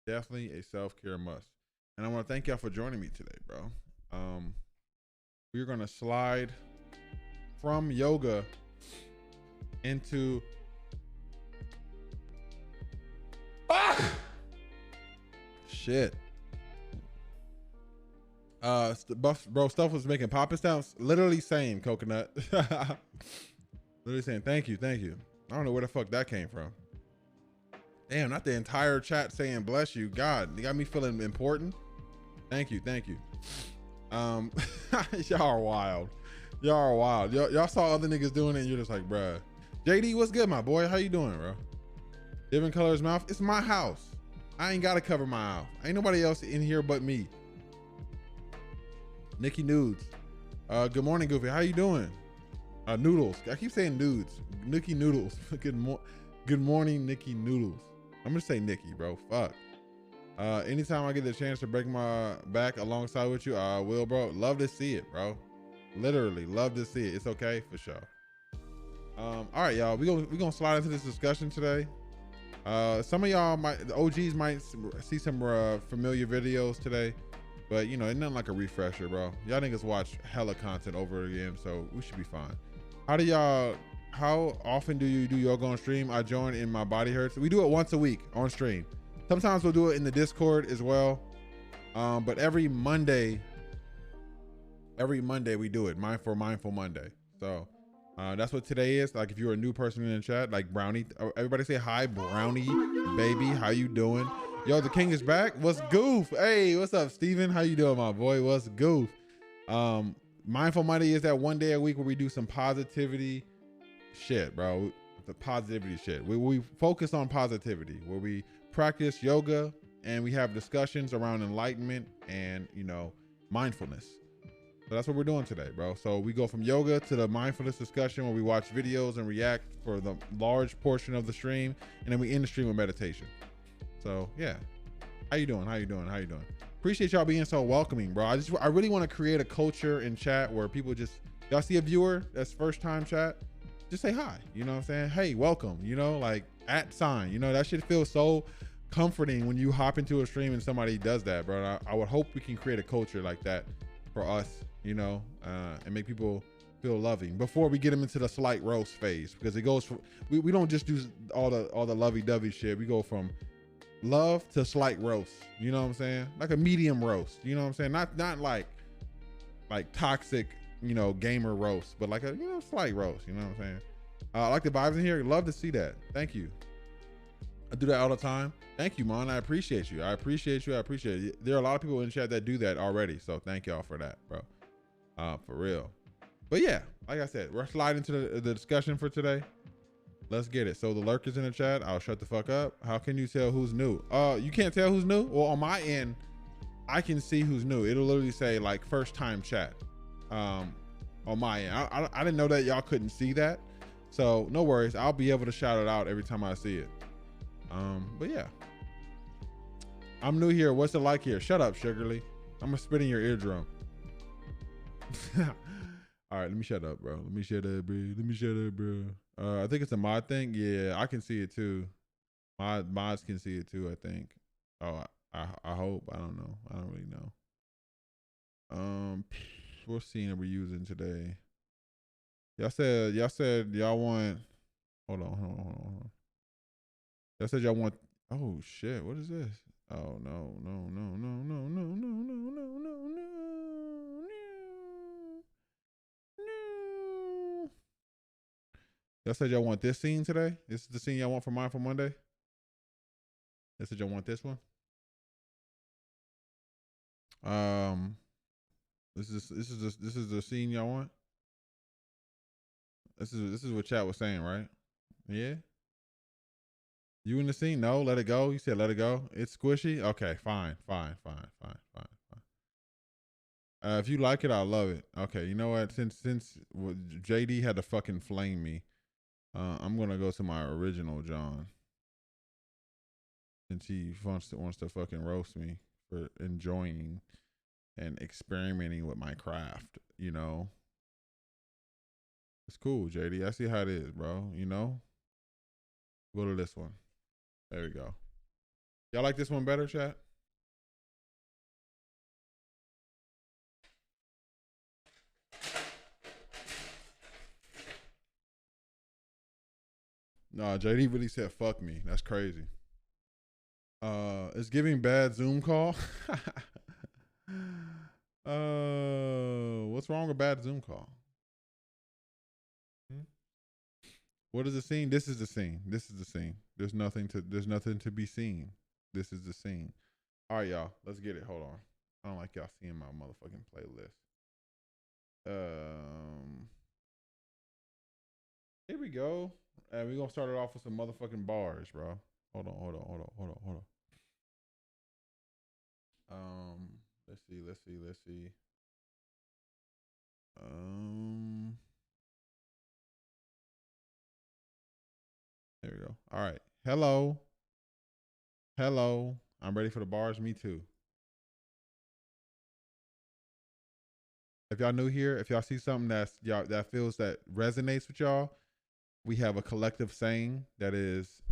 Definitely a self-care must. And I want to thank y'all for joining me today, bro. We're gonna slide from yoga into shit. Bro, stuff was making popping sounds. Literally saying coconut. Literally saying thank you, thank you. I don't know where the fuck that came from. Damn, not the entire chat saying bless you. God, you got me feeling important. Thank you, thank you. Y'all are wild. Y'all are wild. Y'all saw other niggas doing it and you're just like, bruh. JD, what's good, my boy? How you doing, bro? Different colors mouth. It's my house. I ain't gotta cover my mouth. Ain't nobody else in here but me. Nikki Nudes. Good morning, Goofy. How you doing? Noodles. I keep saying nudes. Nikki Noodles. Good morning, Nikki Noodles. I'm gonna say Nikki, bro. Fuck. Anytime I get the chance to break my back alongside with you, I will, bro. Love to see it, bro. Literally love to see it. It's okay for sure. All right, y'all. We gonna slide into this discussion today. Some of y'all the OGs might see some familiar videos today, but you know, it's nothing like a refresher, bro. Y'all niggas watch hella content over again, so we should be fine. How often do you do yoga on stream? I join in my body hurts. We do it once a week on stream. Sometimes we'll do it in the Discord as well. But every Monday we do it. Mindful Monday. So that's what today is. Like if you're a new person in the chat, like Brownie, everybody say hi, Brownie, baby. How you doing? Yo, the king is back. What's goof? Hey, what's up, Steven? How you doing, my boy? What's goof? Mindful Monday is that one day a week where we do some positivity shit, bro. The positivity shit. We focus on positivity, where we practice yoga and we have discussions around enlightenment and, you know, mindfulness. So that's what we're doing today, bro. So we go from yoga to the mindfulness discussion where we watch videos and react for the large portion of the stream, and then we end the stream with meditation. So yeah, how you doing? How you doing? How you doing? Appreciate y'all being so welcoming, bro. I really want to create a culture in chat where people just, y'all see a viewer that's first time chat, just say hi. You know what I'm saying? Hey, welcome. You know, like @. You know, that shit feels so comforting when you hop into a stream and somebody does that, bro. I would hope we can create a culture like that for us, you know, and make people feel loving before we get them into the slight roast phase, because it goes from, we don't just do all the lovey-dovey shit. We go from love to slight roast. You know what I'm saying? Like a medium roast. You know what I'm saying? Not like toxic, you know, gamer roast, but like a, you know, slight roast. You know what I'm saying? I like the vibes in here. Love to see that. Thank you. I do that all the time. Thank you, man. I appreciate you. I appreciate you. I appreciate it. There are a lot of people in chat that do that already. So thank y'all for that, bro. For real. But yeah, like I said, we're sliding to the discussion for today. Let's get it. So the lurkers in the chat, I'll shut the fuck up. How can you tell who's new? You can't tell who's new? Well, on my end, I can see who's new. It'll literally say like first time chat. On my end. I didn't know that y'all couldn't see that. So no worries. I'll be able to shout it out every time I see it. But yeah. I'm new here. What's it like here? Shut up, Sugarly. I'm gonna spit in your eardrum. All right, let me shut up, bro. Let me shut up, bro. Let me shut up, bro. I think it's a mod thing. Yeah, I can see it too. Mods can see it too, I think. Oh, I hope. I don't know. I don't really know. What scene are we using today? Y'all said y'all want. Hold on. Y'all said y'all want. Oh shit! What is this? Oh no. Y'all said y'all want this scene today. This is the scene y'all want for Mindful Monday. Y'all said y'all want this one. This is the scene y'all want. This is what chat was saying, right? Yeah. You in the scene? No, let it go. You said let it go. It's squishy. Okay, fine. If you like it, I love it. Okay, you know what? Since JD had to fucking flame me, I'm gonna go to my original John. Since he wants to fucking roast me for enjoying and experimenting with my craft, you know. It's cool, JD. I see how it is, bro. You know. Go to this one. There we go. Y'all like this one better, chat? No, JD really said fuck me. That's crazy. It's giving bad Zoom call. What's wrong with bad Zoom call? What is the scene? This is the scene. This is the scene. There's nothing to be seen. This is the scene. All right, y'all. Let's get it. Hold on. I don't like y'all seeing my motherfucking playlist. Here we go. And we're gonna start it off with some motherfucking bars, bro. Hold on. Let's see. There we go. All right. Hello. I'm ready for the bars. Me too. If y'all new here, if y'all see something that resonates with y'all, we have a collective saying that is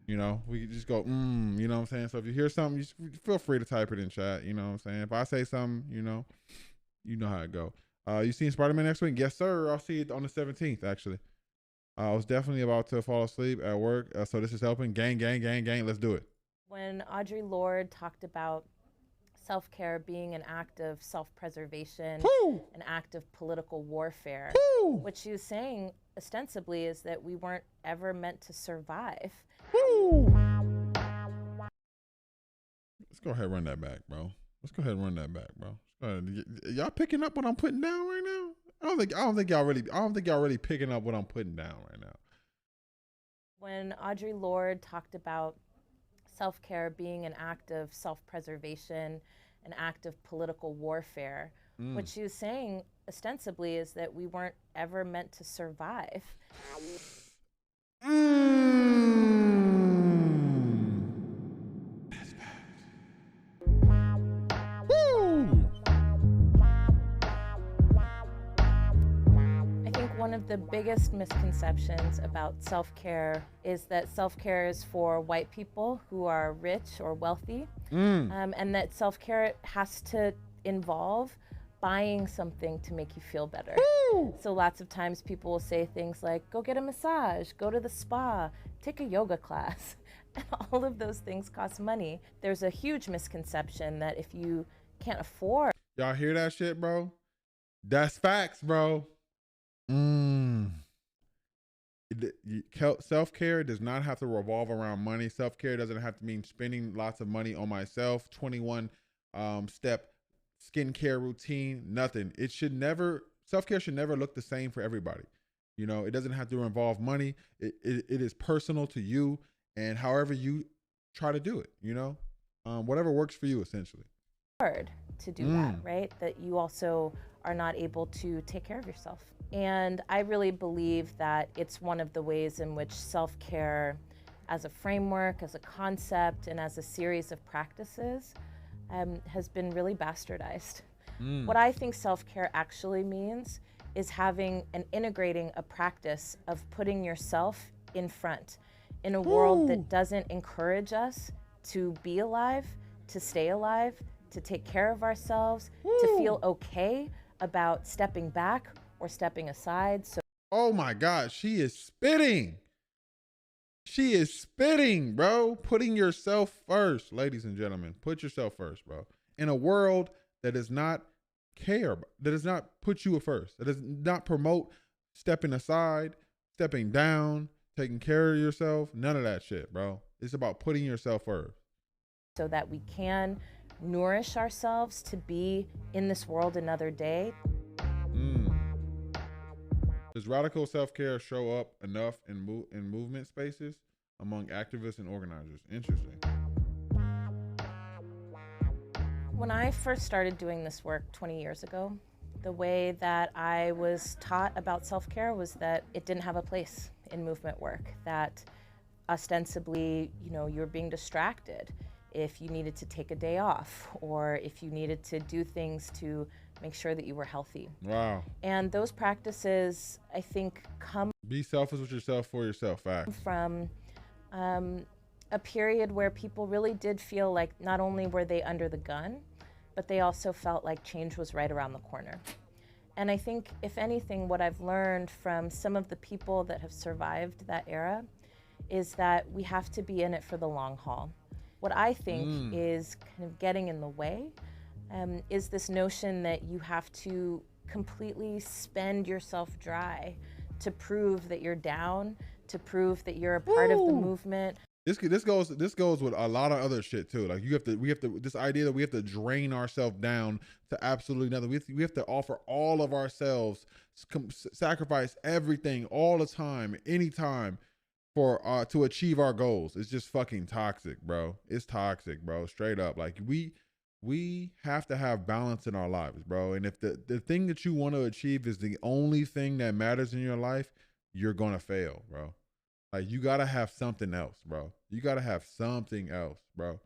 You know, we just go, you know what I'm saying? So if you hear something, you feel free to type it in chat. You know what I'm saying? If I say something, you know how it go. You seeing Spider-Man next week? Yes, sir. I'll see it on the 17th, actually. I was definitely about to fall asleep at work. So this is helping. Gang. Let's do it. When Audre Lorde talked about self-care being an act of self-preservation, an act of political warfare, what she was saying ostensibly is that we weren't ever meant to survive. Let's go ahead and run that back, bro. Y'all picking up what I'm putting down right now? I don't think y'all really picking up what I'm putting down right now. When Audre Lorde talked about self-care being an act of self-preservation, an act of political warfare, what she was saying ostensibly is that we weren't ever meant to survive. One of the biggest misconceptions about self-care is that self-care is for white people who are rich or wealthy, and that self-care has to involve buying something to make you feel better. So lots of times people will say things like, go get a massage, go to the spa, take a yoga class. And all of those things cost money. There's a huge misconception that if you can't afford... Y'all hear that shit, bro? That's facts, bro. Self-care does not have to revolve around money. Self-care doesn't have to mean spending lots of money on myself. 21 step skincare routine, nothing. Self-care should never look the same for everybody. You know, it doesn't have to involve money. It is personal to you, and however you try to do it, you know, whatever works for you, essentially. Hard to do that, right? That you also are not able to take care of yourself. And I really believe that it's one of the ways in which self-care as a framework, as a concept, and as a series of practices has been really bastardized. What I think self-care actually means is having and integrating a practice of putting yourself in front in a world that doesn't encourage us to be alive, to stay alive, to take care of ourselves, to feel okay about stepping back or stepping aside. So, oh my God, she is spitting. She is spitting, bro. Putting yourself first, ladies and gentlemen. Put yourself first, bro. In a world that does not care, that does not put you first, that does not promote stepping aside, stepping down, taking care of yourself. None of that shit, bro. It's about putting yourself first. So that we can nourish ourselves to be in this world another day. Does radical self-care show up enough in movement spaces among activists and organizers? Interesting. When I first started doing this work 20 years ago, the way that I was taught about self-care was that it didn't have a place in movement work, that ostensibly, you know, you're being distracted if you needed to take a day off, or if you needed to do things to make sure that you were healthy. Wow. And those practices, I think, come Be selfish with yourself for yourself. Fact. from a period where people really did feel like not only were they under the gun, but they also felt like change was right around the corner. And I think, if anything, what I've learned from some of the people that have survived that era is that we have to be in it for the long haul. What I think is kind of getting in the way is this notion that you have to completely spend yourself dry to prove that you're down, to prove that you're a part of the movement. This goes with a lot of other shit too. Like we have to this idea that we have to drain ourselves down to absolutely nothing. We have to offer all of ourselves, sacrifice everything all the time, anytime for to achieve our goals. It's just fucking toxic, bro. It's toxic, bro. Straight up. Like we have to have balance in our lives, bro. And if the thing that you want to achieve is the only thing that matters in your life, you're gonna fail, bro. Like, you gotta have something else, bro. You gotta have something else, bro.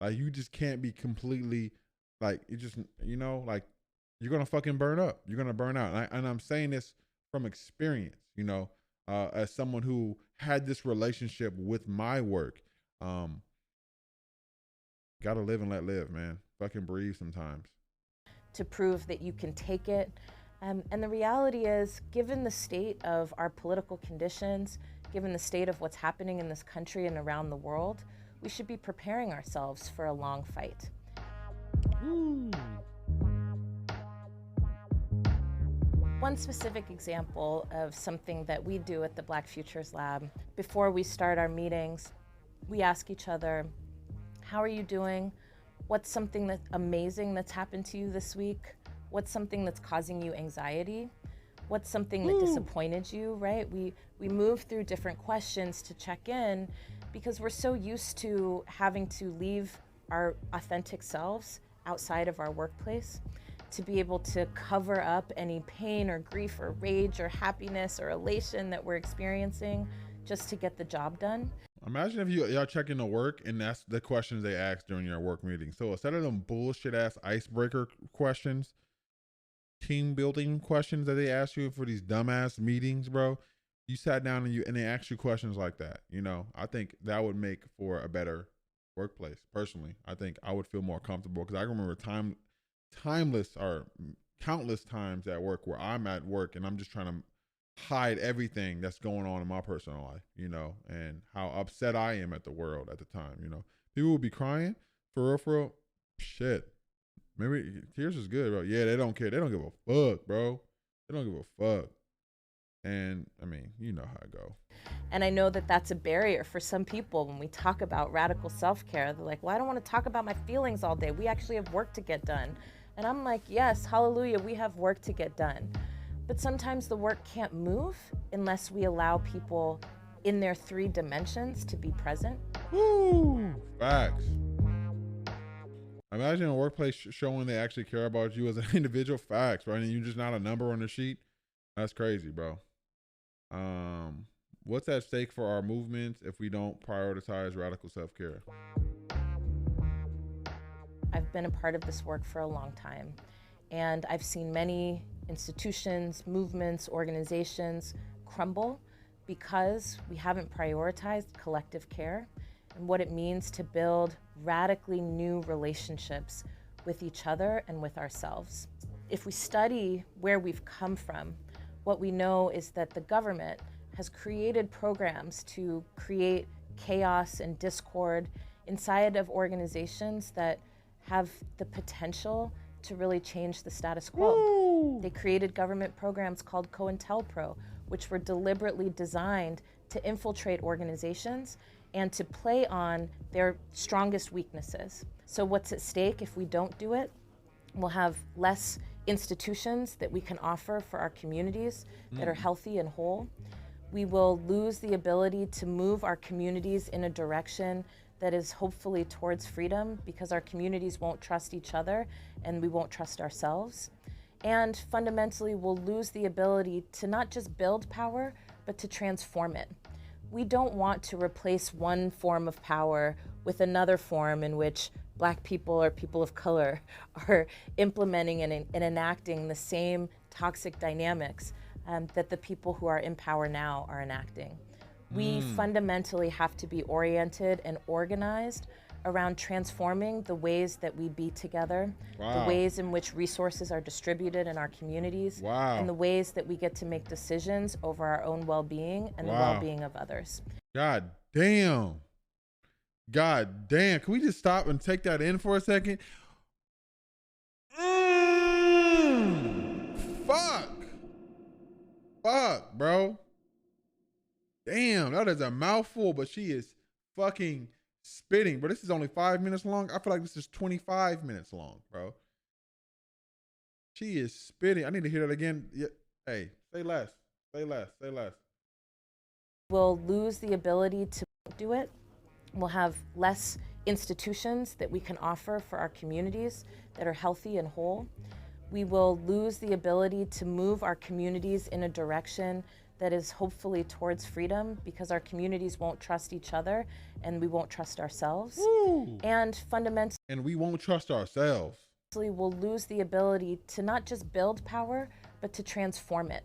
Like, you just can't be completely, like, you just, you know, like, you're gonna fucking burn up. You're gonna burn out. And I'm saying this from experience, you know, as someone who had this relationship with my work. Gotta live and let live, man. Fucking breathe sometimes. To prove that you can take it. And the reality is, given the state of our political conditions, given the state of what's happening in this country and around the world, we should be preparing ourselves for a long fight. One specific example of something that we do at the Black Futures Lab, before we start our meetings, we ask each other, how are you doing? What's something that's amazing that's happened to you this week? What's something that's causing you anxiety? What's something that disappointed you, right? We move through different questions to check in because we're so used to having to leave our authentic selves outside of our workplace to be able to cover up any pain or grief or rage or happiness or elation that we're experiencing just to get the job done. Imagine if y'all check into work and that's the questions they ask during your work meeting. So instead of them bullshit ass icebreaker questions, team building questions that they ask you for these dumbass meetings, bro, you sat down and they asked you questions like that. You know, I think that would make for a better workplace. Personally, I think I would feel more comfortable because I remember timeless or countless times at work where I'm at work and I'm just trying to hide everything that's going on in my personal life, you know, and how upset I am at the world at the time. You know, people would be crying for real. Shit. Maybe tears is good, bro. Yeah, they don't care. They don't give a fuck, bro. They don't give a fuck. And I mean, you know how it go. And I know that that's a barrier for some people when we talk about radical self-care. They're like, well, I don't want to talk about my feelings all day. We actually have work to get done. And I'm like, yes, hallelujah, we have work to get done. But sometimes the work can't move unless we allow people in their 3 dimensions to be present. Woo! Facts. Imagine a workplace showing they actually care about you as an individual. Facts, right? And you're just not a number on the sheet. That's crazy, bro. What's at stake for our movements if we don't prioritize radical self-care? I've been a part of this work for a long time, and I've seen many institutions, movements, organizations crumble because we haven't prioritized collective care and what it means to build radically new relationships with each other and with ourselves. If we study where we've come from, what we know is that the government has created programs to create chaos and discord inside of organizations that have the potential to really change the status quo. Woo! They created government programs called COINTELPRO, which were deliberately designed to infiltrate organizations and to play on their strongest weaknesses. So what's at stake if we don't do it? We'll have less institutions that we can offer for our communities that are healthy and whole. We will lose the ability to move our communities in a direction that is hopefully towards freedom because our communities won't trust each other and we won't trust ourselves. And fundamentally, we'll lose the ability to not just build power, but to transform it. We don't want to replace one form of power with another form in which Black people or people of color are implementing and enacting the same toxic dynamics that the people who are in power now are enacting. We fundamentally have to be oriented and organized around transforming the ways that we be together, the ways in which resources are distributed in our communities, and the ways that we get to make decisions over our own well-being and the well-being of others. God damn. God damn. Can we just stop and take that in for a second? Fuck. Fuck, bro. Damn, that is a mouthful, but she is fucking spitting. But this is only 5 minutes long. I feel like this is 25 minutes long, bro. She is spitting. I need to hear that again. Yeah. Hey, say less. Say less. Say less. We'll lose the ability to do it. We'll have less institutions that we can offer for our communities that are healthy and whole. We will lose the ability to move our communities in a direction that is hopefully towards freedom, because our communities won't trust each other and we won't trust ourselves. Woo. And fundamentally, we won't trust ourselves. We'll lose the ability to not just build power, but to transform it.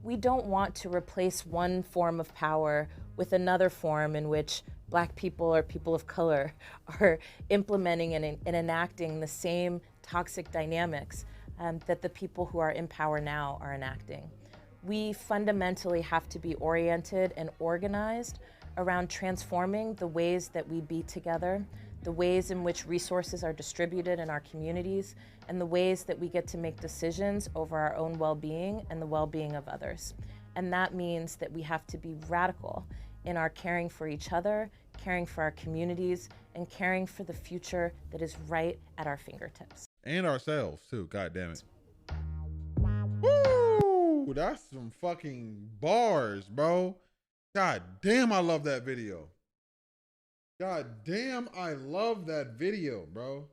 We don't want to replace one form of power with another form in which Black people or people of color are implementing and enacting the same toxic dynamics that the people who are in power now are enacting. We fundamentally have to be oriented and organized around transforming the ways that we be together, the ways in which resources are distributed in our communities, and the ways that we get to make decisions over our own well-being and the well-being of others. And that means that we have to be radical in our caring for each other, caring for our communities, and caring for the future that is right at our fingertips. And ourselves too, god damn it. Woo! That's some fucking bars, bro. God damn, I love that video. God damn, I love that video, bro.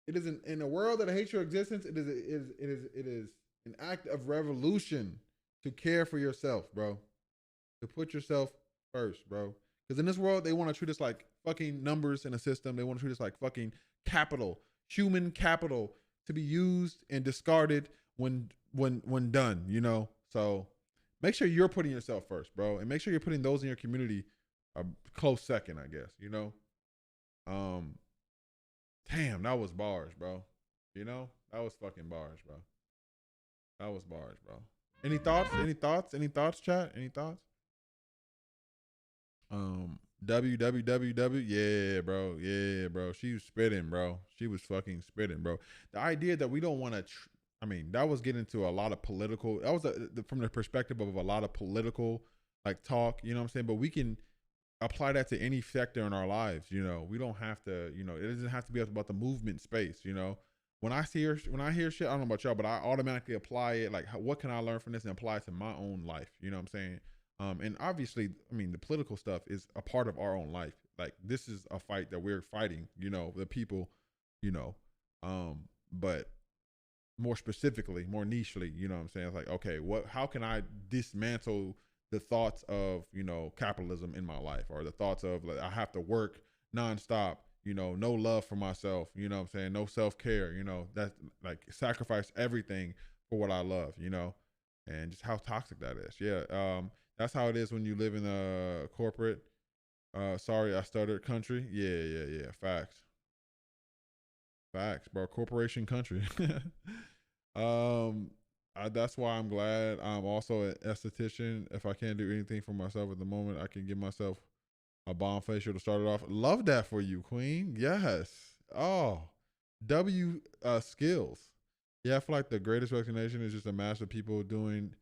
It is in a world that hates your existence. It is an act of revolution to care for yourself, bro. To put yourself first, bro. Because in this world, they want to treat us like fucking numbers in a system. They want to treat us like fucking capital, human capital, to be used and discarded when done, you know? So make sure you're putting yourself first, bro. And make sure you're putting those in your community a close second, I guess, you know? Damn, that was bars, bro. You know? That was fucking bars, bro. That was bars, bro. Any thoughts? Any thoughts? Any thoughts, chat? Any thoughts? www. Yeah, bro. Yeah, bro. She was spitting, bro. She was fucking spitting, bro. The idea that we don't want to, I mean, that was getting to a lot of political, that was from the perspective of a lot of political like talk, you know what I'm saying? But we can apply that to any sector in our lives, you know. We don't have to, you know, it doesn't have to be about the movement space, you know. When I hear shit, I don't know about y'all, but I automatically apply it, like, what can I learn from this and apply it to my own life, you know what I'm saying? And obviously, I mean, the political stuff is a part of our own life. Like, this is a fight that we're fighting, you know, the people, you know, but more specifically, more nichely, you know what I'm saying? It's like, okay, how can I dismantle the thoughts of, you know, capitalism in my life, or the thoughts of, like, I have to work nonstop, you know, no love for myself, you know what I'm saying? No self-care, you know, that's like sacrifice everything for what I love, you know, and just how toxic that is. Yeah. That's how it is when you live in a corporate, sorry, I stuttered, country. Yeah. Facts, bro. Corporation country. That's why I'm glad I'm also an esthetician. If I can't do anything for myself at the moment, I can give myself a bomb facial to start it off. Love that for you, queen. Yes. Oh, skills. Yeah, I feel like the greatest resignation is just a mass of people doing.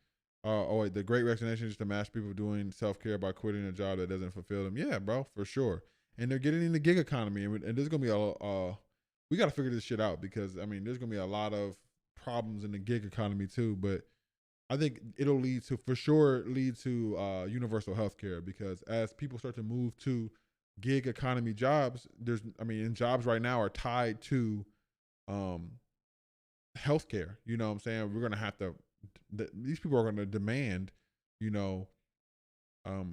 The great resignation is just a mass of people doing self-care by quitting a job that doesn't fulfill them. Yeah, bro, for sure. And they're getting in the gig economy, and there's gonna be we got to figure this shit out, because I mean, there's gonna be a lot of problems in the gig economy too. But I think it'll lead to universal health care, because as people start to move to gig economy jobs, and jobs right now are tied to health care. You know what I'm saying? We're going to have to, these people are going to demand, you know,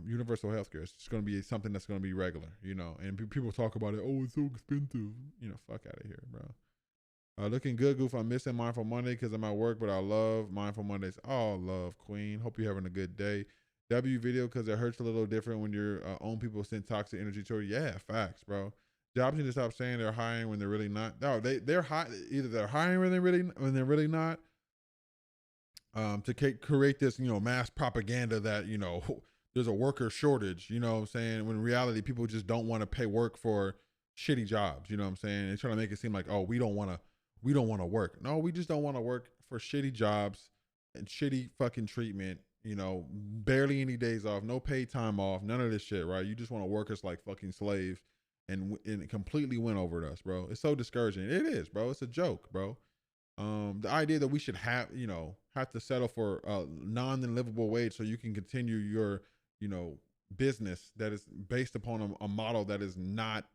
universal healthcare. It's just going to be something that's going to be regular, you know. And people talk about it. Oh, it's so expensive. You know, fuck out of here, bro. Looking good, Goof. I'm missing Mindful Monday because I'm at work, but I love Mindful Mondays. All love, Queen. Hope you're having a good day. W video because it hurts a little different when your own people send toxic energy to you. Yeah, facts, bro. Jobs need to stop saying they're hiring when they're really not. No, they're high. Either they're hiring when they're really not. To create this, you know, mass propaganda that, you know, there's a worker shortage, you know what I'm saying? When in reality, people just don't want to pay work for shitty jobs, you know what I'm saying? They're trying to make it seem like, oh, we don't want to work. No, we just don't want to work for shitty jobs and shitty fucking treatment, you know, barely any days off, no paid time off, none of this shit, right? You just want to work us like fucking slaves and it completely went over us, bro. It's so discouraging. It is, bro. It's a joke, bro. The idea that we should have to settle for a non-livable wage so you can continue your, you know, business that is based upon a model that is not,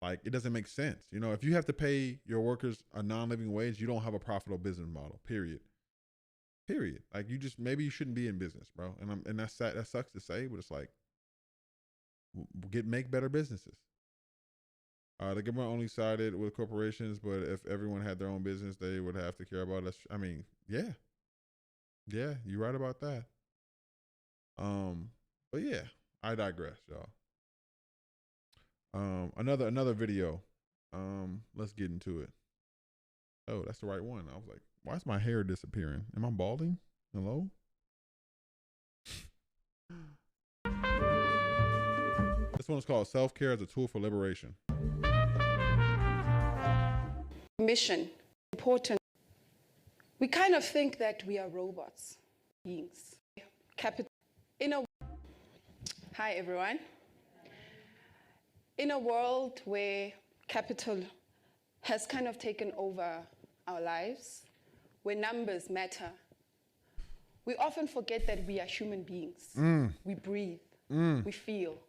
like, it doesn't make sense. You know, if you have to pay your workers a non-living wage, you don't have a profitable business model, period. Like, maybe you shouldn't be in business, bro. And that's sad. That sucks to say, but it's like, make better businesses. The government only sided with corporations, but if everyone had their own business, they would have to care about us. I mean, yeah, you're right about that. But yeah, I digress, y'all. Another video. Let's get into it. Oh, that's the right one. I was like, why is my hair disappearing? Am I balding? Hello? This one is called Self-Care as a Tool for Liberation. Mission, important. We kind of think that we are robots, beings. Hi everyone. In a world where capital has kind of taken over our lives, where numbers matter, we often forget that we are human beings. We breathe, we feel,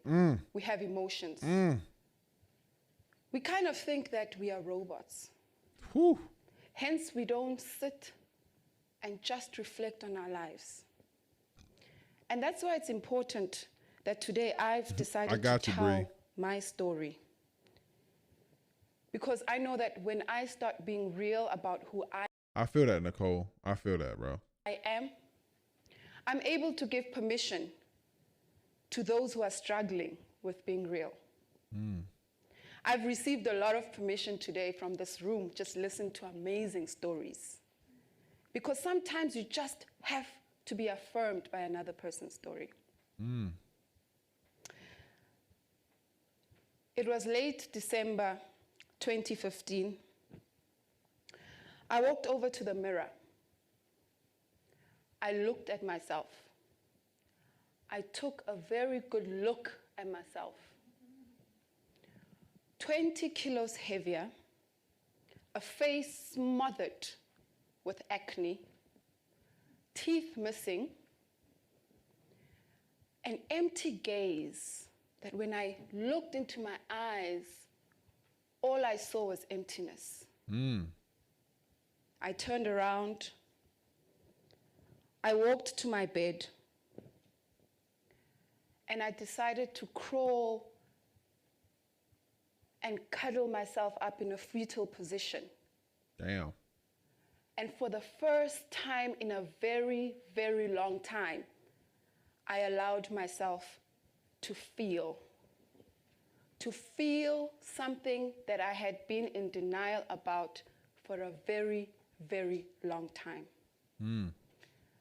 we have emotions. We kind of think that we are robots. Whew. Hence, we don't sit and just reflect on our lives. And that's why it's important that today I've decided to tell my story. Because I know that when I start being real about who I feel that, Nicole. I feel that, bro. I am, I'm able to give permission to those who are struggling with being real. I've received a lot of permission today from this room, just listen to amazing stories. Because sometimes you just have to be affirmed by another person's story. It was late December 2015. I walked over to the mirror. I looked at myself. I took a very good look at myself. 20 kilos heavier, a face smothered with acne, teeth missing, an empty gaze that when I looked into my eyes, all I saw was emptiness. I turned around, I walked to my bed, and I decided to crawl and cuddle myself up in a fetal position. Damn. And for the first time in a very, very long time, I allowed myself to feel something that I had been in denial about for a very, very long time.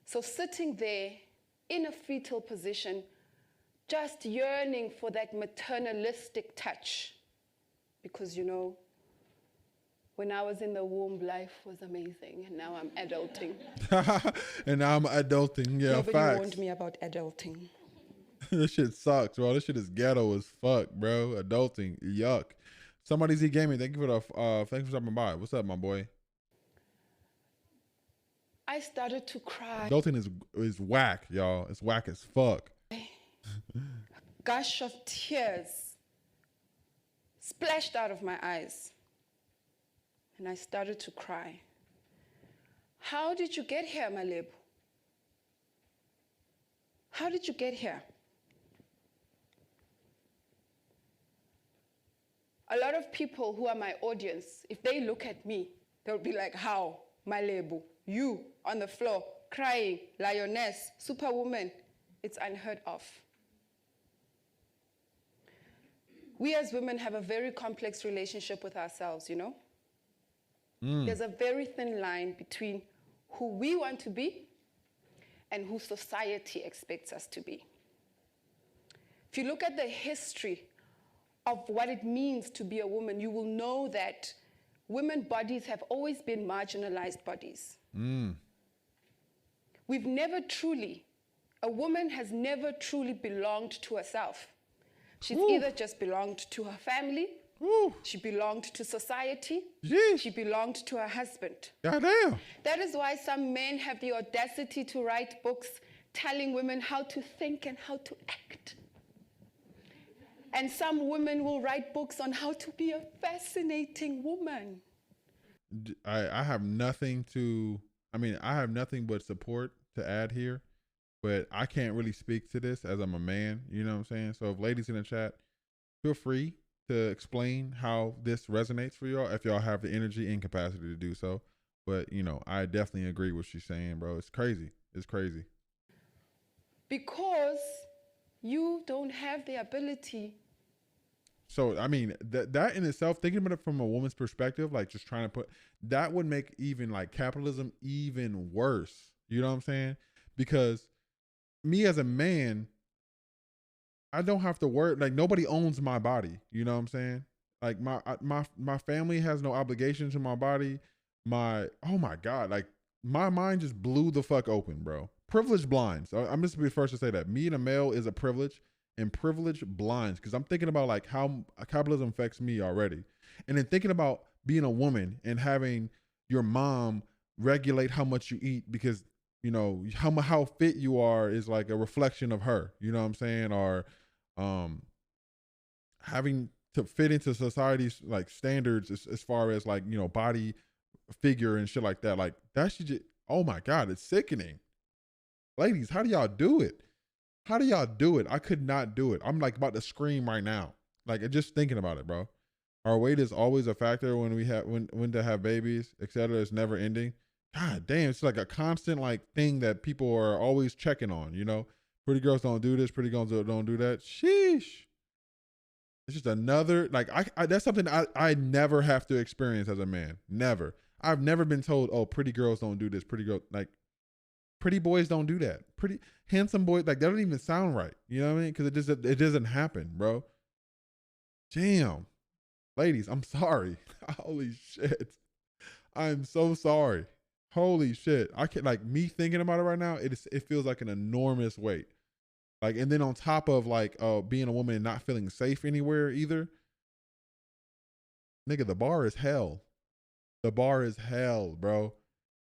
So sitting there in a fetal position, just yearning for that maternalistic touch. Because, you know, when I was in the womb, life was amazing, and now I'm adulting. And now I'm adulting, yeah, Nobody facts. warned me about adulting. This shit sucks, bro. This shit is ghetto as fuck, bro. Adulting, yuck. Somebody Z Gaming, thank you for the thanks for stopping by. What's up, my boy? I started to cry. Adulting is whack, y'all. It's whack as fuck. Gush of tears splashed out of my eyes, and I started to cry. How did you get here, Malebo? How did you get here? A lot of people who are my audience, if they look at me, they'll be like, how? Malebu, you on the floor, crying, lioness, superwoman. It's unheard of. We as women have a very complex relationship with ourselves, you know? There's a very thin line between who we want to be and who society expects us to be. If you look at the history of what it means to be a woman, you will know that women's bodies have always been marginalized bodies. We've never truly, a woman has never truly belonged to herself. She's either just belonged to her family, she belonged to society, she belonged to her husband. Goddamn. That is why some men have the audacity to write books telling women how to think and how to act. And some women will write books on how to be a fascinating woman. I have nothing to, I have nothing but support to add here, but I can't really speak to this as I'm a man, you know what I'm saying? So if ladies in the chat, feel free to explain how this resonates for y'all if y'all have the energy and capacity to do so. But, you know, I definitely agree with what she's saying, bro. It's crazy. It's crazy. Because you don't have the ability. So, I mean, that in itself, thinking about it from a woman's perspective, like just trying to put, that would make even like capitalism even worse. You know what I'm saying? Because me as a man, I don't have to worry. Like nobody owns my body. You know what I'm saying? Like my family has no obligation to my body. Oh my God, like my mind just blew the fuck open, bro. Privilege blinds. I'm just gonna be the first to say that. Being a male is a privilege, and privilege blinds. Because I'm thinking about like how capitalism affects me already. And then thinking about being a woman and having your mom regulate how much you eat because, you know, how fit you are is like a reflection of her, you know what I'm saying? Or having to fit into society's like standards as far as like, you know, body figure and shit like that. Like that shit just, oh my God, it's sickening. Ladies, how do y'all do it? How do y'all do it? I could not do it. I'm like about to scream right now. Like just thinking about it, bro. Our weight is always a factor when we have when to have babies, etc. It's never ending. God damn, it's like a constant like thing that people are always checking on, you know? Pretty girls don't do this, pretty girls don't do that. Sheesh. It's just another, like, I that's something I never have to experience as a man. Never. I've never been told, oh, pretty girls don't do this. Pretty boys don't do that. Pretty handsome boys, like, that don't even sound right. You know what I mean? Because it doesn't happen, bro. Damn. Ladies, I'm sorry. Holy shit. I'm so sorry. Holy shit. I can't, like, me thinking about it right now, it feels like an enormous weight. Like, and then on top of like being a woman and not feeling safe anywhere either. Nigga, the bar is hell. The bar is hell, bro.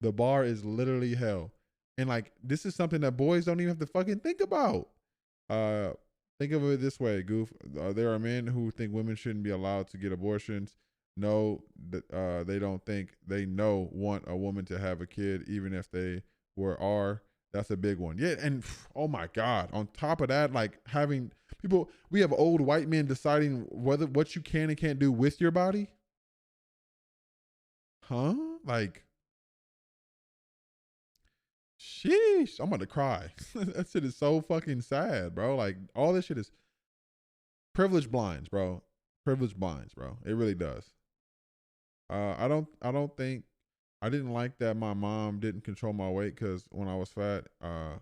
The bar is literally hell. And like, this is something that boys don't even have to fucking think about. Think of it this way, Goof. There are men who think women shouldn't be allowed to get abortions. No, they don't think they want a woman to have a kid, even if they are. That's a big one. Yeah, and oh my God. On top of that, like having people, we have old white men deciding what you can and can't do with your body. Huh? Like, sheesh. I'm about to cry. That shit is so fucking sad, bro. Like all this shit is privilege blinds, bro. Privilege blinds, bro. It really does. I don't think, I didn't like that my mom didn't control my weight because when I was fat, I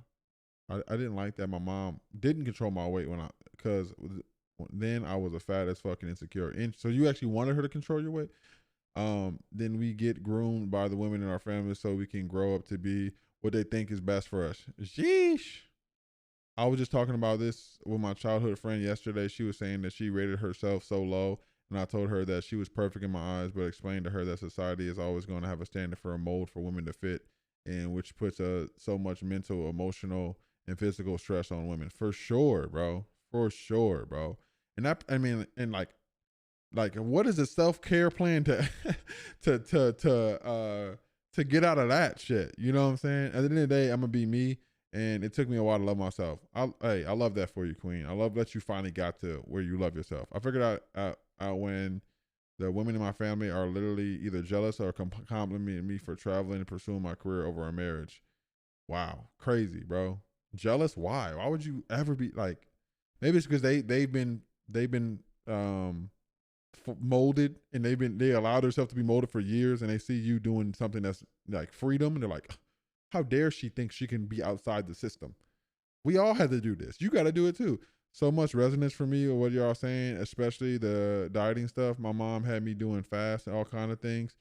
didn't like that my mom didn't control my weight because then I was a fat as fucking insecure. And so you actually wanted her to control your weight? Then we get groomed by the women in our family so we can grow up to be what they think is best for us. Sheesh. I was just talking about this with my childhood friend yesterday. She was saying that she rated herself so low. And I told her that she was perfect in my eyes, but explained to her that society is always going to have a standard for a mold for women to fit, and which puts so much mental, emotional, and physical stress on women. For sure, bro. For sure, bro. And that, I mean, and like what is a self-care plan to to get out of that shit? You know what I'm saying? At the end of the day, I'm gonna be me. And it took me a while to love myself. I love that for you, Queen. I love that you finally got to where you love yourself. I figured out when the women in my family are literally either jealous or complimenting me for traveling and pursuing my career over a marriage. Wow, crazy, bro. Jealous? Why? Why would you ever be like? Maybe it's because they've been molded, and they allowed themselves to be molded for years, and they see you doing something that's like freedom, and they're like, how dare she think she can be outside the system? We all had to do this. You got to do it too. So much resonance for me with what y'all saying, especially the dieting stuff. My mom had me doing fast and all kind of things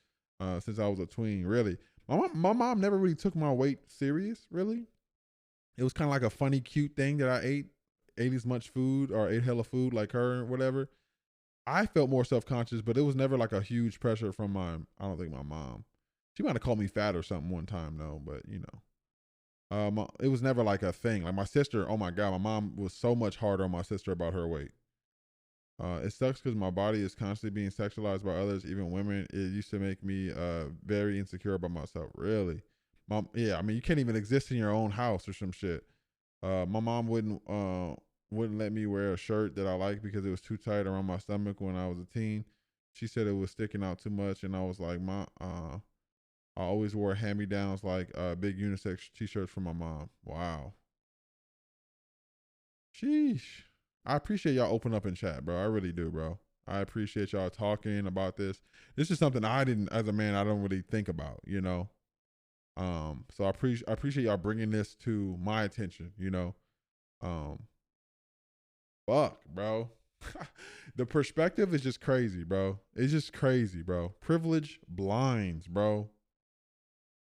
since I was a tween. Really, my mom never really took my weight serious. Really, it was kind of like a funny, cute thing that I ate as much food or ate hella food like her or whatever. I felt more self-conscious, but it was never like a huge pressure from I don't think my mom. She might have called me fat or something one time though, but you know. It was never like a thing. Like my sister, oh my God, my mom was so much harder on my sister about her weight. It sucks because my body is constantly being sexualized by others, even women. It used to make me very insecure about myself. Really, mom. Yeah, I mean, you can't even exist in your own house or some shit. My mom wouldn't let me wear a shirt that I liked because it was too tight around my stomach when I was a teen. She said it was sticking out too much, and I was like, I always wore hand-me-downs like big unisex t-shirts from my mom. Wow. Sheesh. I appreciate y'all open up in chat, bro. I really do, bro. I appreciate y'all talking about this. This is something as a man, I don't really think about, you know? So I appreciate y'all bringing this to my attention, you know? Fuck, bro. The perspective is just crazy, bro. It's just crazy, bro. Privilege blinds, bro.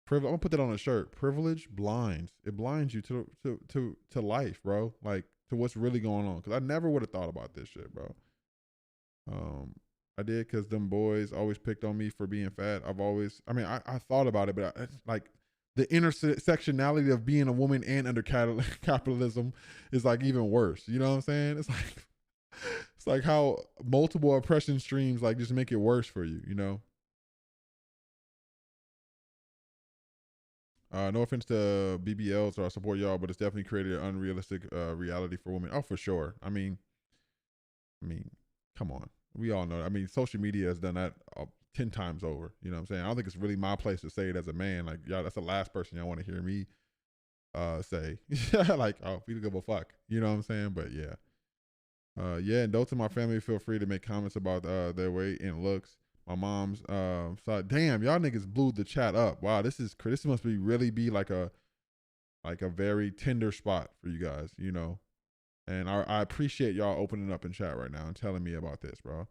I'm gonna put that on a shirt. Privilege blinds. It blinds you to life, bro. Like to what's really going on. Cause I never would have thought about this shit, bro. I did because them boys always picked on me for being fat. I thought about it, but like the intersectionality of being a woman and under capitalism is like even worse. You know what I'm saying? It's like how multiple oppression streams like just make it worse for you, you know? No offense to BBLs, or I support y'all, but it's definitely created an unrealistic reality for women. Oh, for sure. I mean, come on. We all know. I mean, social media has done that 10 times over. You know what I'm saying? I don't think it's really my place to say it as a man. Like, y'all, that's the last person y'all want to hear me say. Like, oh, we don't give a fuck. You know what I'm saying? But yeah. Yeah, and those in my family feel free to make comments about their weight and looks. My mom's damn, y'all niggas blew the chat up. Wow, this must be really be like a very tender spot for you guys, you know. And I appreciate y'all opening up in chat right now and telling me about this, bro.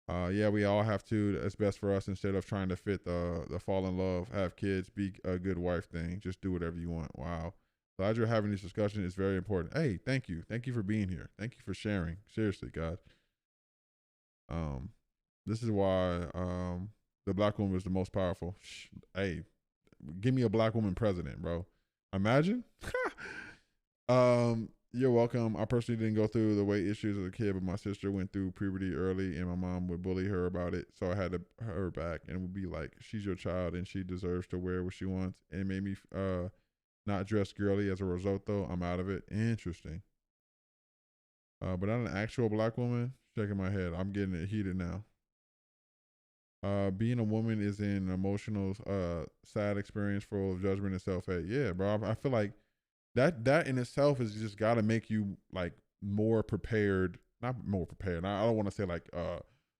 Yeah, we all have to. It's best for us instead of trying to fit the fall in love, have kids, be a good wife thing. Just do whatever you want. Wow. Glad you're having this discussion. It's very important. Hey, thank you. Thank you for being here. Thank you for sharing. Seriously, guys. This is why the black woman is the most powerful. Hey, give me a black woman president, bro. Imagine. You're welcome. I personally didn't go through the weight issues as a kid, but my sister went through puberty early, and my mom would bully her about it. So I had her back, and would be like, "She's your child, and she deserves to wear what she wants." And it made me not dress girly. As a result, though, I'm out of it. Interesting. But not an actual black woman. Shaking my head. I'm getting it heated now. Being a woman is an emotional, sad experience full of judgment and self-hate. Yeah, bro. I feel like that in itself is just got to make you like more prepared. Not more prepared. I don't want to say like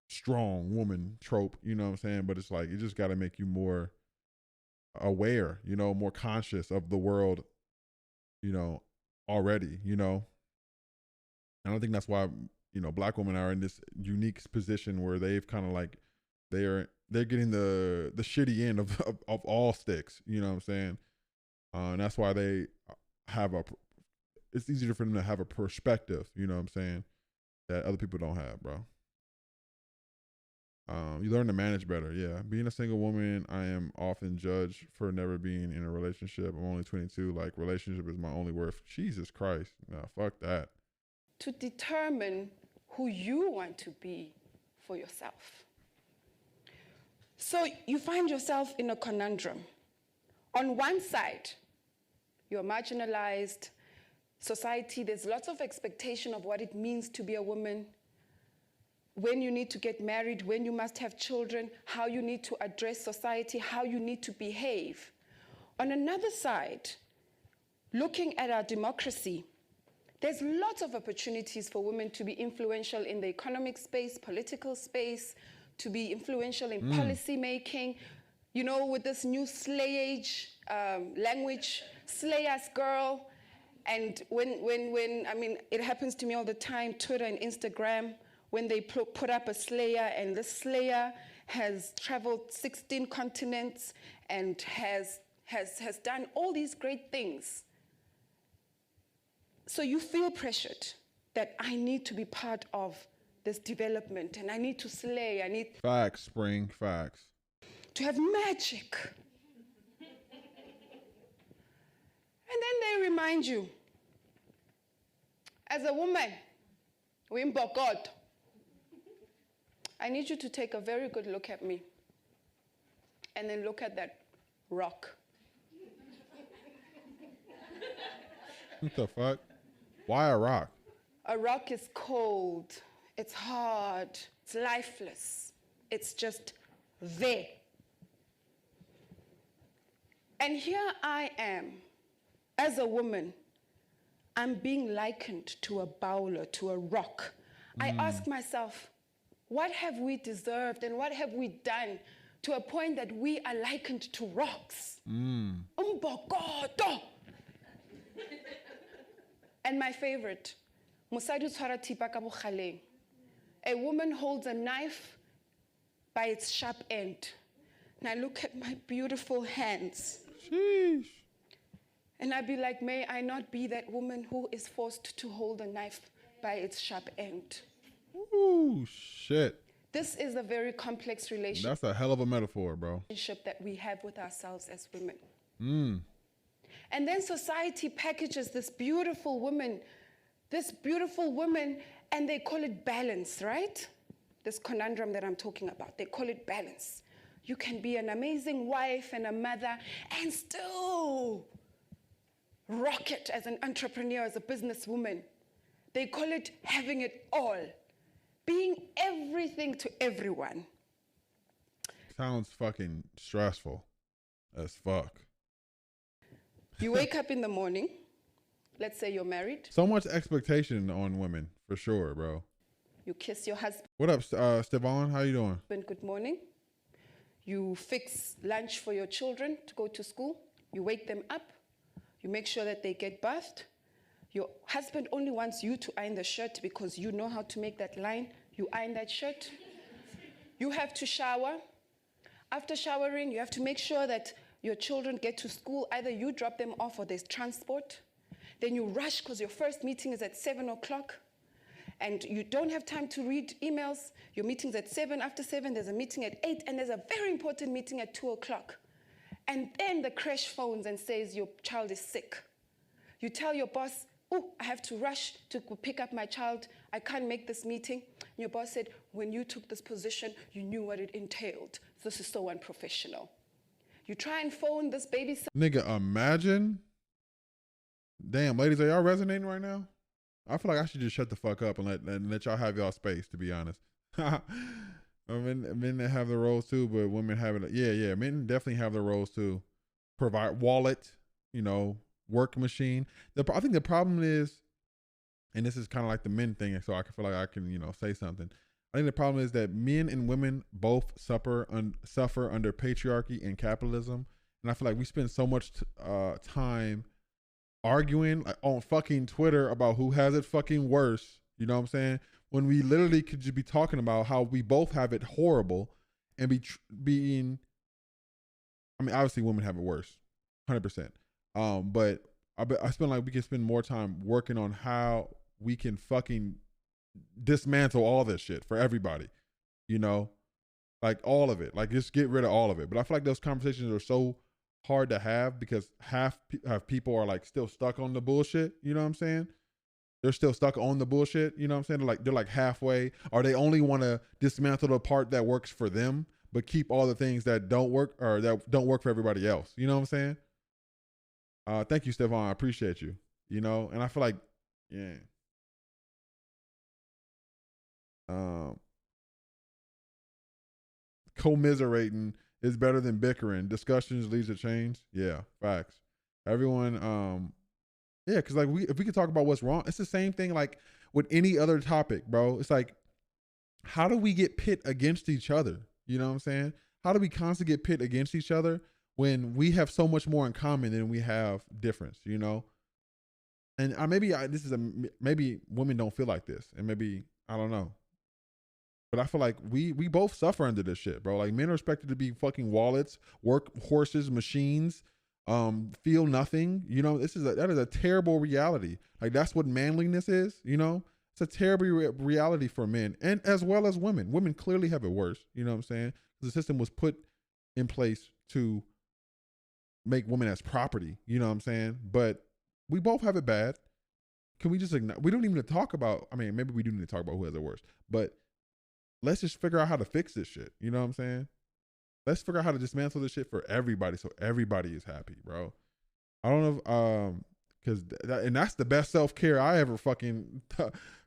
strong woman trope. You know what I'm saying? But it's like it just got to make you more aware. You know, more conscious of the world. You know, already. You know, I don't think that's why black women are in this unique position where they've kind of like. They're getting the shitty end of all sticks, you know what I'm saying? And that's why they it's easier for them to have a perspective, you know what I'm saying, that other people don't have, bro. You learn to manage better, yeah. Being a single woman, I am often judged for never being in a relationship. I'm only 22, like relationship is my only worth. Jesus Christ, nah, fuck that. To determine who you want to be for yourself. So you find yourself in a conundrum. On one side, you're marginalized. Society, there's lots of expectation of what it means to be a woman. when you need to get married, when you must have children, how you need to address society, how you need to behave. On another side, looking at our democracy, there's lots of opportunities for women to be influential in the economic space, political space, to be influential in policy making. You know, with this new slayage language, slay us girl. And when I mean, it happens to me all the time, Twitter and Instagram, when they put up a slayer, and the slayer has traveled 16 continents and has done all these great things. So you feel pressured that I need to be part of this development, and I need to slay, I need... Facts, Spring, facts. To have magic. And then they remind you, as a woman, God, I need you to take a very good look at me and then look at that rock. What the fuck? Why a rock? A rock is cold, it's hard, it's lifeless. It's just there. And here I am, as a woman, I'm being likened to a bowler, to a rock. I ask myself, what have we deserved and what have we done to a point that we are likened to rocks? Umbokoto. And my favorite, Mosadi tshwara thipa ka bokgaleng. A woman holds a knife by its sharp end. And I look at my beautiful hands. Sheesh. And I'd be like, may I not be that woman who is forced to hold a knife by its sharp end. Ooh, shit. This is a very complex relationship. That's a hell of a metaphor, bro. That we have with ourselves as women. And then society packages this beautiful woman, and they call it balance, right? This conundrum that I'm talking about, they call it balance. You can be an amazing wife and a mother and still rock it as an entrepreneur, as a businesswoman. They call it having it all, being everything to everyone. Sounds fucking stressful as fuck. You wake up in the morning, let's say you're married. So much expectation on women, for sure, bro. You kiss your husband. What up, Stevan? How you doing? Good morning. You fix lunch for your children to go to school. You wake them up. You make sure that they get bathed. Your husband only wants you to iron the shirt because you know how to make that line. You iron that shirt. You have to shower. After showering, you have to make sure that your children get to school. Either you drop them off or there's transport. Then you rush because your first meeting is at 7 o'clock. And you don't have time to read emails. Your meeting's at 7. After 7, there's a meeting at 8. And there's a very important meeting at 2 o'clock. And then the crash phones and says your child is sick. You tell your boss, oh, I have to rush to pick up my child. I can't make this meeting. And your boss said, when you took this position, you knew what it entailed. This is so unprofessional. You try and phone this babysitter. Nigga, imagine. Damn, ladies, are y'all resonating right now? I feel like I should just shut the fuck up and let y'all have y'all space, to be honest. Men have the roles too, but women have it. Yeah. Men definitely have their roles too. Provide wallet, work machine. I think the problem is, and this is kind of like the men thing, so I feel like I can, say something. I think the problem is that men and women both suffer under patriarchy and capitalism. And I feel like we spend so much time arguing on fucking Twitter about who has it fucking worse. You know what I'm saying? When we literally could just be talking about how we both have it horrible and being, I mean, obviously women have it worse, 100%. But I spend like we can spend more time working on how we can fucking dismantle all this shit for everybody, like all of it, like just get rid of all of it. But I feel like those conversations are so hard to have because half people are like still stuck on the bullshit. You know what I'm saying? They're still stuck on the bullshit. You know what I'm saying? They're like halfway, or they only want to dismantle the part that works for them, but keep all the things that don't work or that don't work for everybody else. You know what I'm saying? Thank you, Stevan. I appreciate you. And I feel like, yeah. commiserating is better than bickering. Discussions leads to change. Yeah, facts. Everyone, yeah, because like if we could talk about what's wrong, it's the same thing like with any other topic, bro. It's like, how do we get pit against each other? You know what I'm saying? How do we constantly get pit against each other when we have so much more in common than we have difference? You know, and maybe women don't feel like this, and maybe I don't know. But I feel like we both suffer under this shit, bro. Like men are expected to be fucking wallets, work horses, machines, feel nothing. You know, that is a terrible reality. Like that's what manliness is. You know, it's a terrible reality for men and as well as women. Women clearly have it worse. You know what I'm saying? Because the system was put in place to make women as property. You know what I'm saying? But we both have it bad. Can we just ignore? We don't even need to talk about. I mean, maybe we do need to talk about who has it worse, but let's just figure out how to fix this shit. You know what I'm saying? Let's figure out how to dismantle this shit for everybody, so everybody is happy, bro. I don't know, because that's the best self care I ever fucking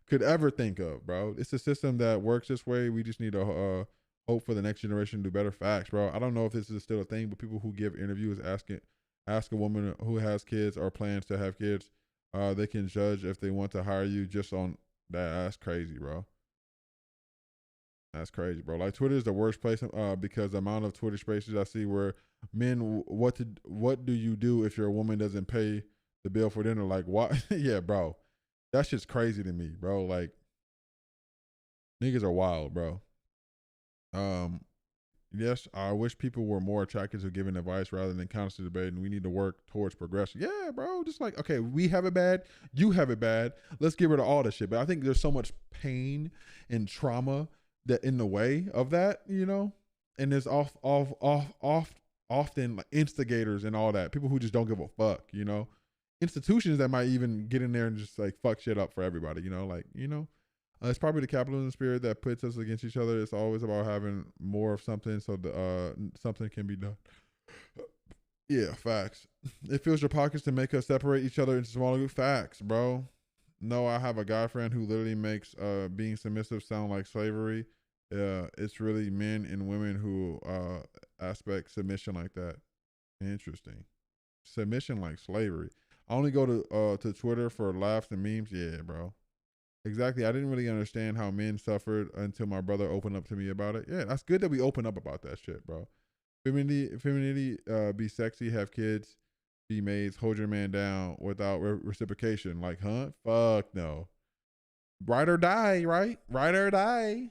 could ever think of, bro. It's a system that works this way. We just need to hope for the next generation to do better. Facts, bro. I don't know if this is still a thing, but people who give interviews ask a woman who has kids or plans to have kids, they can judge if they want to hire you just on that. That's crazy, bro. That's crazy, bro. Like Twitter is the worst place because the amount of Twitter spaces I see where men, what do you do if your woman doesn't pay the bill for dinner? Like what? Yeah, bro. That shit's crazy to me, bro. Like niggas are wild, bro. Yes, I wish people were more attracted to giving advice rather than constantly debating. We need to work towards progression. Yeah, bro. Just like, okay, we have it bad. You have it bad. Let's get rid of all this shit. But I think there's so much pain and trauma that in the way of that, you know, and there's often like instigators and all that, people who just don't give a fuck, you know, institutions that might even get in there and just like fuck shit up for everybody, you know, like, you know, it's probably the capitalism spirit that puts us against each other. It's always about having more of something so something can be done. Yeah, facts. It fills your pockets to make us separate each other into smaller groups. Facts, bro. No, I have a guy friend who literally makes being submissive sound like slavery. It's really men and women who aspect submission like that. Interesting. Submission like slavery. I only go to Twitter for laughs and memes. Yeah, bro. Exactly. I didn't really understand how men suffered until my brother opened up to me about it. Yeah, that's good that we open up about that shit, bro. Femininity, be sexy, have kids, be maids, hold your man down without reciprocation. Like, huh? Fuck no. Ride or die, right? Ride or die.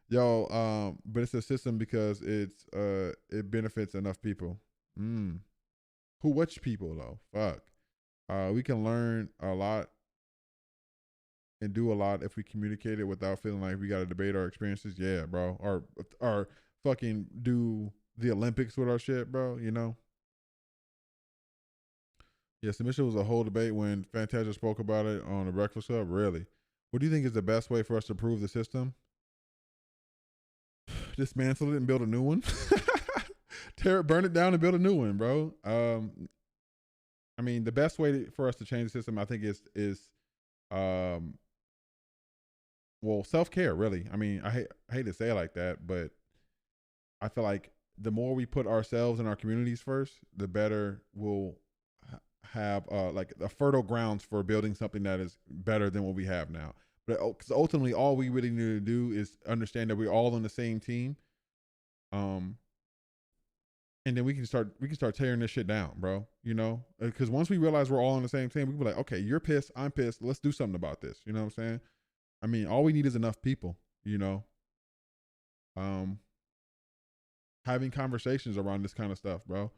Yo, but it's a system because it benefits enough people. Which people though? Fuck. We can learn a lot and do a lot if we communicate it without feeling like we gotta debate our experiences. Yeah, bro. Or fucking do the Olympics with our shit, bro, you know? Yeah, submission was a whole debate when Fantasia spoke about it on the Breakfast Club. Really? What do you think is the best way for us to improve the system? Dismantle it and build a new one. Burn it down and build a new one, bro. I mean, the best way for us to change the system, I think, is well, self-care, really. I mean, I hate to say it like that, but I feel like the more we put ourselves and our communities first, the better we'll have like the fertile grounds for building something that is better than what we have now. But because ultimately, all we really need to do is understand that we're all on the same team, and then we can start tearing this shit down, bro. You know, because once we realize we're all on the same team, we can be like, okay, you're pissed, I'm pissed. Let's do something about this. You know what I'm saying? I mean, all we need is enough people. You know, having conversations around this kind of stuff, bro.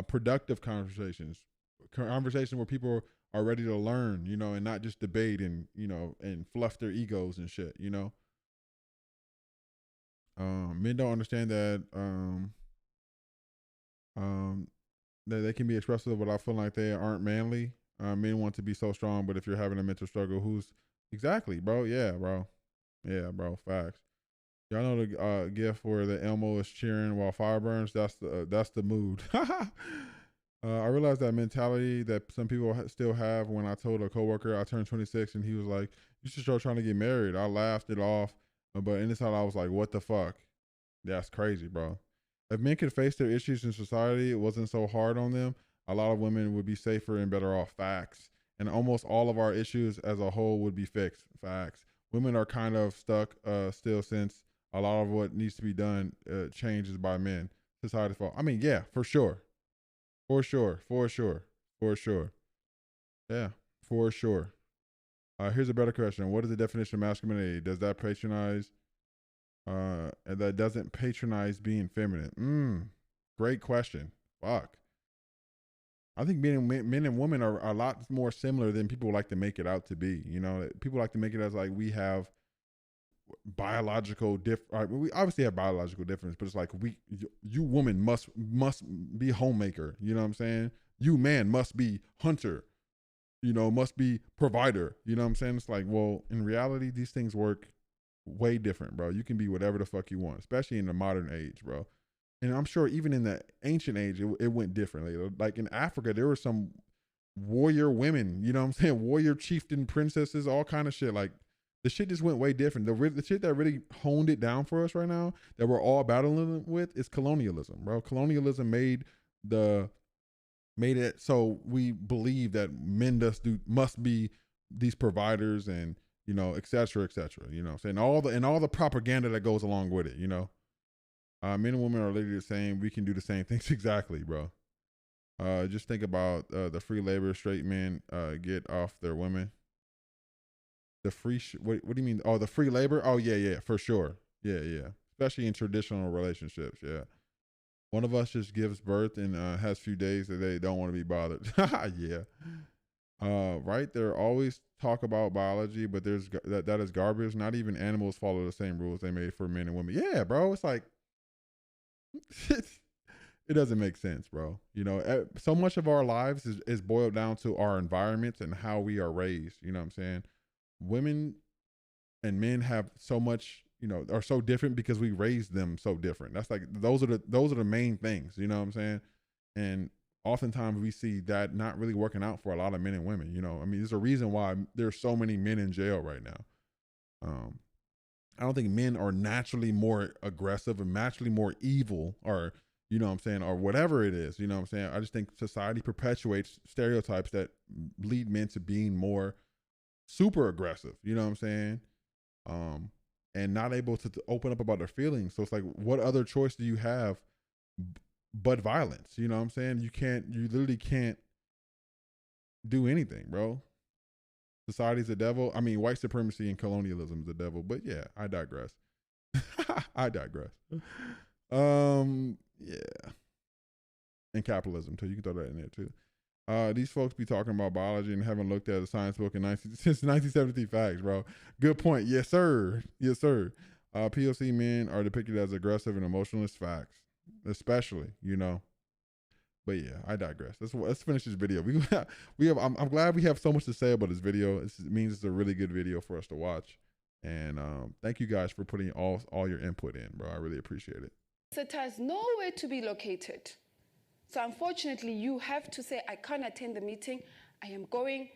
Productive conversations where people are ready to learn, you know, and not just debate and, you know, and fluff their egos and shit, you know. Men don't understand that that they can be expressive without feeling like they aren't manly. Men want to be so strong, but if you're having a mental struggle, who's exactly, bro? Yeah, bro. Yeah, bro. Facts. Y'all know the gif where the Elmo is cheering while fire burns? That's the mood. I realized that mentality that some people still have. When I told a coworker I turned 26 and he was like, "You should start trying to get married." I laughed it off, but inside I was like, "What the fuck?" That's crazy, bro. If men could face their issues in society, it wasn't so hard on them, a lot of women would be safer and better off. Facts. And almost all of our issues as a whole would be fixed. Facts. Women are kind of stuck still, since a lot of what needs to be done changes by men. Society's fault. I mean, yeah, for sure. For sure. For sure. For sure. Yeah, for sure. Here's a better question. What is the definition of masculinity? Does that patronize that doesn't patronize being feminine? Great question. Fuck. I think men and women are a lot more similar than people like to make it out to be. You know, people like to make it as like we have biological we obviously have biological difference, but it's like you woman must be homemaker. You know what I'm saying? You man must be hunter. You know, must be provider. You know what I'm saying? It's like, well, in reality, these things work way different, bro. You can be whatever the fuck you want, especially in the modern age, bro. And I'm sure even in the ancient age, it went differently. Like in Africa, there were some warrior women, you know what I'm saying? Warrior chieftain princesses, all kind of shit. Like the shit just went way different. The shit that really honed it down for us right now that we're all battling with is colonialism, bro. Colonialism made it so we believe that men must be these providers and, you know, et cetera, you know what I'm saying? All the propaganda that goes along with it, you know? Men and women are literally the same. We can do the same things. Exactly, bro. Just think about the free labor. Straight men get off their women. The free what do you mean? Oh, the free labor? Oh, yeah, for sure. Yeah. Especially in traditional relationships, yeah. One of us just gives birth and has a few days that they don't want to be bothered. Yeah. Right? There always talk about biology, but that is garbage. Not even animals follow the same rules they made for men and women. Yeah, bro. It's like, it doesn't make sense, bro. You know, so much of our lives is boiled down to our environments and how we are raised. You know what I'm saying? Women and men have so much, you know, are so different because we raised them so different. That's like, those are the main things, you know what I'm saying? And oftentimes we see that not really working out for a lot of men and women, you know? I mean, there's a reason why there's so many men in jail right now. I don't think men are naturally more aggressive and naturally more evil, or, you know what I'm saying, or whatever it is, you know what I'm saying? I just think society perpetuates stereotypes that lead men to being more super aggressive, you know what I'm saying? And not able to open up about their feelings. So it's like, what other choice do you have but violence? You know what I'm saying? You literally can't do anything, bro. Society's the devil. I mean, white supremacy and colonialism is the devil, but yeah, I digress. Yeah. And capitalism too. You can throw that in there too. These folks be talking about biology and haven't looked at a science book since 1973. Facts, bro. Good point. Yes, sir. POC men are depicted as aggressive and emotionless. Facts, especially, you know. But yeah, I digress. Let's finish this video. I'm glad we have so much to say about this video. It means it's a really good video for us to watch. And thank you guys for putting all your input in, bro. I really appreciate it. It has nowhere to be located. So unfortunately, you have to say, I can't attend the meeting. I am going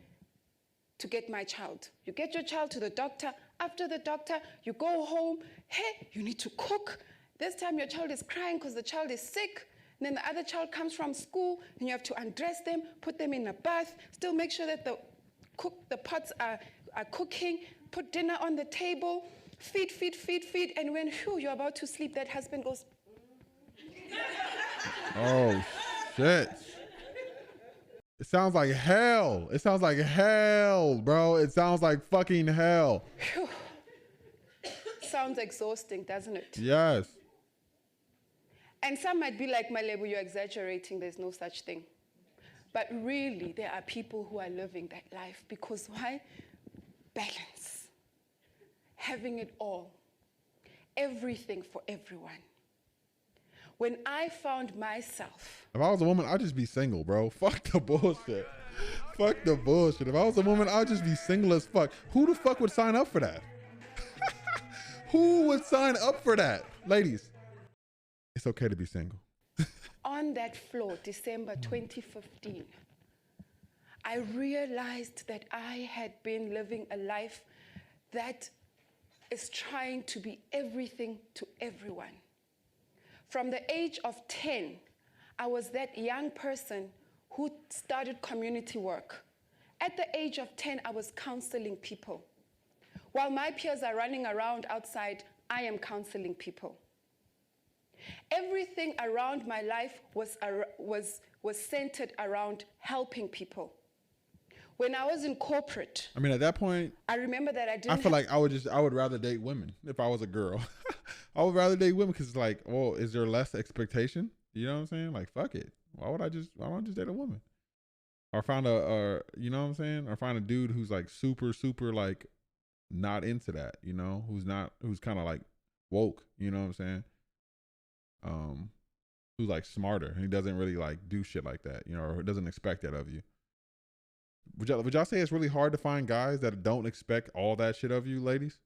to get my child. You get your child to the doctor. After the doctor, you go home. Hey, you need to cook. This time your child is crying because the child is sick. And then the other child comes from school, and you have to undress them, put them in a bath, still make sure that the pots are cooking, put dinner on the table, feed. And when you're about to sleep, that husband goes, oh, shit. It sounds like hell. It sounds like hell, bro. It sounds like fucking hell. Sounds exhausting, doesn't it? Yes. And some might be like, Malebu, you're exaggerating. There's no such thing. But really, there are people who are living that life. Because why? Balance. Having it all. Everything for everyone. When I found myself. If I was a woman, I'd just be single, bro. Fuck the bullshit. Fuck the bullshit. If I was a woman, I'd just be single as fuck. Who the fuck would sign up for that? Who would sign up for that? Ladies, it's okay to be single. On that floor, December 2015, I realized that I had been living a life that is trying to be everything to everyone. From the age of 10, I was that young person who started community work. At the age of 10, I was counseling people. While my peers are running around outside, I am counseling people. Everything around my life was centered around helping people. When I was in corporate, I mean, at that point, I remember that I feel like I would rather date women if I was a girl. I would rather date women because it's like, well, is there less expectation? You know what I'm saying? Like, fuck it. Why don't I just date a woman? Or find you know what I'm saying? Or find a dude who's like super, super like not into that, you know, who's kind of like woke, you know what I'm saying? Who's like smarter and he doesn't really like do shit like that, you know, or doesn't expect that of you. Would y'all say it's really hard to find guys that don't expect all that shit of you, ladies?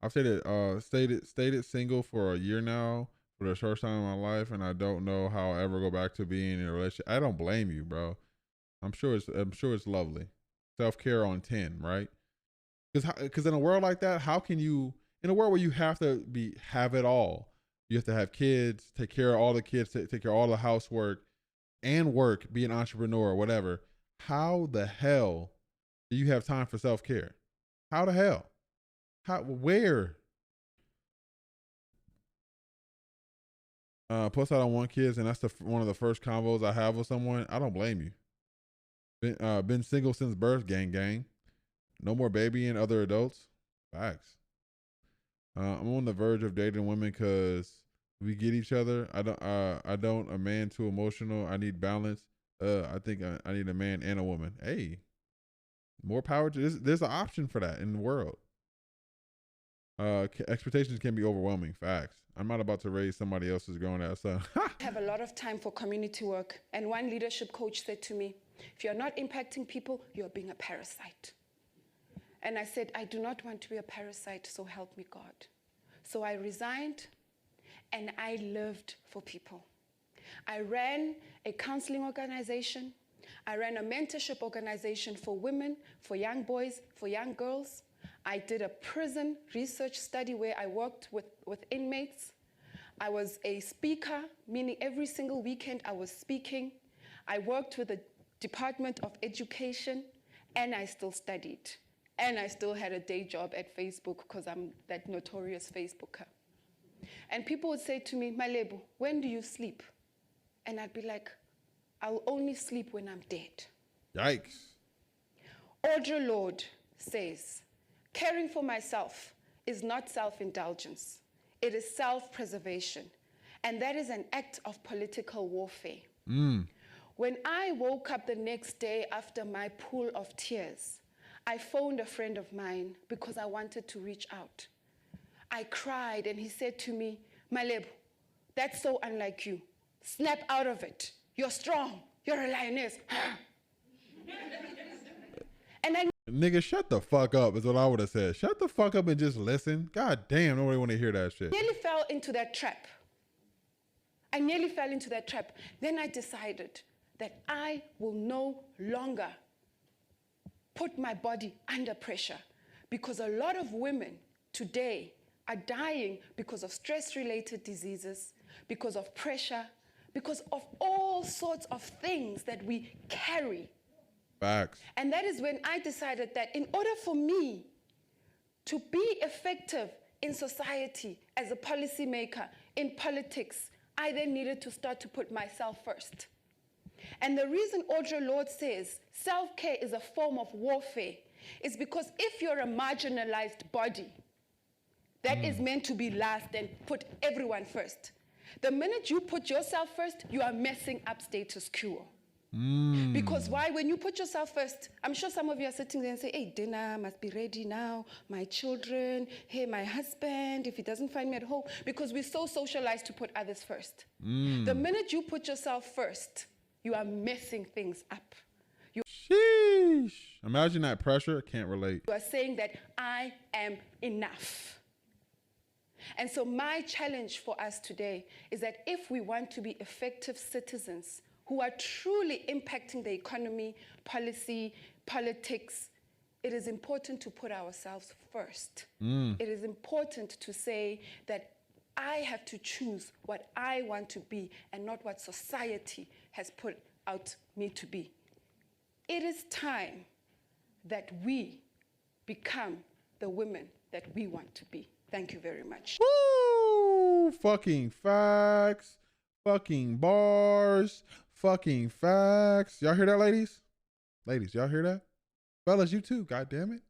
I've stayed single for a year now for the first time in my life, and I don't know how I'll ever go back to being in a relationship. I don't blame you, bro. I'm sure it's lovely. Self-care on 10, right? Because in a world like that, how can you, in a world where you have to have it all, you have to have kids, take care of all the kids, take care of all the housework, and work, be an entrepreneur or whatever. How the hell do you have time for self-care? How the hell? Where? Plus I don't want kids, and that's one of the first convos I have with someone. I don't blame you. Been single since birth, gang. No more baby and other adults. Facts. I'm on the verge of dating women because we get each other. I don't a man too emotional. I need balance. I think I need a man and a woman. Hey, more power to this. There's an option for that in the world. Expectations can be overwhelming. Facts. I'm not about to raise somebody else's grown-ass son. I have a lot of time for community work. And one leadership coach said to me, if you're not impacting people, you're being a parasite. And I said, I do not want to be a parasite, so help me God. So I resigned and I lived for people. I ran a counseling organization. I ran a mentorship organization for women, for young boys, for young girls. I did a prison research study where I worked with inmates. I was a speaker, meaning every single weekend I was speaking. I worked with the Department of Education, and I still studied. And I still had a day job at Facebook because I'm that notorious Facebooker. And people would say to me, Malebo, when do you sleep? And I'd be like, I'll only sleep when I'm dead. Yikes. Audre Lorde says, caring for myself is not self-indulgence. It is self-preservation. And that is an act of political warfare. When I woke up the next day after my pool of tears, I phoned a friend of mine because I wanted to reach out. I cried and he said to me, Malebo, that's so unlike you. Snap out of it. You're strong. You're a lioness. And I Nigga, shut the fuck up is what I would have said. Shut the fuck up and just listen. God damn, nobody want to hear that shit. nearly fell into that trap. I nearly fell into that trap. Then I decided that I will no longer put my body under pressure because a lot of women today are dying because of stress-related diseases, because of pressure, because of all sorts of things that we carry. Facts. And that is when I decided that in order for me to be effective in society as a policymaker, in politics, I then needed to start to put myself first. And the reason Audre Lorde says self-care is a form of warfare is because if you're a marginalized body that is meant to be last and put everyone first, the minute you put yourself first, you are messing up status quo. Because why? When you put yourself first, I'm sure some of you are sitting there and say, hey, dinner must be ready now, my children, hey, my husband, if he doesn't find me at home, because we're so socialized to put others first. The minute you put yourself first, you are messing things up. Sheesh. Imagine that pressure. Can't relate. You are saying that I am enough. And so my challenge for us today is that if we want to be effective citizens who are truly impacting the economy, policy, politics, it is important to put ourselves first. It is important to say that I have to choose what I want to be and not what society has put out me to be. It is time that we become the women that we want to be. Thank you very much. Woo! Fucking facts. Fucking bars. Fucking facts. Y'all hear that, ladies? Ladies, y'all hear that? Fellas, you too. God damn it.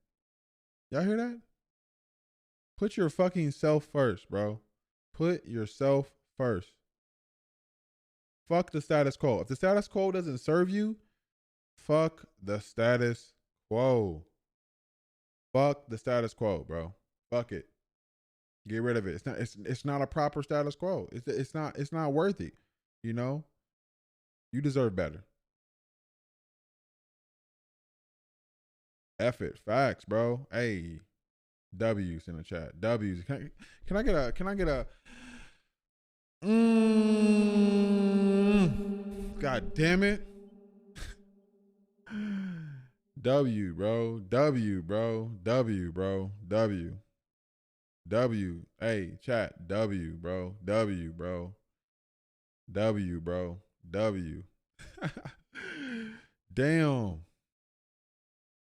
Y'all hear that? Put your fucking self first, bro. Put yourself first. Fuck the status quo. If the status quo doesn't serve you, fuck the status quo. Fuck the status quo, bro. Fuck it. Get rid of it. It's not a proper status quo. It's not worthy. You know? You deserve better. F it. Facts, bro. Hey. W's in the chat. W's. Can I get a God damn it. W, bro. W, bro. W, bro. W. W. Hey, chat. W, bro. W, bro. W, bro. W. Damn.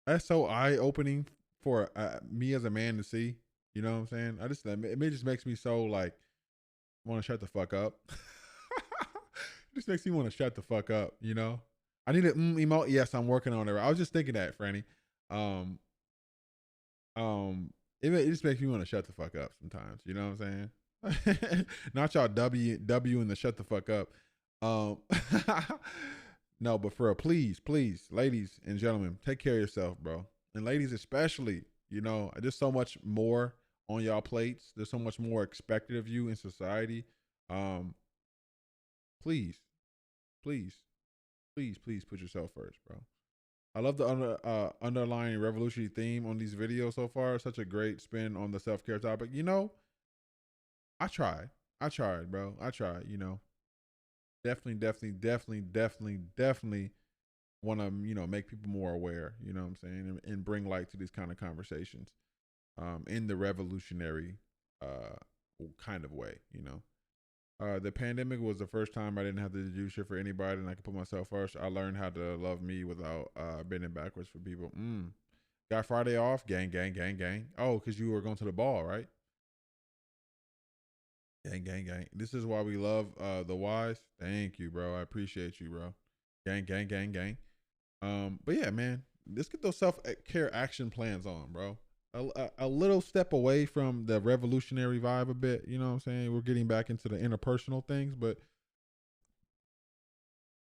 That's so eye-opening for me as a man to see. You know what I'm saying? It just makes me so like want to shut the fuck up. It just makes me want to shut the fuck up, you know? I need an emote. Yes, I'm working on it. I was just thinking that, Franny. It just makes me want to shut the fuck up sometimes. You know what I'm saying? Not y'all W and the shut the fuck up. No, but for real, please, ladies and gentlemen, take care of yourself, bro. And ladies especially, you know, there's so much more on y'all plates. There's so much more expected of you in society. Please put yourself first, bro. I love the underlying revolutionary theme on these videos so far. Such a great spin on the self-care topic. You know, I tried, bro. I tried, you know. Definitely want to, you know, make people more aware, you know what I'm saying, and bring light to these kind of conversations in the revolutionary kind of way, you know. The pandemic was the first time I didn't have to do shit for anybody and I could put myself first. I learned how to love me without bending backwards for people. Got Friday off? Gang. Oh, because you were going to the ball, right? Gang. This is why we love the Wise. Thank you, bro. I appreciate you, bro. Gang. But yeah, man, let's get those self-care action plans on, bro. A little step away from the revolutionary vibe a bit, you know what I'm saying? We're getting back into the interpersonal things, but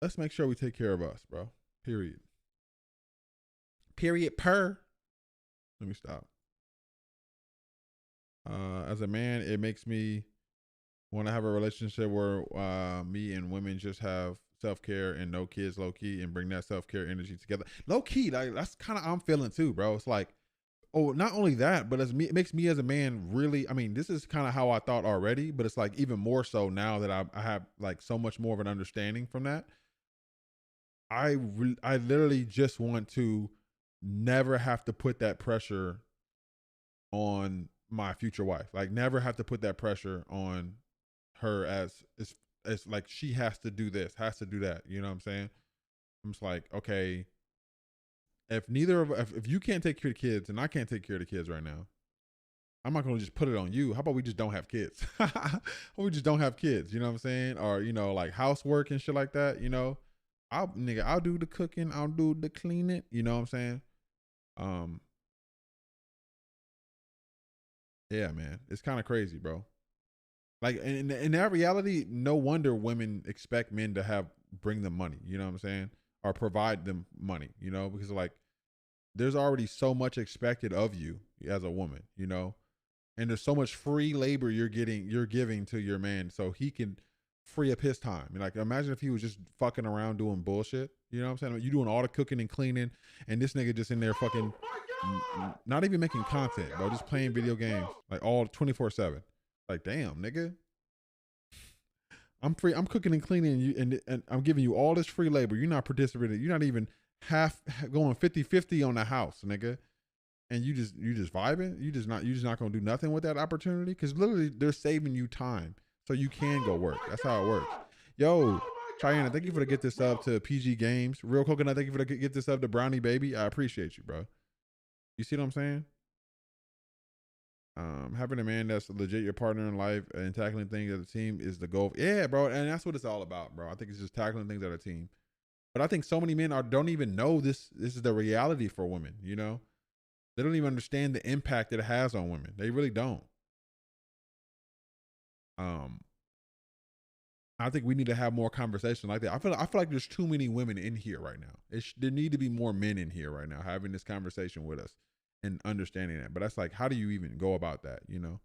let's make sure we take care of us, bro. Period. Let me stop. As a man, it makes me want to have a relationship where me and women just have self-care and no kids, low key, and bring that self-care energy together. Low key, like that's kind of I'm feeling too, bro. It's like, oh, not only that, but it makes me as a man really, I mean, this is kind of how I thought already, but it's like even more so now that I have like so much more of an understanding from that. I literally just want to never have to put that pressure on my future wife. Like never have to put that pressure on her as like she has to do this, has to do that. You know what I'm saying? I'm just like, okay, if you can't take care of the kids and I can't take care of the kids right now, I'm not gonna just put it on you. How about we just don't have kids? We just don't have kids, you know what I'm saying? Or, you know, like housework and shit like that, you know. I'll do the cooking, I'll do the cleaning, you know what I'm saying? Yeah, man. It's kind of crazy, bro. Like in that reality, no wonder women expect men to bring them money, you know what I'm saying? Or provide them money, you know, because like there's already so much expected of you as a woman, you know, and there's so much free labor you're giving to your man so he can free up his time. Like imagine if he was just fucking around doing bullshit, you know what I'm saying? You doing all the cooking and cleaning and this nigga just in there fucking not even making content, bro, just playing video games like all 24/7. Like, damn, nigga. I'm free. I'm cooking and cleaning and I'm giving you all this free labor. You're not participating. You're not even half going 50-50 on the house, nigga. and you just vibing, you just not gonna do nothing with that opportunity, because literally they're saving you time so you can go work. That's how it works. Yo, Cheyenne, thank you for the get this up to PG Games. Real Coconut, thank you for the get this up to Brownie Baby. I appreciate you, bro. You see what I'm saying? Having a man that's legit your partner in life and tackling things as a team is the goal. Yeah, bro, and that's what it's all about, bro. I think it's just tackling things as a team. But I think so many men don't even know this is the reality for women, you know? They don't even understand the impact that it has on women. They really don't. I think we need to have more conversation like that. I feel like there's too many women in here right now. There need to be more men in here right now having this conversation with us and understanding that. But that's like, how do you even go about that? You know,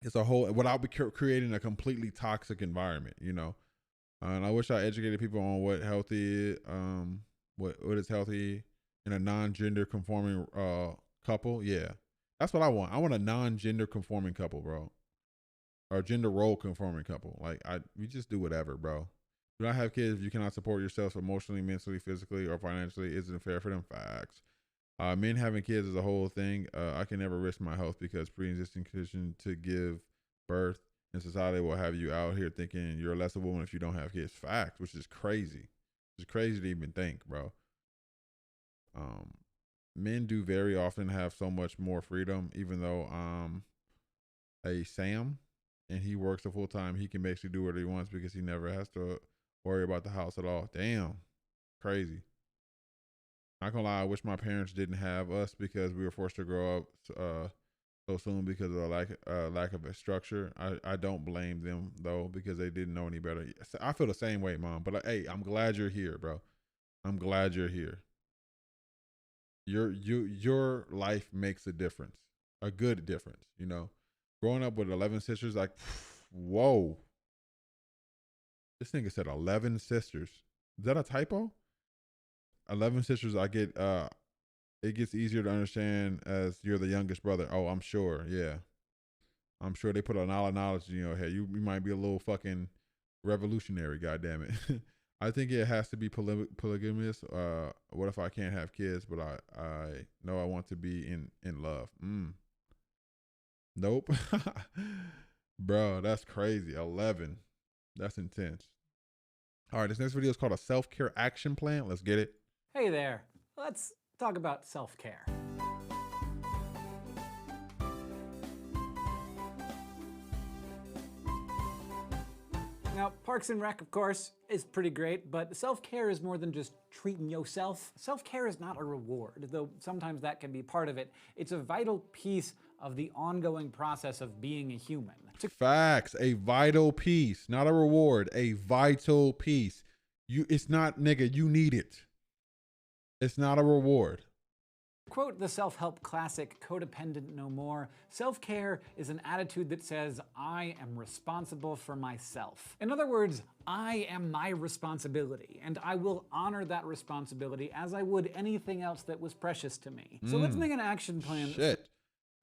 it's a whole, without creating a completely toxic environment, you know? And I wish I educated people on what healthy, what is healthy in a non-gender conforming couple. Yeah, that's what I want. I want a non-gender conforming couple, bro, or gender role conforming couple. Like we just do whatever, bro. Do not have kids if you cannot support yourself emotionally, mentally, physically, or financially. Isn't fair for them. Facts. Men having kids is a whole thing. I can never risk my health because pre-existing condition to give birth. And society will have you out here thinking you're less of a woman if you don't have kids. Fact, which is crazy. It's crazy to even think, bro. Men do very often have so much more freedom, even though a Sam and he works a full time, he can basically do what he wants because he never has to worry about the house at all. Damn, crazy. Not gonna lie, I wish my parents didn't have us because we were forced to grow up so soon because of a lack of a structure. I don't blame them though, because they didn't know any better. I feel the same way, Mom. But hey, I'm glad you're here, bro. I'm glad you're here. Your life makes a difference, a good difference. You know, growing up with 11 sisters, like, whoa. This nigga said 11 sisters. Is that a typo? 11 sisters. I get. It gets easier to understand as you're the youngest brother. Oh, I'm sure. Yeah. I'm sure they put a lot of knowledge in your head. You might be a little fucking revolutionary, goddammit. I think it has to be polygamous. What if I can't have kids, but I know I want to be in love? Nope. Bro, that's crazy. 11. That's intense. All right, this next video is called a self-care action plan. Let's get it. Hey there. Let's talk about self-care. Now, Parks and Rec, of course, is pretty great, but self-care is more than just treating yourself. Self-care is not a reward, though sometimes that can be part of it. It's a vital piece of the ongoing process of being a human. Facts. A vital piece, not a reward. A vital piece. It's not, nigga, you need it. It's not a reward. Quote the self-help classic, Codependent No More, self-care is an attitude that says, I am responsible for myself. In other words, I am my responsibility, and I will honor that responsibility as I would anything else that was precious to me. So let's make an action plan. Shit.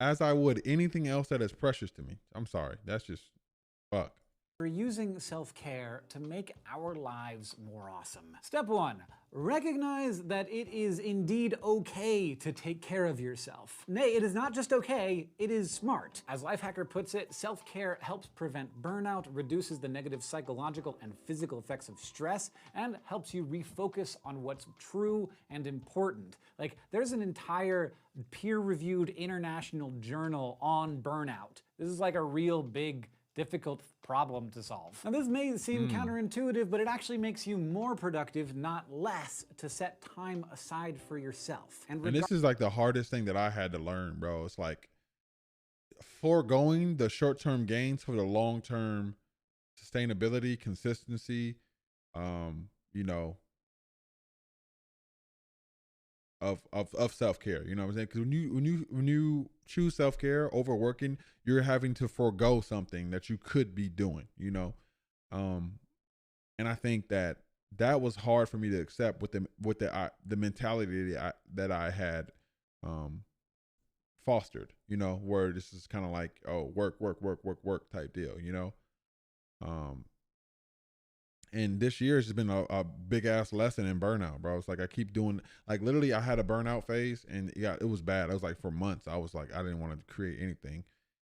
As I would anything else that is precious to me. I'm sorry. That's just fuck. We're using self-care to make our lives more awesome. Step 1, recognize that it is indeed okay to take care of yourself. Nay, it is not just okay, it is smart. As Lifehacker puts it, self-care helps prevent burnout, reduces the negative psychological and physical effects of stress, and helps you refocus on what's true and important. Like, there's an entire peer-reviewed international journal on burnout. This is like a real big difficult problem to solve. Now this may seem counterintuitive, but it actually makes you more productive, not less, to set time aside for yourself. And this is like the hardest thing that I had to learn, bro. It's like foregoing the short-term gains for the long-term sustainability, consistency, you know, of self-care. You know what I'm saying? Because when you choose self-care over working, you're having to forego something that you could be doing, you know? And I think that was hard for me to accept with the mentality that I had fostered, you know, where this is kind of like, oh, work type deal, you know? And this year has just been a big ass lesson in burnout, bro. It's like I keep doing, like, literally I had a burnout phase, and it was bad. It was like for months I was like, I didn't want to create anything.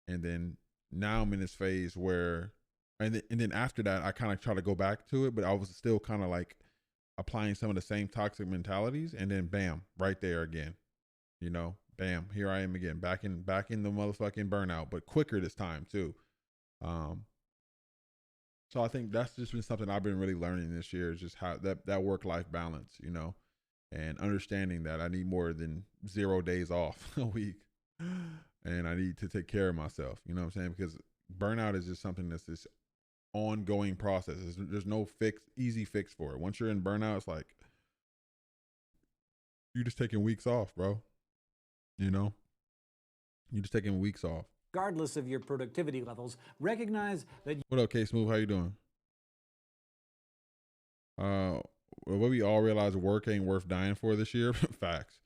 And then now I'm in this phase where, and then after that I kind of try to go back to it, but I was still kind of like applying some of the same toxic mentalities, and then bam, right there again, you know, bam, here I am again, back in the motherfucking burnout, but quicker this time too. So I think that's just been something I've been really learning this year, is just how that work-life balance, you know, and understanding that I need more than 0 days off a week, and I need to take care of myself, you know what I'm saying? Because burnout is just something that's this ongoing process. There's no easy fix for it. Once you're in burnout, it's like you're just taking weeks off, bro. You know, you're just taking weeks off. Regardless of your productivity levels, recognize that. What up, K Smooth? How you doing? What we all realize, work ain't worth dying for this year. Facts.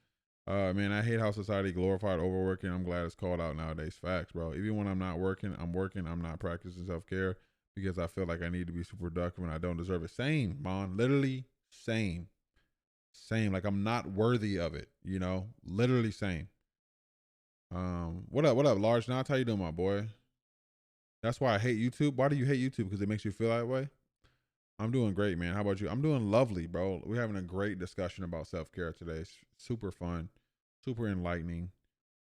Man, I hate how society glorified overworking. I'm glad it's called out nowadays. Facts, bro. Even when I'm not working, I'm not practicing self-care because I feel like I need to be super productive and I don't deserve it. Same, man. Literally same. Like I'm not worthy of it, you know? Literally same. What up, Large Knots? How you doing, my boy? That's why I hate YouTube. Why do you hate YouTube? Because it makes you feel that way? I'm doing great, man. How about you? I'm doing lovely, bro. We're having a great discussion about self-care today. It's super fun, super enlightening.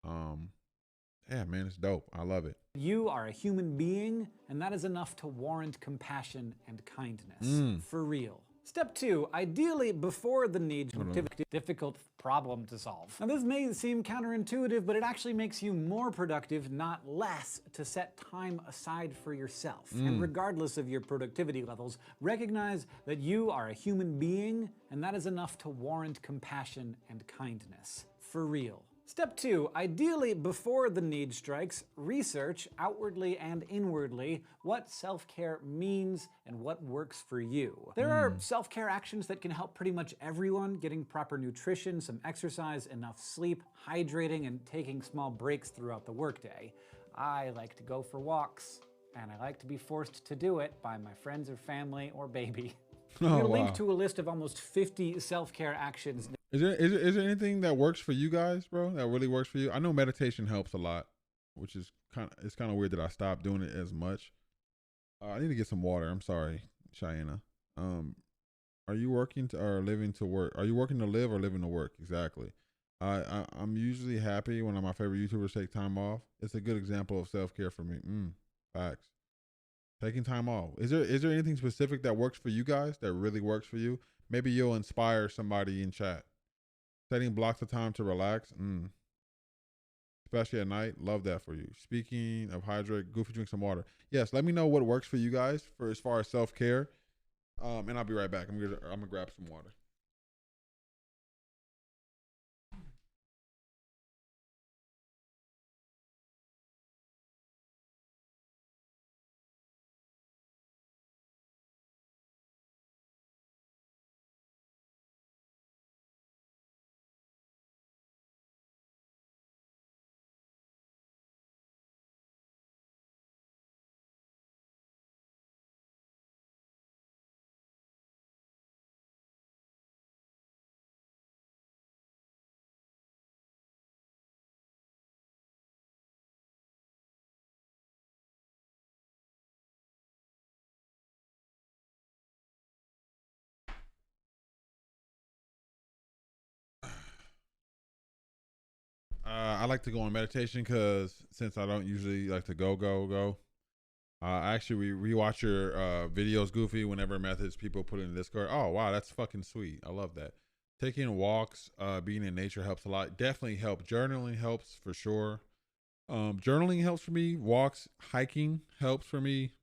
Yeah, man, it's dope. I love it. You are a human being, and that is enough to warrant compassion and kindness. For real. Step 2, ideally before the need to difficult problem to solve. Now this may seem counterintuitive, but it actually makes you more productive, not less, to set time aside for yourself. And regardless of your productivity levels, recognize that you are a human being, and that is enough to warrant compassion and kindness. For real. Step 2, ideally before the need strikes, research outwardly and inwardly what self-care means and what works for you. There are self-care actions that can help pretty much everyone: getting proper nutrition, some exercise, enough sleep, hydrating, and taking small breaks throughout the workday. I like to go for walks, and I like to be forced to do it by my friends or family or baby. I'm gonna link to a list of almost 50 self-care actions. Is there anything that works for you guys, bro? That really works for you? I know meditation helps a lot, which is kind of weird that I stopped doing it as much. I need to get some water. I'm sorry, Cheyenne. Are you working or living to work? Are you working to live or living to work? Exactly. I'm usually happy when my favorite YouTubers take time off. It's a good example of self-care for me. Facts. Taking time off. Is there anything specific that works for you guys, that really works for you? Maybe you'll inspire somebody in chat. Setting blocks of time to relax. Especially at night. Love that for you. Speaking of hydrate, Goofy, drink some water. Yes, let me know what works for you guys for as far as self-care. And I'll be right back. I'm gonna grab some water. I like to go on meditation because since I don't usually like to go, actually rewatch your videos, Goofy, whenever methods people put in Discord. Oh, wow, that's fucking sweet. I love that. Taking walks, being in nature helps a lot. Definitely help. Journaling helps for sure. Journaling helps for me. Walks, hiking helps for me.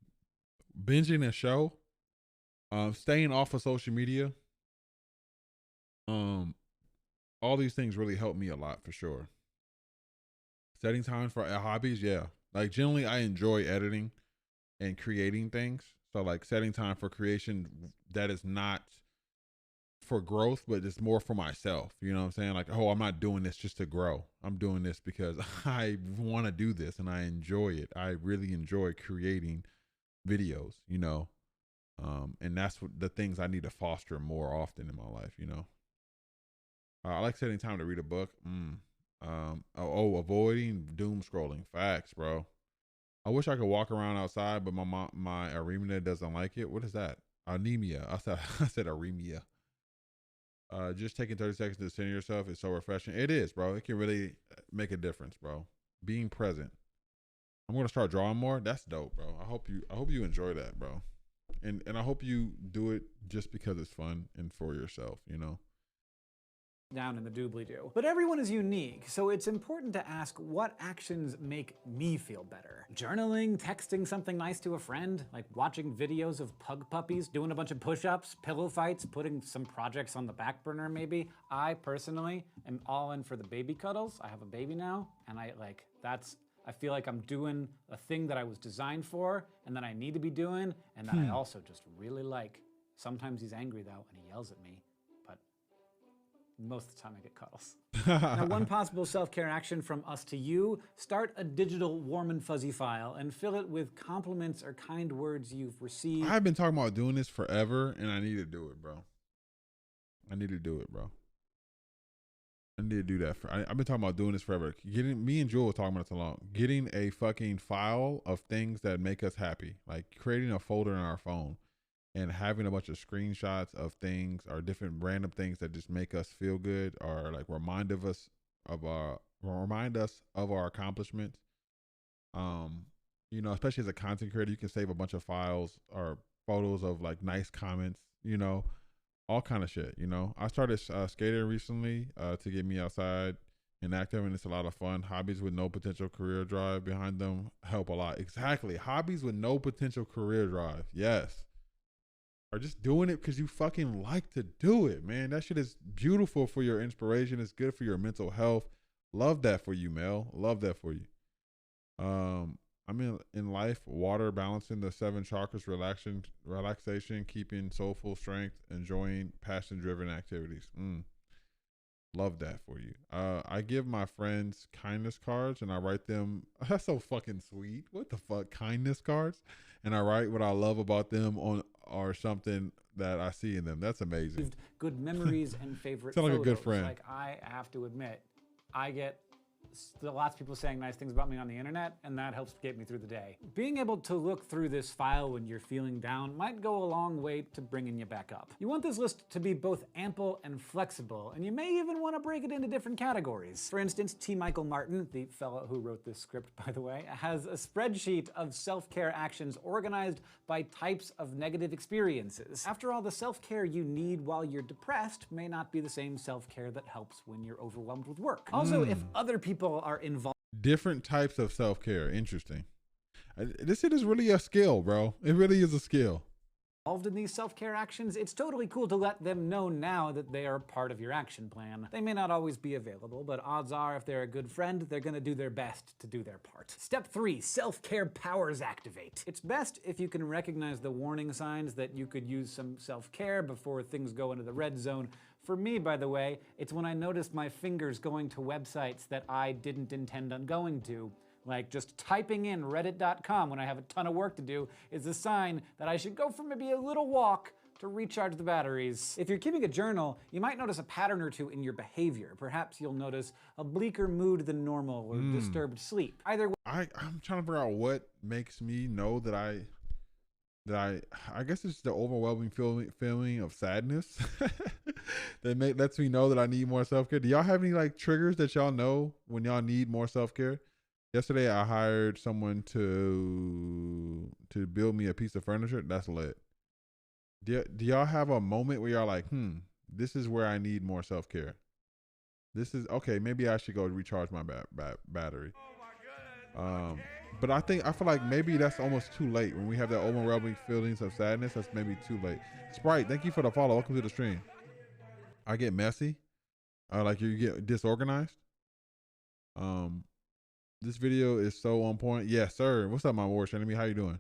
Binging a show. Staying off of social media. All these things really help me a lot for sure. Setting time for hobbies, yeah. Like generally I enjoy editing and creating things. So like setting time for creation that is not for growth, but it's more for myself. You know what I'm saying? Like, oh, I'm not doing this just to grow. I'm doing this because I want to do this and I enjoy it. I really enjoy creating videos, you know. And that's what the things I need to foster more often in my life, you know. I like setting time to read a book. Avoiding doom scrolling. Facts, bro. I wish I could walk around outside, but my anemia doesn't like it. What is that? Anemia. I said anemia. Just taking 30 seconds to center yourself is so refreshing. It is, bro. It can really make a difference, bro. Being present. I'm gonna start drawing more. That's dope, bro. I hope you enjoy that, bro. And I hope you do it just because it's fun and for yourself, you know. Down in the doobly-doo. But everyone is unique, so it's important to ask what actions make me feel better. Journaling, texting something nice to a friend, like watching videos of pug puppies, doing a bunch of push-ups, pillow fights, putting some projects on the back burner maybe. I personally am all in for the baby cuddles. I have a baby now, and I feel like I'm doing a thing that I was designed for and that I need to be doing, and that I also just really like. Sometimes he's angry though, and he yells at me. Most of the time I get cuddles. Now, one possible self-care action from us to you, start a digital warm and fuzzy file and fill it with compliments or kind words you've received. I've been talking about doing this forever, and I need to do it, bro. I need to do it, bro. I need to do that. I've been talking about doing this forever. Me and Jewel were talking about it so long. Getting a fucking file of things that make us happy. Like creating a folder in our phone. And having a bunch of screenshots of things or different random things that just make us feel good or like remind us of our accomplishments. You know, especially as a content creator, you can save a bunch of files or photos of like nice comments, you know, all kind of shit. You know, I started skating recently to get me outside and active, and it's a lot of fun. Hobbies with no potential career drive behind them help a lot. Exactly. Hobbies with no potential career drive. Yes. Or just doing it because you fucking like to do it, man. That shit is beautiful for your inspiration. It's good for your mental health. Love that for you, Mel. Love that for you. I mean, in life, water, balancing the 7 chakras, relaxation, keeping soulful strength, enjoying passion-driven activities. Love that for you. I give my friends kindness cards and I write them. That's so fucking sweet. What the fuck? Kindness cards? And I write what I love about them on or something that I see in them. That's amazing. Good memories and favorite Sound like photos. a good friend. Like, I have to admit, I get lots of people saying nice things about me on the internet, and that helps get me through the day. Being able to look through this file when you're feeling down might go a long way to bringing you back up. You want this list to be both ample and flexible, and you may even want to break it into different categories. For instance, T. Michael Martin, the fellow who wrote this script, by the way, has a spreadsheet of self-care actions organized by types of negative experiences. After all, the self-care you need while you're depressed may not be the same self-care that helps when you're overwhelmed with work. Also, if other people are involved. Different types of self-care. Interesting. This shit is really a skill, bro. It really is a skill. Involved in these self-care actions, it's totally cool to let them know now that they are part of your action plan. They may not always be available, but odds are if they're a good friend, they're gonna do their best to do their part. Step 3, self-care powers activate. It's best if you can recognize the warning signs that you could use some self-care before things go into the red zone. For me, by the way, it's when I notice my fingers going to websites that I didn't intend on going to. Like just typing in reddit.com when I have a ton of work to do is a sign that I should go for maybe a little walk to recharge the batteries. If you're keeping a journal, you might notice a pattern or two in your behavior. Perhaps you'll notice a bleaker mood than normal or disturbed sleep. Either way, I'm trying to figure out what makes me know that I guess it's the overwhelming feeling of sadness that lets me know that I need more self-care. Do y'all have any like triggers that y'all know when y'all need more self-care? Yesterday I hired someone to build me a piece of furniture. That's lit. Do y'all have a moment where y'all like, this is where I need more self-care? This is okay. Maybe I should go recharge my battery. But I feel like maybe that's almost too late when we have that overwhelming feelings of sadness. That's maybe too late. Sprite, thank you for the follow. Welcome to the stream. I get messy. Like you get disorganized. This video is so on point. Yes, sir. What's up, my worst enemy? How you doing?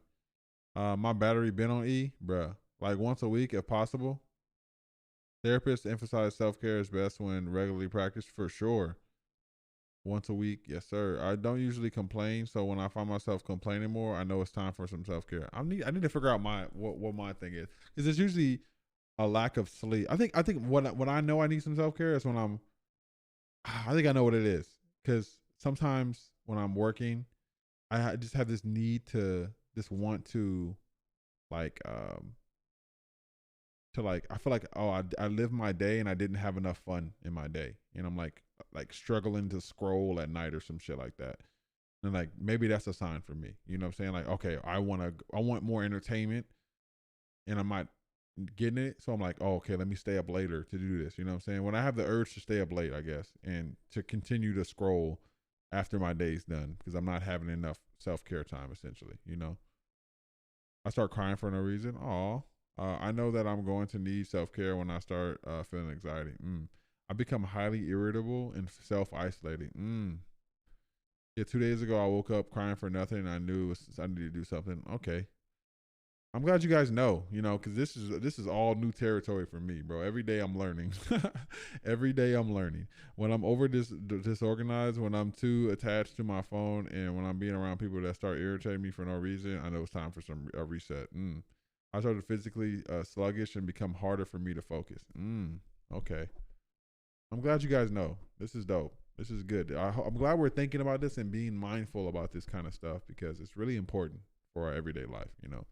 My battery been on E, bruh. Like once a week if possible. Therapists emphasize self-care is best when regularly practiced, for sure. once a week. Yes, sir. I don't usually complain, so when I find myself complaining more, I know it's time for some self care. I need to figure out what my thing is, because it's usually a lack of sleep. I think when I know I need some self care is when I think I know what it is, because sometimes when I'm working, I just have this need this want to like I feel like, oh, I lived my day and I didn't have enough fun in my day, and I'm like struggling to scroll at night or some shit like that. And like maybe that's a sign for me. You know what I'm saying? Like, okay, I want more entertainment, and I'm not getting it. So I'm like, oh, okay, let me stay up later to do this. You know what I'm saying? When I have the urge to stay up late, I guess, and to continue to scroll after my day's done, because I'm not having enough self-care time, essentially, you know? I start crying for no reason. Aw. I know that I'm going to need self-care when I start feeling anxiety. I become highly irritable and self-isolating. Yeah, 2 days ago, I woke up crying for nothing, and I knew I needed to do something. Okay. I'm glad you guys know, you know, because this is all new territory for me, bro. Every day I'm learning. Every day I'm learning. When I'm over disorganized, when I'm too attached to my phone, and when I'm being around people that start irritating me for no reason, I know it's time for a reset. I started physically sluggish and become harder for me to focus. Okay. I'm glad you guys know. This is dope. This is good. I'm glad we're thinking about this and being mindful about this kind of stuff, because it's really important for our everyday life, you know.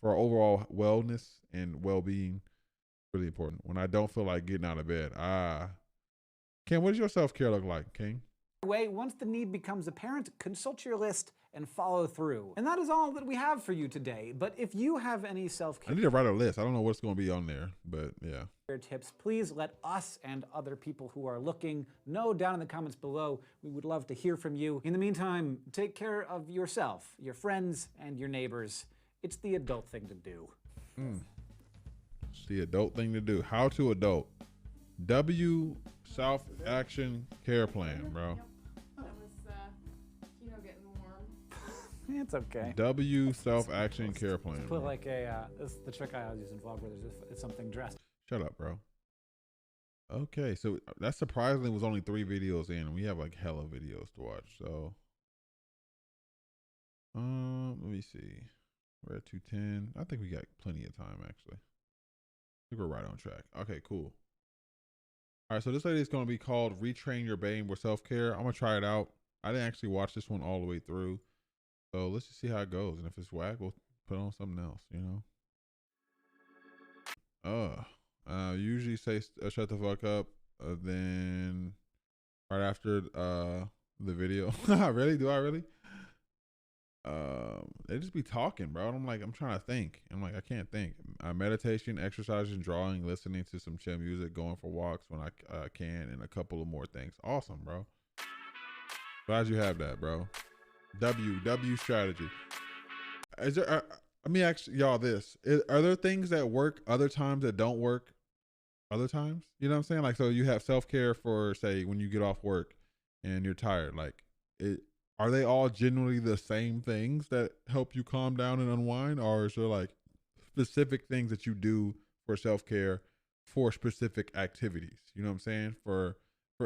For our overall wellness and well-being, really important. When I don't feel like getting out of bed, King, what does your self-care look like, King? Once the need becomes apparent, consult your list and follow through. And that is all that we have for you today. But if you have any self-care I need to write a list. I don't know what's going to be on there, but yeah. Tips, please let us and other people who are looking know down in the comments below. We would love to hear from you. In the meantime, take care of yourself, your friends, and your neighbors. It's the adult thing to do. It's the adult thing to do. How to adult. W Self Action Care Plan, bro. That was, getting warm. It's okay. W Self Action Care Plan. Put like this is the trick I always use in Vlogbrothers if it's something dressed. Shut up, bro. Okay, so that surprisingly was only 3 videos in, and we have like hella videos to watch. So, let me see. We're at 2:10. I think we got plenty of time, actually. I think we're right on track. Okay, cool. All right, so this lady is going to be called Retrain Your Brain with Self-Care. I'm going to try it out. I didn't actually watch this one all the way through. So let's just see how it goes. And if it's whack, we'll put on something else, you know? Usually say shut the fuck up. Then right after the video. Really? Do I really? They just be talking, bro. And I'm trying to think. I'm like, I can't think. Meditation, exercising, drawing, listening to some chill music, going for walks when I can, and a couple of more things. Awesome, bro. Glad you have that, bro. W strategy. Is there? Let me ask y'all this: are there things that work other times that don't work other times? You know what I'm saying? Like, so you have self-care for, say, when you get off work and you're tired. Like, are they all generally the same things that help you calm down and unwind? Or is there like specific things that you do for self-care for specific activities? You know what I'm saying? For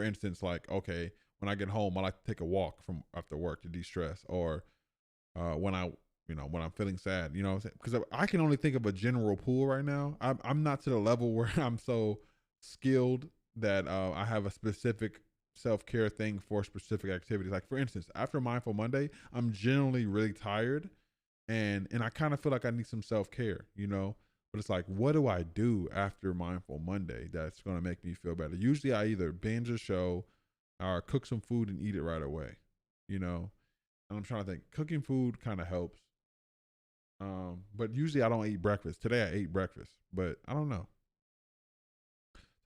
instance, like, okay, when I get home, I like to take a walk from after work to de-stress. Or when I'm feeling sad, you know what I'm saying? Because I can only think of a general pool right now. I'm not to the level where I'm so skilled that I have a specific self-care thing for specific activities. Like, for instance, after Mindful Monday, I'm generally really tired, and I kind of feel like I need some self-care, you know? But it's like, what do I do after Mindful Monday that's going to make me feel better? Usually I either binge a show or cook some food and eat it right away, you know? And I'm trying to think, cooking food kind of helps. But usually I don't eat breakfast. Today I ate breakfast, but I don't know.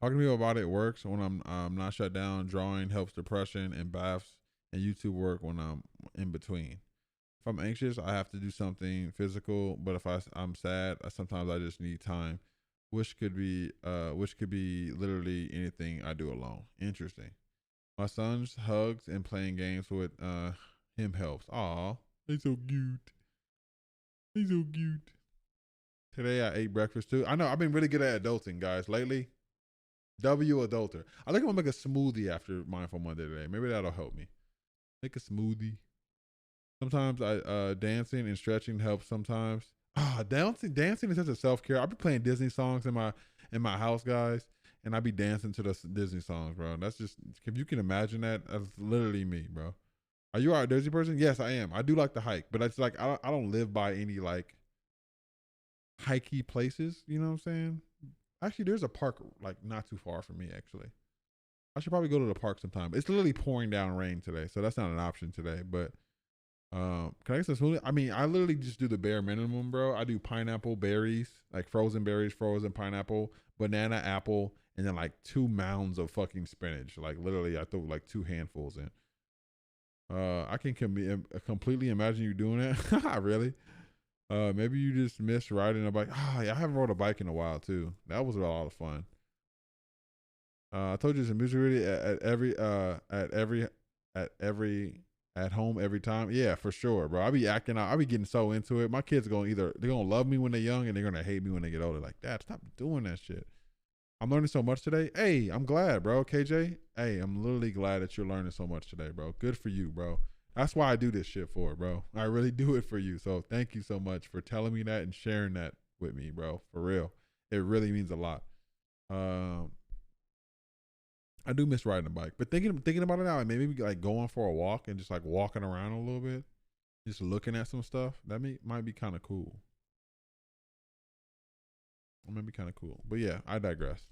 Talking to me about it works when I'm not shut down. Drawing helps depression, and baths and YouTube work when I'm in between. If I'm anxious, I have to do something physical. But if I'm sad, sometimes I just need time, which could be literally anything I do alone. Interesting. My son's hugs and playing games with him helps. Aw, he's so cute. He's so cute. Today I ate breakfast too. I know I've been really good at adulting, guys, lately. W adulter. I think I'm gonna make a smoothie after Mindful Monday today. Maybe that'll help me. Make a smoothie. Sometimes I dancing and stretching helps sometimes. Dancing is such a self-care. I'll be playing Disney songs in my house, guys, and I be dancing to the Disney songs, bro. That's just, if you can imagine that, that's literally me, bro. Are you an outdoorsy person? Yes, I am. I do like to hike, but it's like I don't live by any like hikey places, you know what I'm saying? Actually, there's a park like not too far from me, actually. I should probably go to the park sometime. It's literally pouring down rain today, so that's not an option today, but can I get some smoothie? I mean, I literally just do the bare minimum, bro. I do pineapple, berries, like frozen berries, frozen pineapple, banana, apple, and then like 2 mounds of fucking spinach. Like literally, I threw like 2 handfuls in. I can completely imagine you doing that. Really? Maybe you just miss riding a bike. Yeah, I haven't rode a bike in a while too. That was a lot of fun. I told you it's a music video at home every time. Yeah, for sure, bro. I be acting out. I be getting so into it. My kids are they're gonna love me when they're young and they're gonna hate me when they get older. Like, Dad, stop doing that shit. I'm learning so much today. Hey, I'm glad, bro. KJ, hey, I'm literally glad that you're learning so much today, bro. Good for you, bro. That's why I do this shit for, bro. I really do it for you. So thank you so much for telling me that and sharing that with me, bro. For real. It really means a lot. I do miss riding a bike, but thinking about it now, maybe like going for a walk and just like walking around a little bit, just looking at some stuff. That might be kind of cool. It might be kind of cool, but yeah, I digress.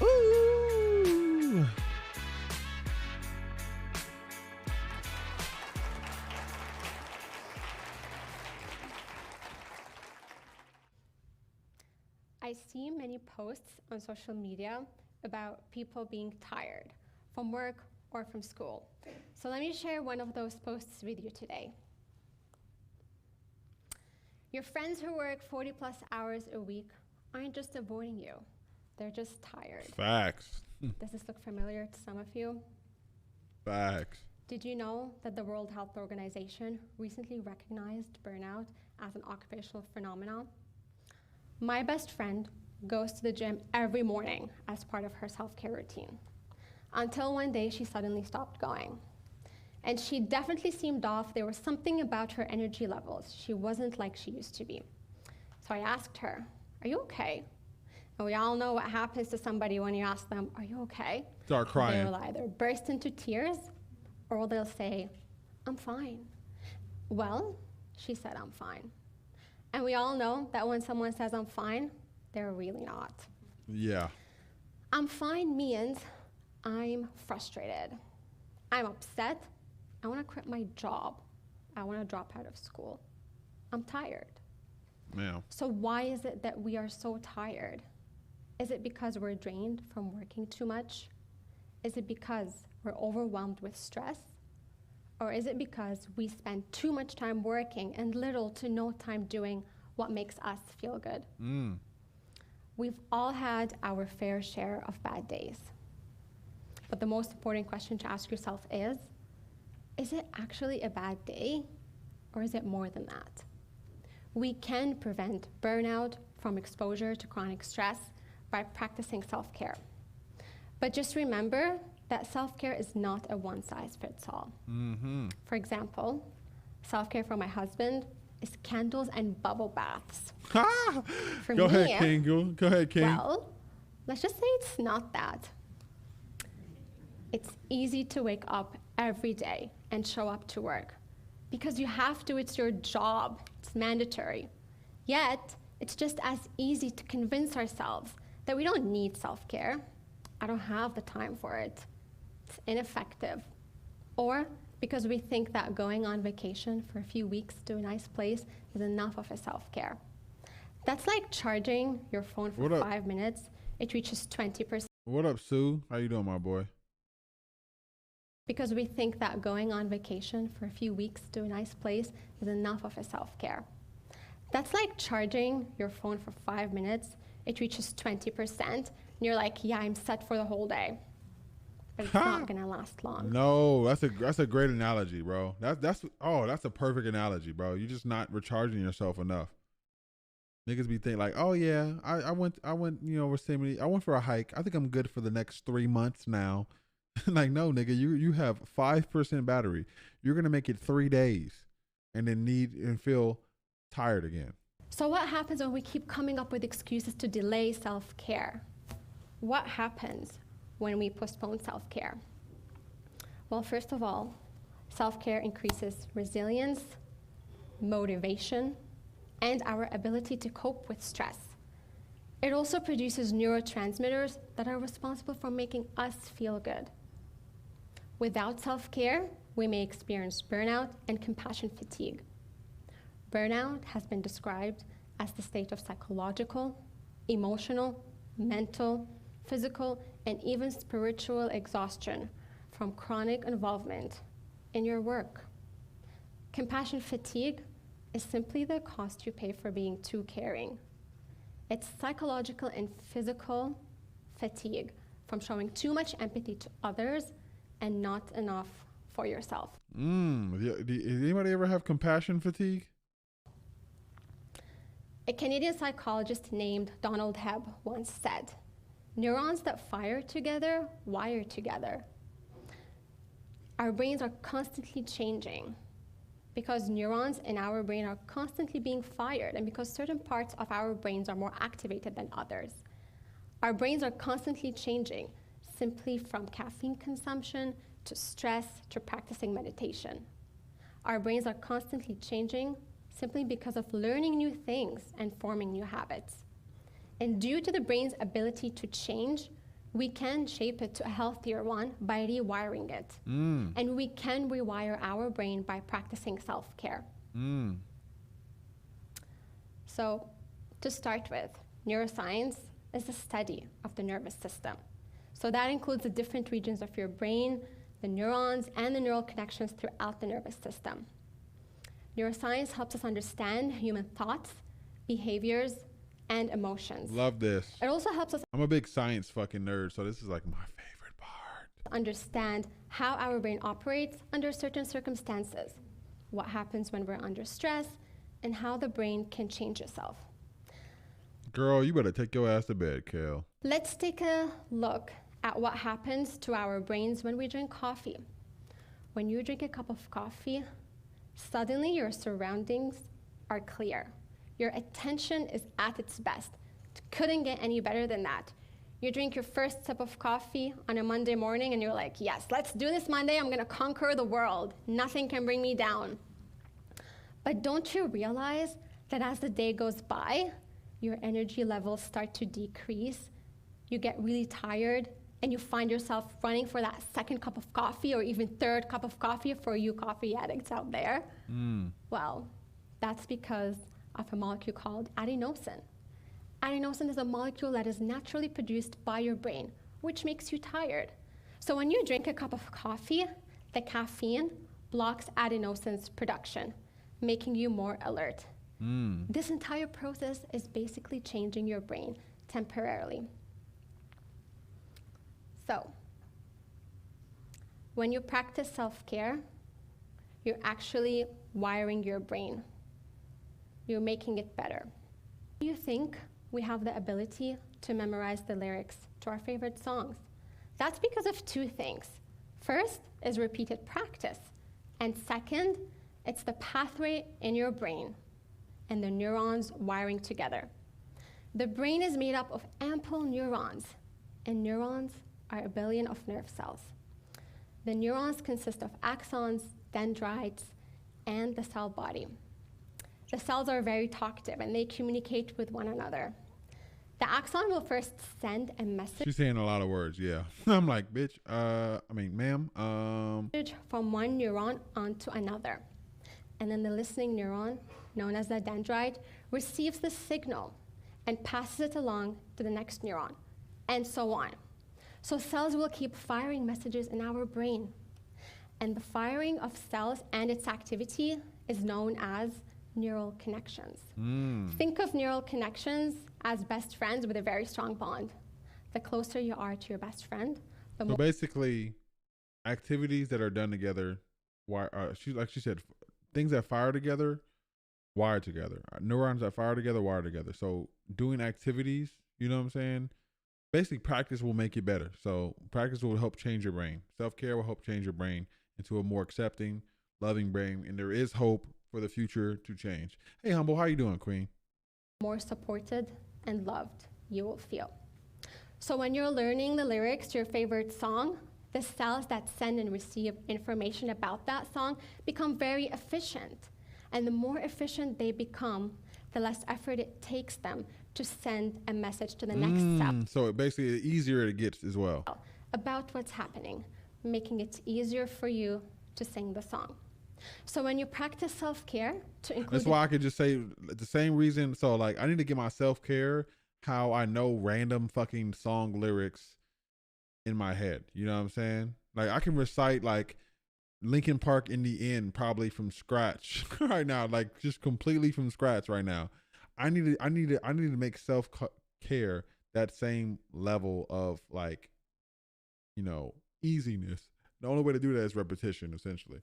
Ooh. I see many posts on social media about people being tired from work or from school. So let me share one of those posts with you today. Your friends who work 40 plus hours a week aren't just avoiding you, they're just tired. Facts. Does this look familiar to some of you? Facts. Did you know that the World Health Organization recently recognized burnout as an occupational phenomenon? My best friend goes to the gym every morning as part of her self-care routine, until one day she suddenly stopped going. And she definitely seemed off. There was something about her energy levels. She wasn't like she used to be. So I asked her, "Are you okay?" And we all know what happens to somebody when you ask them, "Are you okay?" Start crying. They'll either burst into tears or they'll say, "I'm fine." Well, she said, "I'm fine." And we all know that when someone says I'm fine, they're really not. Yeah. I'm fine means I'm frustrated. I'm upset. I want to quit my job. I want to drop out of school. I'm tired. Yeah. So why is it that we are so tired? Is it because we're drained from working too much? Is it because we're overwhelmed with stress? Or is it because we spend too much time working and little to no time doing what makes us feel good? We've all had our fair share of bad days. But the most important question to ask yourself is it actually a bad day? Or is it more than that? We can prevent burnout from exposure to chronic stress by practicing self-care. But just remember that self-care is not a one-size-fits-all. For example, self-care for my husband is candles and bubble baths. For Go me, ahead, King. Go ahead, King. well, let's just say it's not that. It's easy to wake up every day and show up to work because you have to, it's your job, it's mandatory. Yet, it's just as easy to convince ourselves that we don't need self-care. I don't have the time for it. It's ineffective. Or because we think that going on vacation for a few weeks to a nice place is enough of a self-care. That's like charging your phone for 5 minutes. It reaches 20%. What up, Sue? How you doing, my boy? Because we think that going on vacation for a few weeks to a nice place is enough of a self-care. That's like charging your phone for 5 minutes. It reaches 20%. And you're like, yeah, I'm set for the whole day. But it's not gonna last long. No, that's a great analogy, bro. That's a perfect analogy, bro. You're just not recharging yourself enough. Niggas be thinking like, oh yeah, I went, Yosemite. I went for a hike. I think I'm good for the next 3 months now. Like, no, nigga, you have 5% battery. You're gonna make it 3 days and then need and feel tired again. So what happens when we keep coming up with excuses to delay self-care? What happens when we postpone self-care? Well, first of all, self-care increases resilience, motivation, and our ability to cope with stress. It also produces neurotransmitters that are responsible for making us feel good. Without self-care, we may experience burnout and compassion fatigue. Burnout has been described as the state of psychological, emotional, mental, physical, and even spiritual exhaustion from chronic involvement in your work. Compassion fatigue is simply the cost you pay for being too caring. It's psychological and physical fatigue from showing too much empathy to others and not enough for yourself. Did anybody ever have compassion fatigue? A Canadian psychologist named Donald Hebb once said, "Neurons that fire together wire together." Our brains are constantly changing because neurons in our brain are constantly being fired and because certain parts of our brains are more activated than others. Our brains are constantly changing, simply from caffeine consumption to stress to practicing meditation. Our brains are constantly changing simply because of learning new things and forming new habits. And due to the brain's ability to change, we can shape it to a healthier one by rewiring it. And we can rewire our brain by practicing self-care. So, to start with, neuroscience is the study of the nervous system. So that includes the different regions of your brain, the neurons, and the neural connections throughout the nervous system. Neuroscience helps us understand human thoughts, behaviors, and emotions. Love this. It also helps us I'm a big science fucking nerd, so this is like my favorite part. understand how our brain operates under certain circumstances, what happens when we're under stress, and how the brain can change itself. Girl, you better take your ass to bed, Kel. Let's take a look at what happens to our brains when we drink coffee. When you drink a cup of coffee, suddenly your surroundings are clear. Your attention is at its best. It couldn't get any better than that. You drink your first sip of coffee on a Monday morning and you're like, yes, let's do this Monday. I'm gonna conquer the world. Nothing can bring me down. But don't you realize that as the day goes by, your energy levels start to decrease, you get really tired, and you find yourself running for that second cup of coffee or even third cup of coffee for you coffee addicts out there? Well, that's because of a molecule called adenosine. Adenosine is a molecule that is naturally produced by your brain, which makes you tired. So when you drink a cup of coffee, the caffeine blocks adenosine's production, making you more alert. This entire process is basically changing your brain temporarily. So, when you practice self-care, you're actually wiring your brain. You're making it better. Do you think we have the ability to memorize the lyrics to our favorite songs? That's because of two things. First is repeated practice. And second, it's the pathway in your brain and the neurons wiring together. The brain is made up of ample neurons, and neurons are 1 billion of nerve cells. The neurons consist of axons, dendrites, and the cell body. The cells are very talkative and they communicate with one another. The axon will first send a message. She's saying a lot of words, yeah. I'm like, bitch, ma'am. From one neuron onto another. And then the listening neuron, known as the dendrite, receives the signal and passes it along to the next neuron, and so on. So cells will keep firing messages in our brain. And the firing of cells and its activity is known as neural connections. Think of neural connections as best friends with a very strong bond. The closer you are to your best friend, the more. So basically, activities that are done together, like she said, things that fire together, wire together. Neurons that fire together, wire together. So doing activities, you know what I'm saying, basically practice will make you better. So practice will help change your brain. Self-care will help change your brain into a more accepting, loving brain. And there is hope for the future to change. Hey, Humble, how you doing, Queen? More supported and loved you will feel. So when you're learning the lyrics to your favorite song, the cells that send and receive information about that song become very efficient. And the more efficient they become, the less effort it takes them to send a message to the next cell. So it basically easier it gets as well. About what's happening, making it easier for you to sing the song. So when you practice self-care to include... That's why I could just say the same reason. So like I need to get my self-care how I know random fucking song lyrics in my head. You know what I'm saying? Like I can recite like Linkin Park in the End probably from scratch right now, like just completely from scratch right now. I need to make self-care that same level of like, you know, easiness. The only way to do that is repetition, essentially.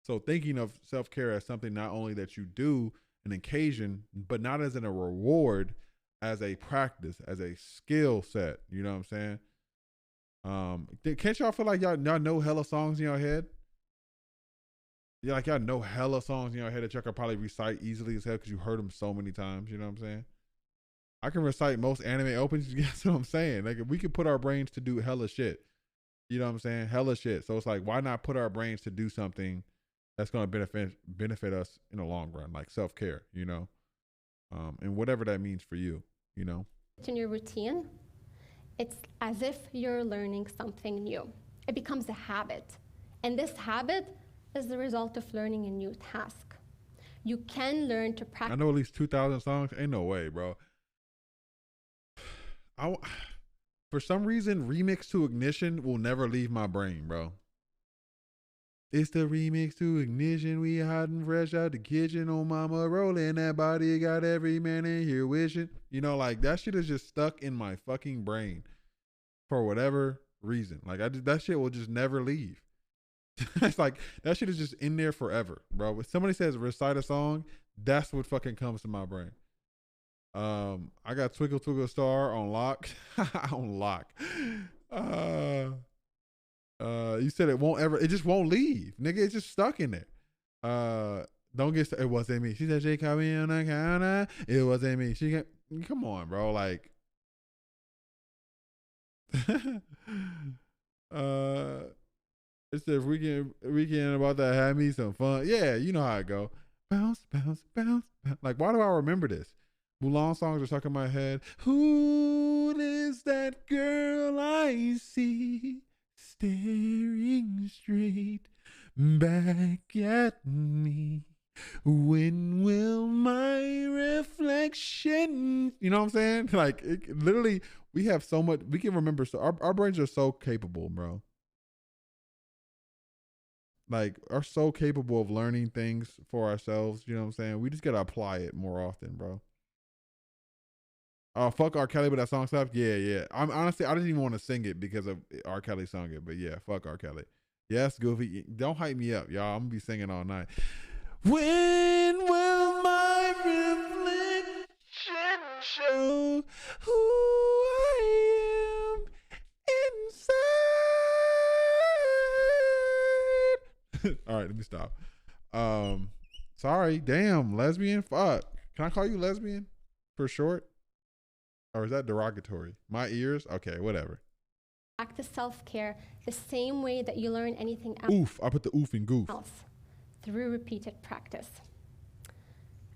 So thinking of self-care as something not only that you do an occasion, but not as a reward, as a practice, as a skill set. You know what I'm saying? Can't y'all feel like y'all know hella songs in your head? Yeah, like y'all know hella songs in your head that y'all could probably recite easily as hell because you heard them so many times. You know what I'm saying? I can recite most anime openings. That's what I'm saying. Like we could put our brains to do hella shit. You know what I'm saying? Hella shit. So it's like, why not put our brains to do something that's going to benefit us in the long run, like self-care, you know? And whatever that means for you, you know? In your routine, it's as if you're learning something new. It becomes a habit. And this habit is the result of learning a new task. You can learn to practice. I know at least 2,000 songs. Ain't no way, bro. For some reason, Remix to Ignition will never leave my brain, bro. It's the remix to Ignition. We hot and fresh out the kitchen. Oh, mama, rolling that body. Got every man in here wishing. You know, like that shit is just stuck in my fucking brain for whatever reason. Like that shit will just never leave. It's like that shit is just in there forever, bro. When somebody says recite a song, that's what fucking comes to my brain. I got Twinkle Twinkle Star on lock. On lock. You said it just won't leave, nigga. It's just stuck in there. Don't get it wasn't me. She said she caught me on the counter. It wasn't me. She got, come on, bro. Like it said weekend about to have me some fun. Yeah, you know how it go. Bounce, bounce, bounce, bounce. Like, why do I remember this? Mulan songs are stuck in my head. Who is that girl I see staring straight back at me? When will my reflection? You know what I'm saying? Like, literally, we have so much. We can remember. So our brains are so capable, bro. Like, are so capable of learning things for ourselves. You know what I'm saying? We just gotta apply it more often, bro. Fuck R. Kelly, but that song stuff. Yeah. I'm honestly, I didn't even want to sing it because of R. Kelly sung it, but yeah, fuck R. Kelly. Yes, Goofy. Don't hype me up, y'all. I'm gonna be singing all night. When will my reflection show who I am inside? All right, let me stop. Sorry, damn, lesbian. Fuck. Can I call you lesbian for short? Or is that derogatory? My ears? Okay, whatever. Practice self-care the same way that you learn anything else. Oof, I put the oof in goof. Through repeated practice.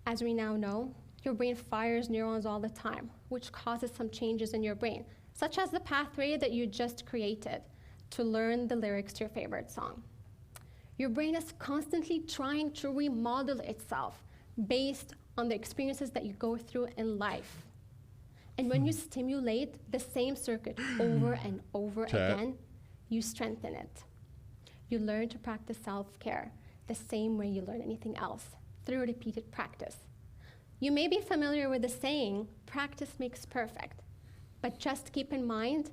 As we now know, your brain fires neurons all the time, which causes some changes in your brain, such as the pathway that you just created to learn the lyrics to your favorite song. Your brain is constantly trying to remodel itself based on the experiences that you go through in life. And when you stimulate the same circuit over and over again, you strengthen it. You learn to practice self-care the same way you learn anything else, through repeated practice. You may be familiar with the saying, practice makes perfect, but just keep in mind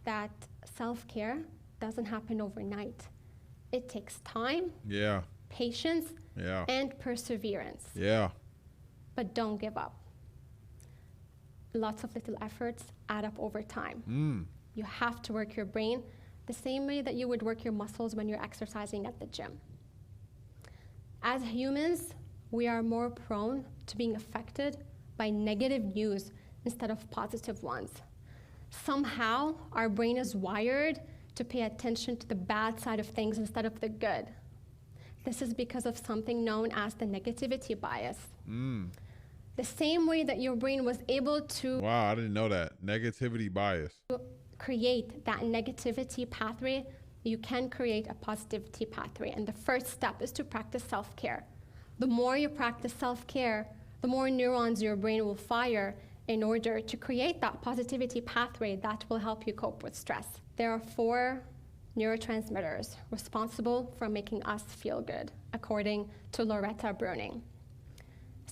that self-care doesn't happen overnight. It takes time, patience, and perseverance. But don't give up. lots of little efforts add up over time. You have to work your brain the same way that you would work your muscles when you're exercising at the gym. As humans, we are more prone to being affected by negative news instead of positive ones. Somehow, our brain is wired to pay attention to the bad side of things instead of the good. This is because of something known as the negativity bias. The same way that your brain was able to Wow, I didn't know that. Negativity bias. create that negativity pathway, you can create a positivity pathway. And the first step is to practice self-care. The more you practice self-care, the more neurons your brain will fire in order to create that positivity pathway that will help you cope with stress. There are 4 neurotransmitters responsible for making us feel good, according to Loretta Browning: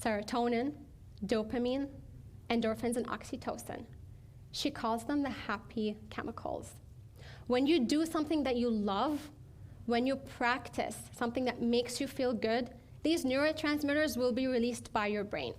serotonin, dopamine, endorphins, and oxytocin. She calls them the happy chemicals. When you do something that you love, when you practice something that makes you feel good, these neurotransmitters will be released by your brain.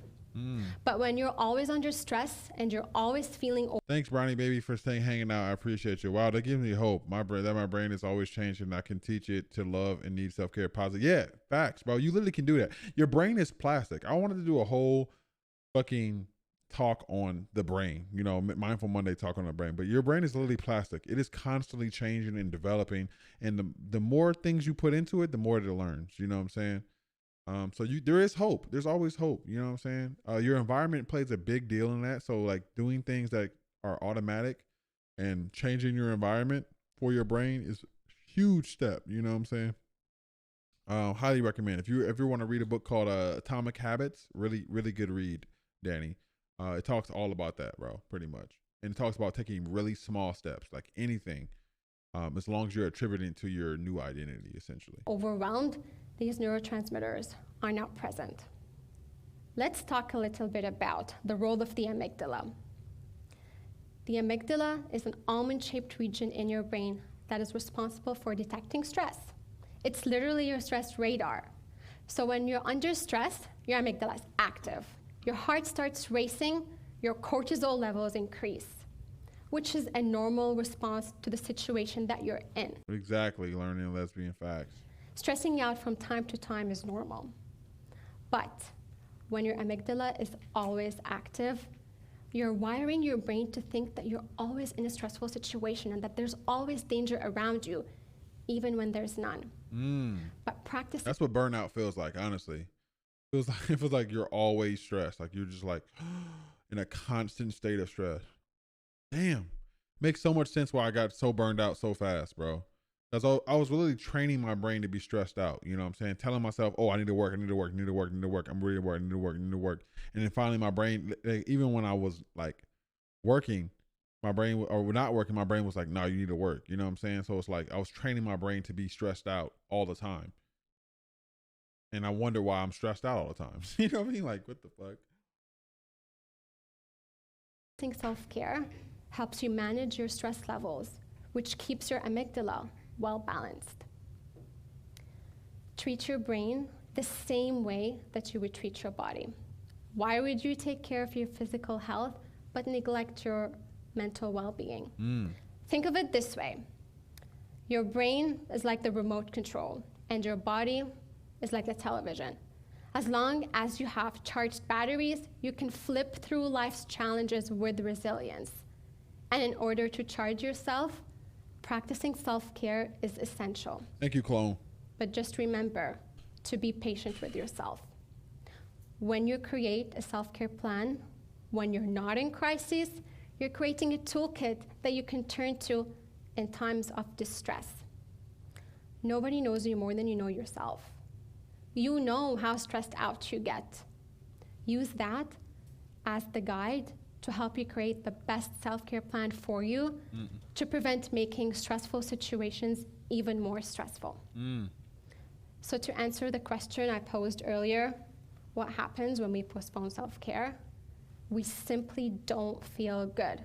But when you're always under stress and you're always feeling Thanks, Brownie baby, for staying hanging out. I appreciate you. Wow, that gives me hope. My brain is always changing. I can teach it to love and need self-care positive. Yeah, facts, bro. You literally can do that. Your brain is plastic. I wanted to do a whole fucking talk on the brain, you know, Mindful Monday talk on the brain, but your brain is literally plastic. It is constantly changing and developing, and the more things you put into it, the more it learns. You know what I'm saying? So there is hope. There's always hope. You know what I'm saying? Your environment plays a big deal in that. So like doing things that are automatic and changing your environment for your brain is a huge step. You know what I'm saying? Highly recommend. If you want to read a book called Atomic Habits, really good read, Danny. It talks all about that, bro, pretty much. And it talks about taking really small steps, like anything, as long as you're attributing to your new identity, essentially. overwhelmed, these neurotransmitters are not present. Let's talk a little bit about the role of the amygdala. The amygdala is an almond-shaped region in your brain that is responsible for detecting stress. It's literally your stress radar. So when you're under stress, your amygdala is active. Your heart starts racing, your cortisol levels increase, which is a normal response to the situation that you're in. Exactly, learning lesbian facts. Stressing out from time to time is normal. But when your amygdala is always active, you're wiring your brain to think that you're always in a stressful situation and that there's always danger around you, even when there's none. But practice. That's what burnout feels like, honestly. It feels like you're always stressed. Like you're just like in a constant state of stress. Damn. Makes so much sense why I got so burned out so fast, bro. Because I was really training my brain to be stressed out. You know what I'm saying? Telling myself, oh, I need to work. I'm ready to work. I need to work. And then finally my brain, even when I was like working, my brain, or not working, my brain was like, no, you need to work. You know what I'm saying? So it's like I was training my brain to be stressed out all the time. And I wonder why I'm stressed out all the time. You know what I mean? Like, what the fuck? Self-care helps you manage your stress levels, which keeps your amygdala well balanced. Treat your brain the same way that you would treat your body. Why would you take care of your physical health but neglect your mental well-being? Think of it this way. Your brain is like the remote control, and your body is like the television. As long as you have charged batteries, you can flip through life's challenges with resilience. And in order to charge yourself, practicing self-care is essential. Thank you, clone. But just remember to be patient with yourself. When you create a self-care plan, when you're not in crisis, you're creating a toolkit that you can turn to in times of distress. Nobody knows you more than you know yourself. You know how stressed out you get. Use that as the guide to help you create the best self-care plan for you to prevent making stressful situations even more stressful. So to answer the question I posed earlier, what happens when we postpone self-care? We simply don't feel good.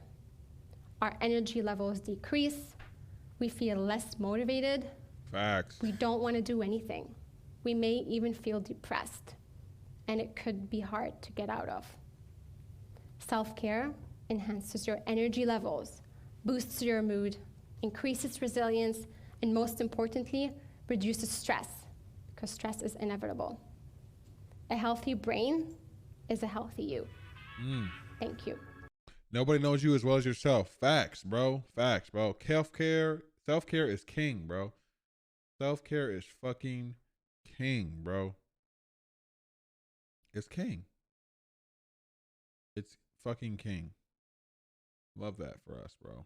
Our energy levels decrease. We feel less motivated. Facts. We don't want to do anything. We may even feel depressed, and it could be hard to get out of. Self-care enhances your energy levels, boosts your mood, increases resilience, and most importantly, reduces stress, because stress is inevitable. A healthy brain is a healthy you. Thank you. Nobody knows you as well as yourself. Facts, bro. Facts, bro. Self-care is king, bro. Self-care is fucking king, bro. It's king. It's fucking king. Love that for us, bro.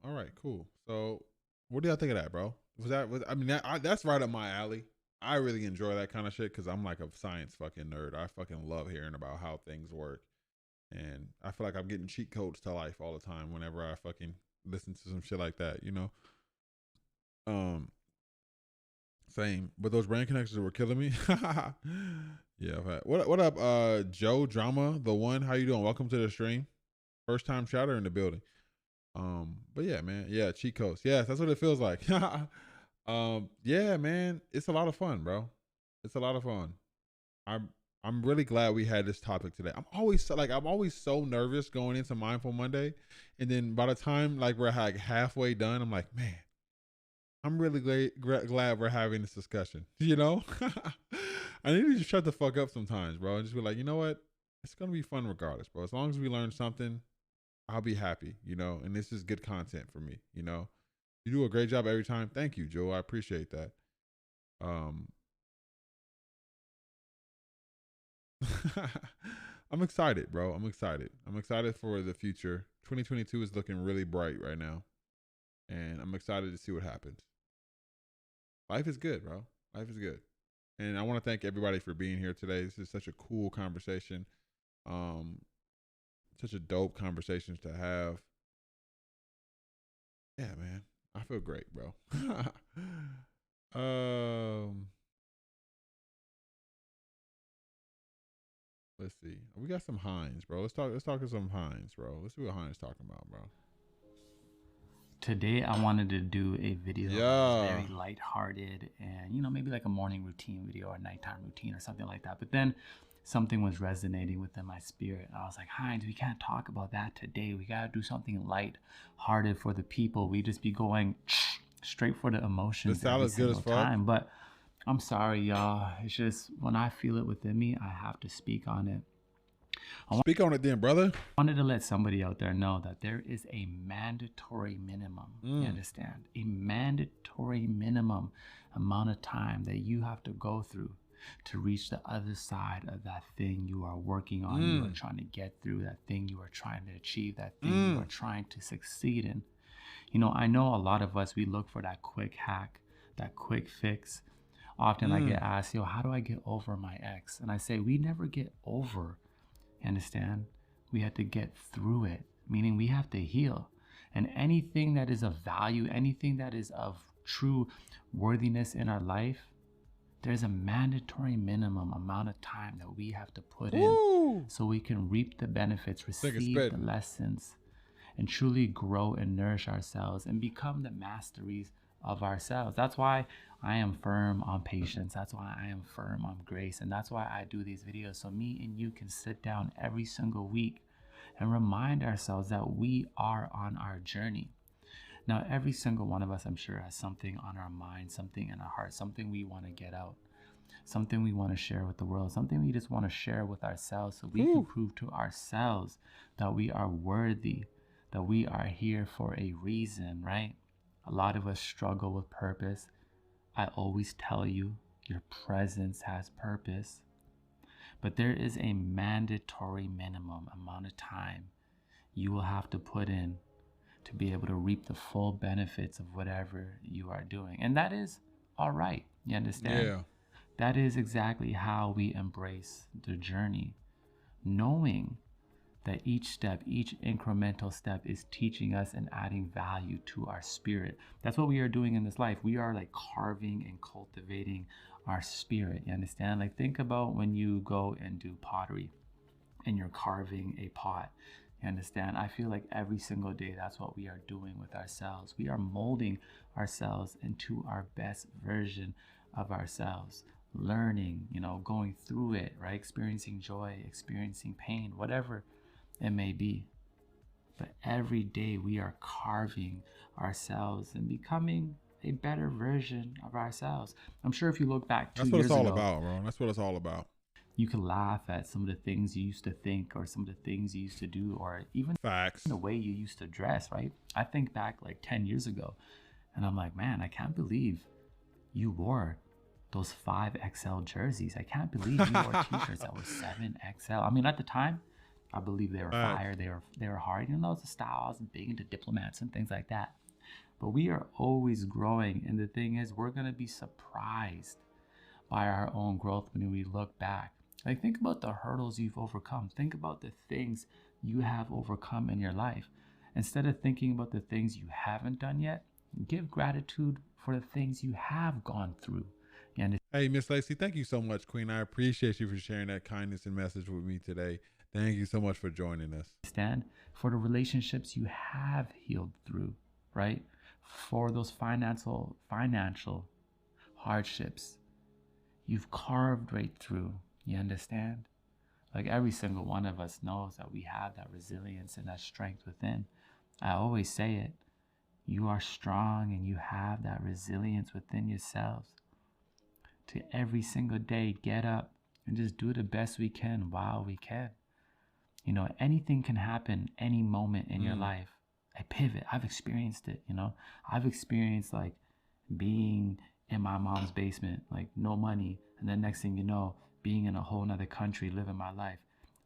All right, cool. So, what do y'all think of that, bro? That's right up my alley. I really enjoy that kind of shit because I'm like a science fucking nerd. I fucking love hearing about how things work, and I feel like I'm getting cheat codes to life all the time whenever I fucking listen to some shit like that, you know. Same, but those brain connections were killing me. Yeah. What up, Joe Drama, the one? How you doing? Welcome to the stream. First time chatter in the building. But yeah, man. Yeah, cheat codes. Yes, that's what it feels like. Yeah, man. It's a lot of fun, bro. It's a lot of fun. I'm really glad we had this topic today. I'm always so nervous going into Mindful Monday, and then by the time like we're like halfway done, I'm like, man, I'm really glad we're having this discussion. You know, I need to just shut the fuck up sometimes, bro, and just be like, you know what? It's gonna be fun regardless, bro. As long as we learn something, I'll be happy, you know. And this is good content for me, you know. You do a great job every time. Thank you, Joe. I appreciate that. I'm excited, bro. I'm excited. I'm excited for the future. 2022 is looking really bright right now, and I'm excited to see what happens. Life is good, bro. Life is good. And I want to thank everybody for being here today. This is such a cool conversation. Such a dope conversations to have. Yeah, man. I feel great, bro. Let's see. We got some Heinz, bro. Let's talk to some Heinz, bro. Let's see what Heinz talking about, bro. Today I wanted to do a video that was very lighthearted and, you know, maybe like a morning routine video or nighttime routine or something like that. But then something was resonating within my spirit. I was like, Heinz, we can't talk about that today. We got to do something lighthearted for the people. We just be going straight for the emotions every single time. But I'm sorry, y'all. It's just when I feel it within me, I have to speak on it. Speak on it then, brother. I wanted to let somebody out there know that there is a mandatory minimum. You understand? A mandatory minimum amount of time that you have to go through to reach the other side of that thing you are working on, you are trying to get through, that thing you are trying to achieve, that thing you are trying to succeed in. You know, I know a lot of us, we look for that quick hack, that quick fix. Often I get asked, yo, how do I get over my ex? And I say, we never get over. You understand? We have to get through it, meaning we have to heal. And anything that is of value, anything that is of true worthiness in our life, there's a mandatory minimum amount of time that we have to put in so we can reap the benefits, receive the lessons, and truly grow and nourish ourselves and become the masteries of ourselves. That's why I am firm on patience. That's why I am firm on grace. And that's why I do these videos, so me and you can sit down every single week and remind ourselves that we are on our journey. Now, every single one of us, I'm sure, has something on our mind, something in our heart, something we want to get out, something we want to share with the world, something we just want to share with ourselves so we can prove to ourselves that we are worthy, that we are here for a reason, right? A lot of us struggle with purpose. I always tell you, your presence has purpose. But there is a mandatory minimum amount of time you will have to put in to be able to reap the full benefits of whatever you are doing. And that is all right. You understand? Yeah. That is exactly how we embrace the journey, knowing that each step, each incremental step is teaching us and adding value to our spirit. That's what we are doing in this life. We are like carving and cultivating our spirit. You understand? Like, think about when you go and do pottery and you're carving a pot. You understand? I feel like every single day that's what we are doing with ourselves. We are molding ourselves into our best version of ourselves. learning, going through it, right? Experiencing joy, experiencing pain, whatever it may be. But every day we are carving ourselves and becoming a better version of ourselves. I'm sure if you look back 2 years ago. That's what it's all about, bro. That's what it's all about. You can laugh at some of the things you used to think or some of the things you used to do or even Facts. the way you used to dress, right? I think back like 10 years ago and I'm like, man, I can't believe you wore those 5XL jerseys. I can't believe you wore t-shirts that were 7XL. I mean, at the time, I believe they were fire. They were hard. You know, it's a style. I was big into diplomats and things like that. But we are always growing. And the thing is, we're going to be surprised by our own growth when we look back. Like, think about the hurdles you've overcome. Think about the things you have overcome in your life. Instead of thinking about the things you haven't done yet, give gratitude for the things you have gone through. Hey, Miss Lacey, thank you so much, Queen. I appreciate you for sharing that kindness and message with me today. Thank you so much for joining us. Stand for the relationships you have healed through, right? For those financial hardships you've carved right through. You understand? Like every single one of us knows that we have that resilience and that strength within. I always say it. You are strong and you have that resilience within yourselves. To every single day, get up and just do the best we can while we can. You know, anything can happen any moment in your life. I pivot. I've experienced it, I've experienced like being in my mom's basement, like no money. And then next thing you know, being in a whole nother country, living my life.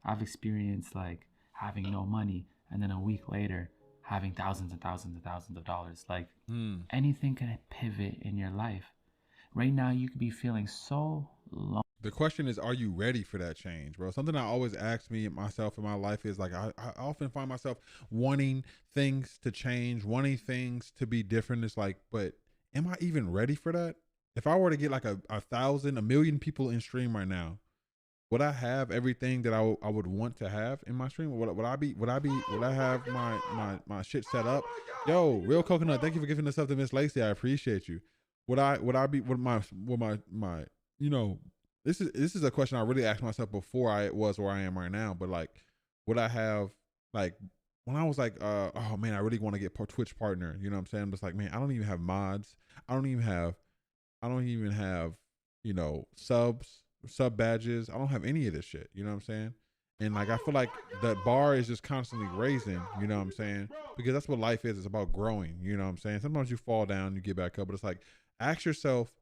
I've experienced like having no money. And then a week later, having thousands and thousands and thousands of dollars. Like anything can pivot in your life. Right now, you could be feeling so low. The question is, are you ready for that change, bro? Something I always ask myself in my life is like, I often find myself wanting things to change, wanting things to be different. It's like, but am I even ready for that? If I were to get like a million people in stream right now, would I have everything that I would want to have in my stream? Would I have my shit set up? Yo, Real Coconut, thank you for giving this up to Miss Lacey. I appreciate you. Would my this is a question I really asked myself before I was where I am right now, but like, would I have, like, when I was like, oh man, I really want to get Twitch partner, you know what I'm saying? I'm just like, man, I don't even have mods. I don't even have, sub badges. I don't have any of this shit, you know what I'm saying? And like, I feel like the bar is just constantly raising, you know what I'm saying? Because that's what life is. It's about growing, you know what I'm saying? Sometimes you fall down, you get back up, but it's like, ask yourself,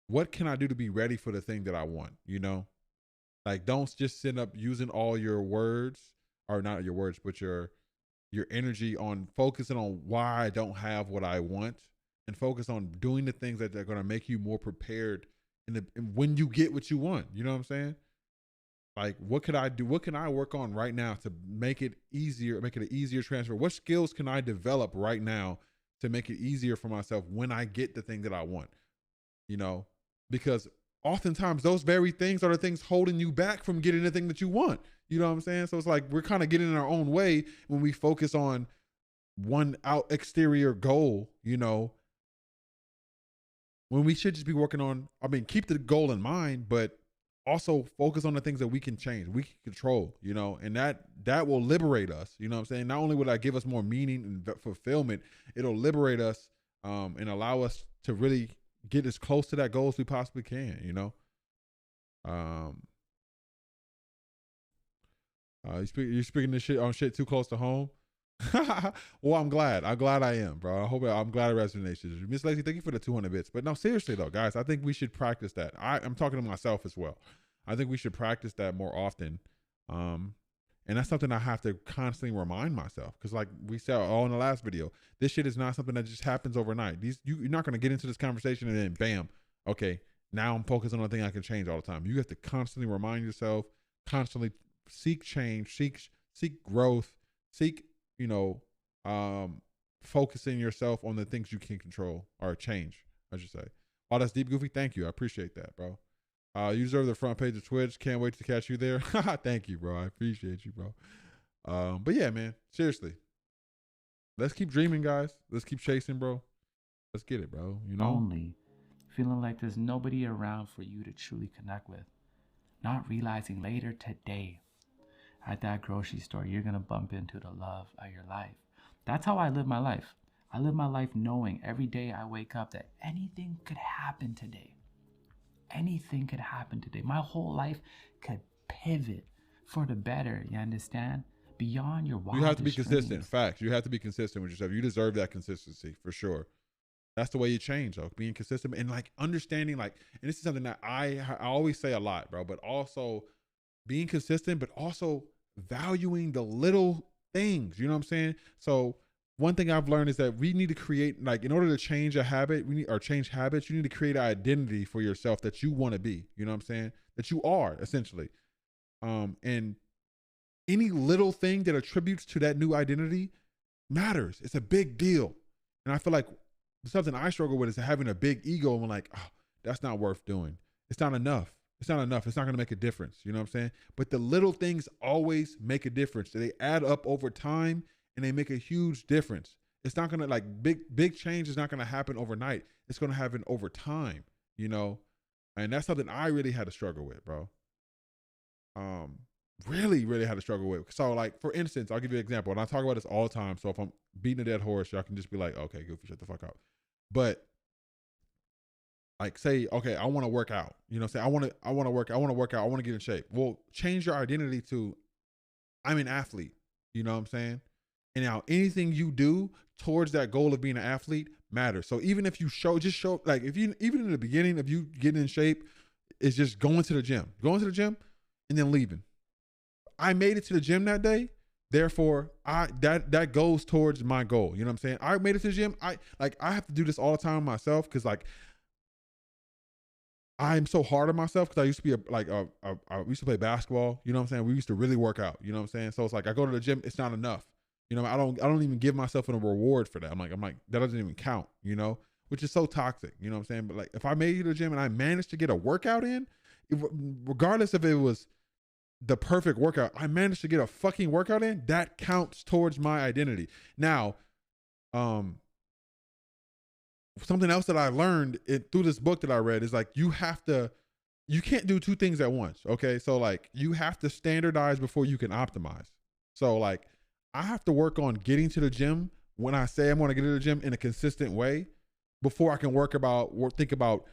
what can I do to be ready for the thing that I want? Like, don't just sit up using all your words, or not your words, but your energy on focusing on why I don't have what I want, and focus on doing the things that are going to make you more prepared when you get what you want. You know what I'm saying? Like, what could I do? What can I work on right now to make it easier, make it an easier transfer? What skills can I develop right now to make it easier for myself when I get the thing that I want? Because oftentimes those very things are the things holding you back from getting the thing that you want. You know what I'm saying? So it's like, we're kind of getting in our own way when we focus on one exterior goal, when we should just be working on, keep the goal in mind, but also focus on the things that we can change, we can control, and that will liberate us. You know what I'm saying? Not only will that give us more meaning and fulfillment, it'll liberate us and allow us to really get as close to that goal as we possibly can, you're speaking this shit on shit too close to home. Well, I'm glad I am, bro. I'm glad it resonates. Miss Lacey, thank you for the 200 bits. But no, seriously though, guys, I think we should practice that. I'm talking to myself as well. I think we should practice that more often. And that's something I have to constantly remind myself. Because like we said all in the last video, this shit is not something that just happens overnight. You're not going to get into this conversation and then bam, okay, now I'm focused on the thing I can change all the time. You have to constantly remind yourself, constantly seek change, seek growth, seek, focusing yourself on the things you can control or change, I should say. Oh, that's deep, Goofy. Thank you. I appreciate that, bro. You deserve the front page of Twitch. Can't wait to catch you there. Thank you, bro. I appreciate you, bro. But yeah, man, seriously, let's keep dreaming, guys. Let's keep chasing, bro. Let's get it, bro. Only feeling like there's nobody around for you to truly connect with, not realizing later today at that grocery store you're gonna bump into the love of your life. That's how I live my life. I live my life knowing every day I wake up that anything could happen today. Anything could happen today. My whole life could pivot for the better, you understand? Beyond your wildest You have to be consistent. dreams. Facts. You have to be consistent with yourself. You deserve that consistency for sure. That's the way you change, though. Being consistent and like understanding, like, and this is something that I always say a lot, bro. But also being consistent, but also valuing the little things. You know what I'm saying? So one thing I've learned is that we need to create, like, in order to change a habit, change habits, you need to create an identity for yourself that you want to be. You know what I'm saying? That you are essentially. And any little thing that attributes to that new identity matters. It's a big deal. And I feel like something I struggle with is having a big ego and like, oh, that's not worth doing. It's not enough. It's not enough. It's not going to make a difference. You know what I'm saying? But the little things always make a difference. They add up over time and they make a huge difference. It's not going to, like, big change is not going to happen overnight. It's going to happen over time, you know? And that's something I really had to struggle with, bro. Really had to struggle with. So, like, for instance, I'll give you an example. And I talk about this all the time. So if I'm beating a dead horse, y'all can just be like, okay, Goofy, shut the fuck up. But like, say, okay, I want to work out. You know, say I want to work out. I want to get in shape. Well, change your identity to I'm an athlete. You know what I'm saying? And now anything you do towards that goal of being an athlete matters. So even if you show, like, if you, even in the beginning of you getting in shape, is just going to the gym and then leaving. I made it to the gym that day. Therefore, that goes towards my goal. You know what I'm saying? I made it to the gym. I have to do this all the time myself because, like, I'm so hard on myself because I used to be I used to play basketball. You know what I'm saying? We used to really work out. You know what I'm saying? So it's like I go to the gym. It's not enough. You know, I don't even give myself a reward for that. I'm like that doesn't even count. You know, which is so toxic. You know what I'm saying? But like, if I made it to the gym and I managed to get a workout in, regardless if it was the perfect workout, I managed to get a fucking workout in, that counts towards my identity. Now, something else that I learned through this book that I read is like, you can't do two things at once. Okay. So like, you have to standardize before you can optimize. So like, I have to work on getting to the gym when I say I'm going to get to the gym in a consistent way before I can think about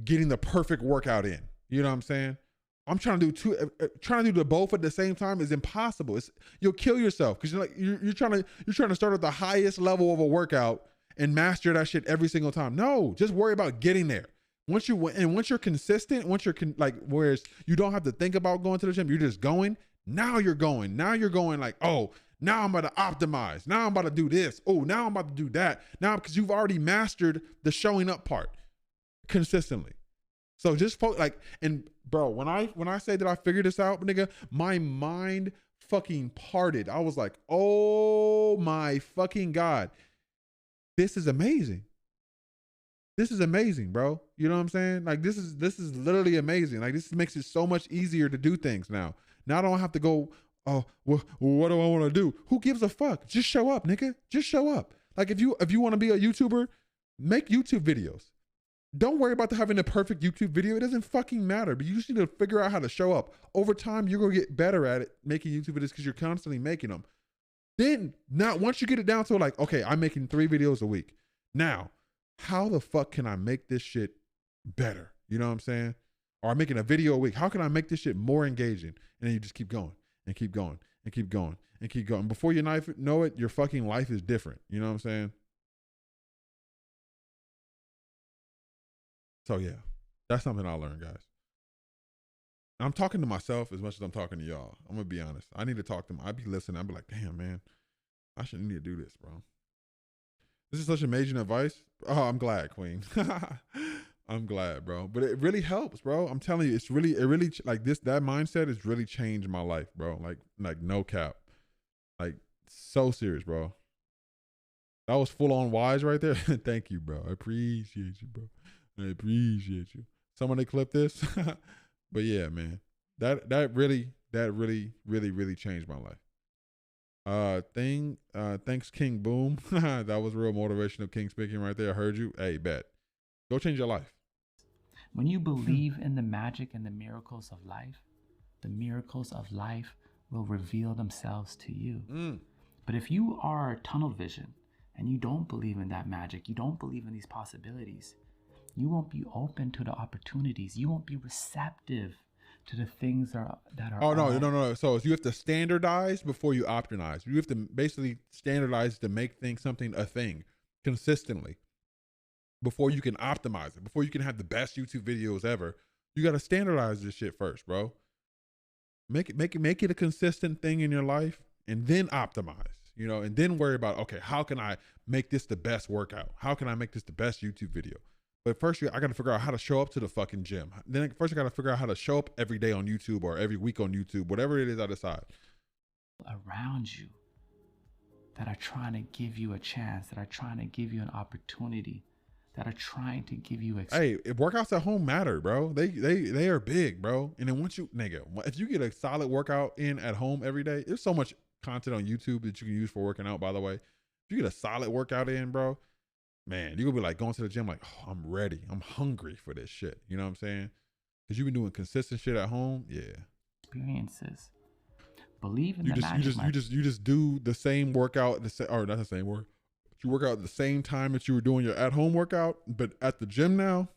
getting the perfect workout in. You know what I'm saying? I'm trying to do the both at the same time is impossible. You'll kill yourself because you're trying to start at the highest level of a workout and master that shit every single time. No, just worry about getting there. Once you're consistent, whereas you don't have to think about going to the gym, you're just going. Now you're going like, oh, now I'm about to optimize. Now I'm about to do this. Oh, now I'm about to do that. Now, because you've already mastered the showing up part consistently. So just and bro, when I say that I figured this out, nigga, my mind fucking parted. I was like, oh my fucking God. This is amazing. This is amazing, bro. You know what I'm saying? Like, this is literally amazing. Like, this makes it so much easier to do things now. Now I don't have to go, oh, well, what do I want to do? Who gives a fuck? Just show up, nigga. Just show up. Like, if you want to be a YouTuber, make YouTube videos. Don't worry about having a perfect YouTube video. It doesn't fucking matter, but you just need to figure out how to show up. Over time, you're going to get better at it, making YouTube videos, because you're constantly making them. Then, now, once you get it down to like, okay, I'm making 3 videos a week. Now, how the fuck can I make this shit better? You know what I'm saying? Or I'm making a video a week. How can I make this shit more engaging? And then you just keep going and keep going and keep going and keep going. Before you know it, your fucking life is different. You know what I'm saying? So yeah, that's something I learned, guys. I'm talking to myself as much as I'm talking to y'all. I'm gonna be honest. I need to talk to them. I'd be listening. I'd be like, damn, man, I shouldn't need to do this, bro. This is such amazing advice. Oh, I'm glad, Queen. I'm glad, bro. But it really helps, bro. I'm telling you, it really like that mindset has really changed my life, bro. Like no cap. Like, so serious, bro. That was full on wise right there. Thank you, bro. I appreciate you, bro. I appreciate you. Someone clip this. But yeah, man, that really changed my life. Thanks, King Boom. That was real motivational, King speaking right there. I heard you. Hey, bet. Go change your life. When you believe in the magic and the miracles of life, the miracles of life will reveal themselves to you. But if you are tunnel vision and you don't believe in that magic, you don't believe in these possibilities, you won't be open to the opportunities. You won't be receptive to the things that are. Oh, no. So you have to standardize before you optimize. You have to basically standardize to make something a thing consistently before you can optimize it, before you can have the best YouTube videos ever. You got to standardize this shit first, bro. Make it a consistent thing in your life, and then optimize, you know, and then worry about, okay, how can I make this the best workout? How can I make this the best YouTube video? But first, I got to figure out how to show up to the fucking gym. Then first, I got to figure out how to show up every day on YouTube or every week on YouTube, whatever it is I decide. Around you that are trying to give you a chance, that are trying to give you an opportunity, that are trying to give you hey, workouts at home matter, bro. They are big, bro. And then once you, nigga, if you get a solid workout in at home every day, there's so much content on YouTube that you can use for working out, by the way. If you get a solid workout in, bro, man, you're gonna be like going to the gym like, oh, I'm ready. I'm hungry for this shit. You know what I'm saying? Because you've been doing consistent shit at home. Yeah. Experiences. Believe in you the magic. You just do the same workout, or not the same work. You work out at the same time that you were doing your at-home workout, but at the gym now,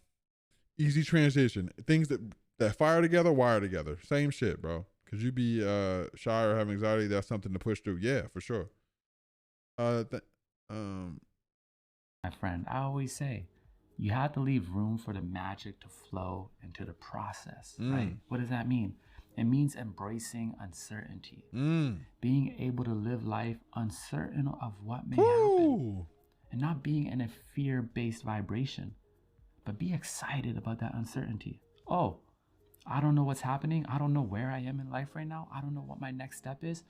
easy transition. Things that fire together, wire together. Same shit, bro. Because you be shy or have anxiety, that's something to push through. Yeah, for sure. My friend, I always say, you have to leave room for the magic to flow into the process, right? What does that mean? It means embracing uncertainty, being able to live life uncertain of what may happen, and not being in a fear-based vibration, but be excited about that uncertainty. Oh, I don't know what's happening. I don't know where I am in life right now. I don't know what my next step is.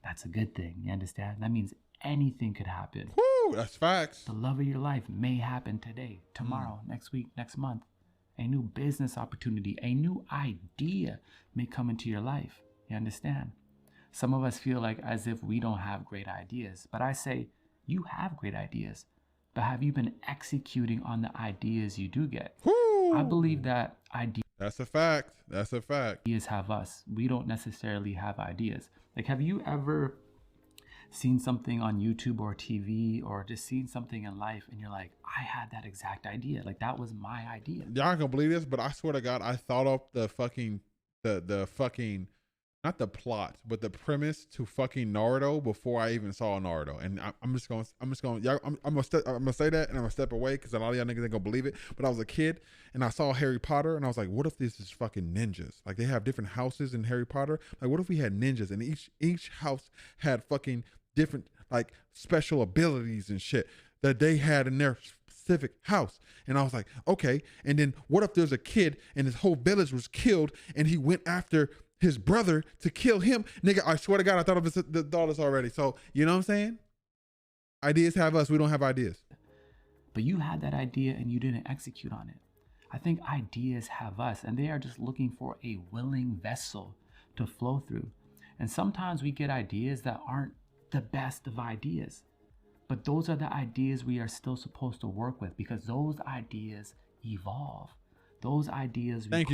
That's a good thing. You understand? That means anything could happen. Woo, that's facts. The love of your life may happen today, tomorrow, next week, next month. A new business opportunity, a new idea may come into your life. You understand? Some of us feel like as if we don't have great ideas, but I say you have great ideas, but have you been executing on the ideas you do get? Woo. I believe that ideas. That's a fact. That's a fact. Ideas have us. We don't necessarily have ideas. Like, have you ever seen something on YouTube or TV or just seen something in life and you're like, I had that exact idea. Like, that was my idea. Y'all aren't gonna believe this, but I swear to God, I thought up the fucking, not the plot, but the premise to fucking Naruto before I even saw Naruto. And I'm just gonna say that and I'm gonna step away because a lot of y'all niggas ain't gonna believe it. But I was a kid and I saw Harry Potter and I was like, what if this is fucking ninjas? Like, they have different houses in Harry Potter. Like, what if we had ninjas and each house had fucking different like special abilities and shit that they had in their specific house? And I was like, okay. And then what if there's a kid and his whole village was killed and he went after his brother to kill him? Nigga, I swear to God, I thought of this already. So, you know what I'm saying? Ideas have us. We don't have ideas. But you had that idea and you didn't execute on it. I think ideas have us, and they are just looking for a willing vessel to flow through. And sometimes we get ideas that aren't the best of ideas, but those are the ideas we are still supposed to work with, because those ideas evolve. Those ideas we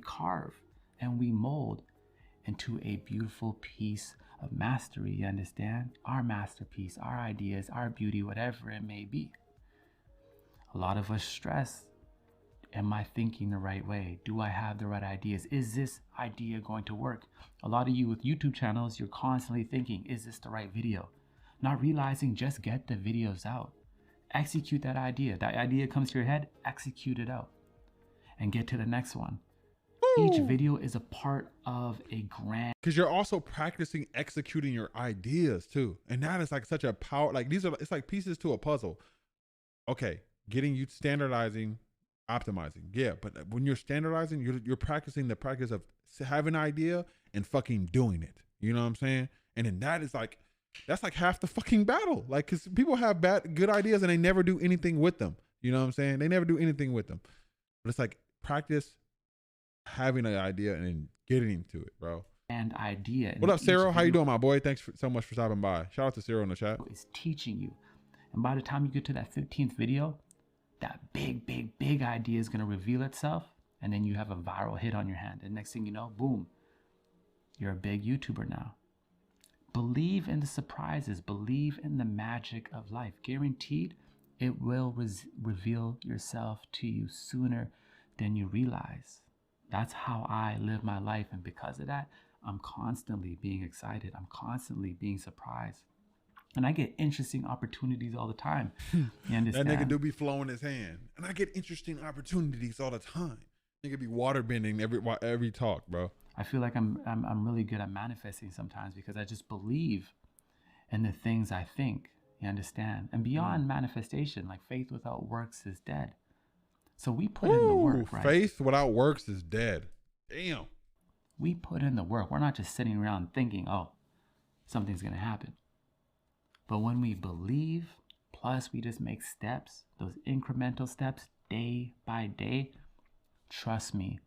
carve and we mold into a beautiful piece of mastery. You understand? Our masterpiece, our ideas, our beauty, whatever it may be. A lot of us stress, am I thinking the right way? Do I have the right ideas? Is this idea going to work? A lot of you with YouTube channels, you're constantly thinking, is this the right video? Not realizing, just get the videos out. Execute that idea. That idea comes to your head, execute it out. And get to the next one. Ooh. Each video is a part of a grand... Because you're also practicing executing your ideas too. And that is like such a power, like it's like pieces to a puzzle. Okay, getting you standardizing, optimizing, yeah, but when you're standardizing, you're practicing the practice of having an idea and fucking doing it. You know what I'm saying? And then that's like half the fucking battle. Like, because people have good ideas and they never do anything with them. You know what I'm saying? They never do anything with them. But it's like practice having an idea and then getting to it, bro. And idea. What up, Cyril? How you doing, my boy? Thanks so much for stopping by. Shout out to Cyril in the chat. It's teaching you. And by the time you get to that 15th video, that big idea is going to reveal itself. And then you have a viral hit on your hand. And next thing you know, boom, you're a big YouTuber now. Believe in the surprises. Believe in the magic of life. Guaranteed, it will reveal yourself to you sooner than you realize. That's how I live my life. And because of that, I'm constantly being excited. I'm constantly being surprised. And I get interesting opportunities all the time. You understand? That nigga do be flowing his hand. And I get interesting opportunities all the time. Nigga be water bending every talk, bro. I feel like I'm really good at manifesting sometimes because I just believe in the things I think. You understand? And beyond manifestation, like faith without works is dead. So we put in the work, right? Faith without works is dead. Damn. We put in the work. We're not just sitting around thinking, oh, something's going to happen. But when we believe, plus we just make steps, those incremental steps day by day, trust me,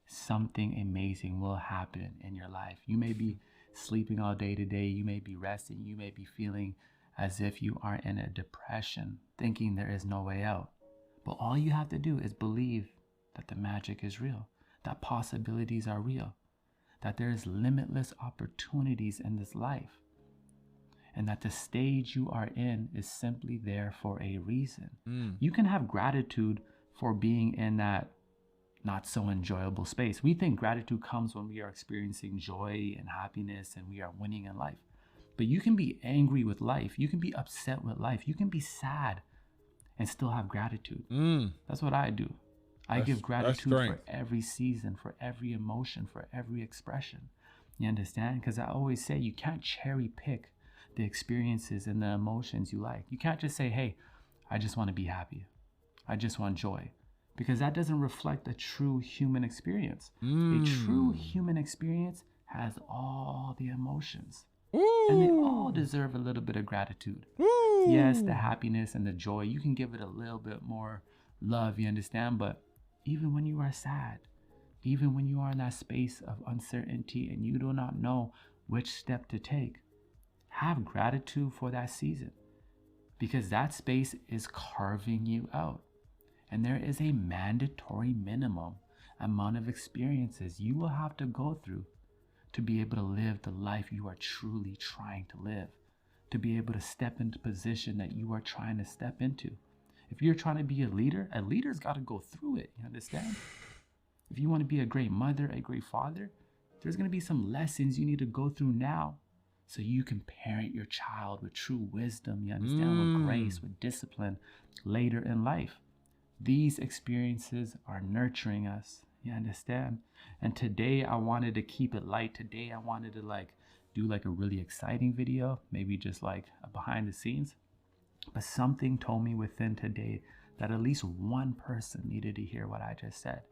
something amazing will happen in your life. You may be sleeping all day today. You may be resting. You may be feeling as if you are in a depression, thinking there is no way out. But all you have to do is believe that the magic is real, that possibilities are real, that there is limitless opportunities in this life, and that the stage you are in is simply there for a reason. You can have gratitude for being in that not so enjoyable space. We think gratitude comes when we are experiencing joy and happiness and we are winning in life. But you can be angry with life. You can be upset with life. You can be sad and still have gratitude. That's what I do. I give gratitude for every season, for every emotion, for every expression. You understand? Because I always say you can't cherry pick the experiences and the emotions you like. You can't just say, hey, I just want to be happy. I just want joy. Because that doesn't reflect a true human experience. A true human experience has all the emotions. And they all deserve a little bit of gratitude. Yes, the happiness and the joy, you can give it a little bit more love, you understand? But even when you are sad, even when you are in that space of uncertainty and you do not know which step to take, have gratitude for that season. Because that space is carving you out. And there is a mandatory minimum amount of experiences you will have to go through to be able to live the life you are truly trying to live, to be able to step into position that you are trying to step into. If you're trying to be a leader's got to go through it, you understand? If you want to be a great mother, a great father, there's going to be some lessons you need to go through now so you can parent your child with true wisdom, you understand, with grace, with discipline later in life. These experiences are nurturing us, you understand? And today I wanted to keep it light. Today I wanted to do a really exciting video, maybe just like a behind the scenes. But something told me within today that at least one person needed to hear what I just said.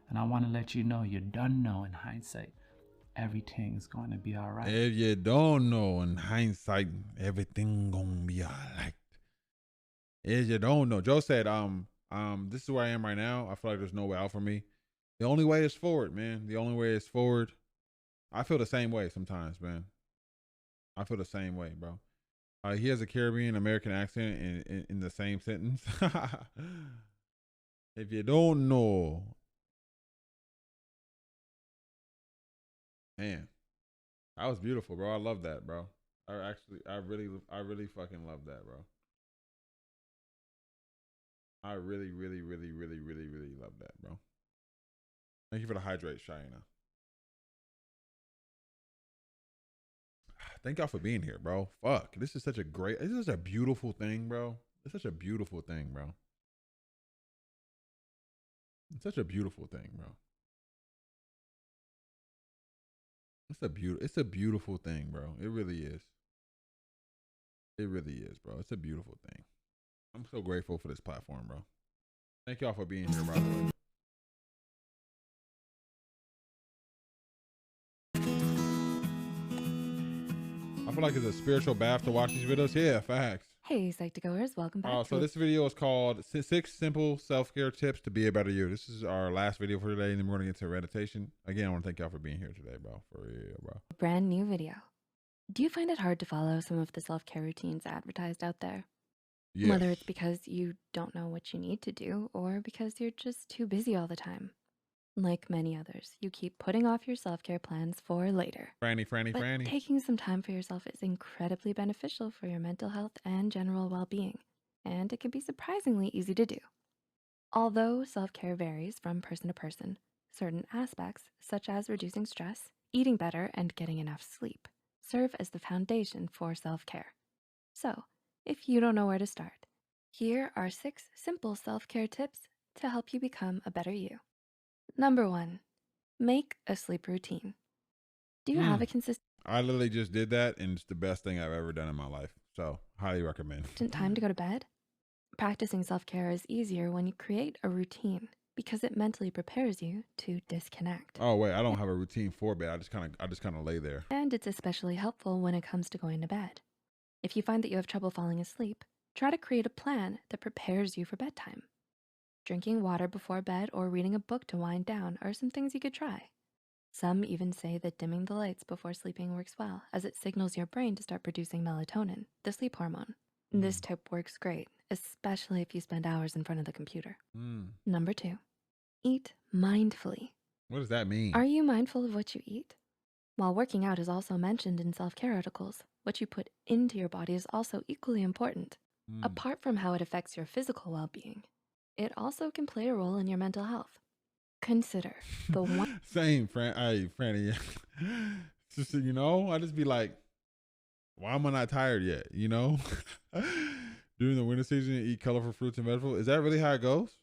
And I want to let you know, you don't know in hindsight, everything is going to be all right. If you don't know in hindsight, everything gonna be all right. If you don't know, Joe said, this is where I am right now. I feel like there's no way out for me. The only way is forward, man. The only way is forward. I feel the same way sometimes, man. I feel the same way, bro. He has a Caribbean American accent in the same sentence. If you don't know, man, that was beautiful, bro. I love that, bro. I really fucking love that, bro. I really love that, bro. Thank you for the hydrate, Cheyenne. Thank y'all for being here, bro. Fuck. This is such a beautiful thing, bro. It's such a beautiful thing, bro. It's such a beautiful thing, bro. It's a beautiful thing, bro. It really is. It really is, bro. It's a beautiful thing. I'm so grateful for this platform, bro. Thank y'all for being here, by the way. I feel like it's a spiritual bath to watch these videos. Yeah, facts. Hey, Psych2Goers, welcome back. So this video is called 6 Simple Self-Care Tips to Be a Better You. This is our last video for today, and then we're going to get to meditation. Again, I want to thank y'all for being here today, bro. For real, bro. Brand new video. Do you find it hard to follow some of the self-care routines advertised out there? Yes. Whether it's because you don't know what you need to do or because you're just too busy all the time. Like many others, you keep putting off your self-care plans for later. Franny, But taking some time for yourself is incredibly beneficial for your mental health and general well-being, and it can be surprisingly easy to do. Although self-care varies from person to person, certain aspects, such as reducing stress, eating better, and getting enough sleep, serve as the foundation for self-care. So, if you don't know where to start, here are 6 simple self-care tips to help you become a better you. Number 1, make a sleep routine. Do you have a consistent I literally just did that, and it's the best thing I've ever done in my life. So, highly recommend. time to go to bed? Practicing self-care is easier when you create a routine because it mentally prepares you to disconnect. Oh wait, I don't have a routine for bed. I just kind of lay there. And it's especially helpful when it comes to going to bed. If you find that you have trouble falling asleep, try to create a plan that prepares you for bedtime. Drinking water before bed or reading a book to wind down are some things you could try. Some even say that dimming the lights before sleeping works well, as it signals your brain to start producing melatonin, the sleep hormone. This tip works great, especially if you spend hours in front of the computer. Number 2, eat mindfully. What does that mean? Are you mindful of what you eat? While working out is also mentioned in self-care articles, what you put into your body is also equally important. Apart from how it affects your physical well-being, it also can play a role in your mental health. Consider the one. Same, Franny. Just, you know, I just be like, why am I not tired yet? You know, during the winter season, eat colorful fruits and vegetables. Is that really how it goes?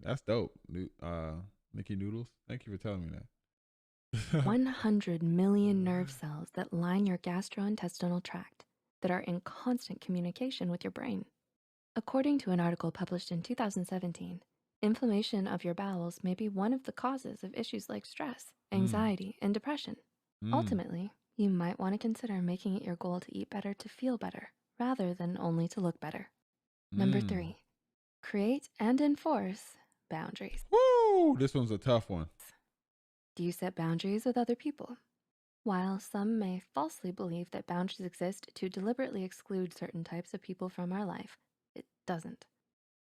That's dope. Nikki Noodles, thank you for telling me that. 100 million nerve cells that line your gastrointestinal tract that are in constant communication with your brain. According to an article published in 2017, inflammation of your bowels may be one of the causes of issues like stress, anxiety, and depression. Ultimately, you might want to consider making it your goal to eat better to feel better, rather than only to look better. Number 3, create and enforce boundaries. Woo! This one's a tough one. Do you set boundaries with other people? While some may falsely believe that boundaries exist to deliberately exclude certain types of people from our life, it doesn't.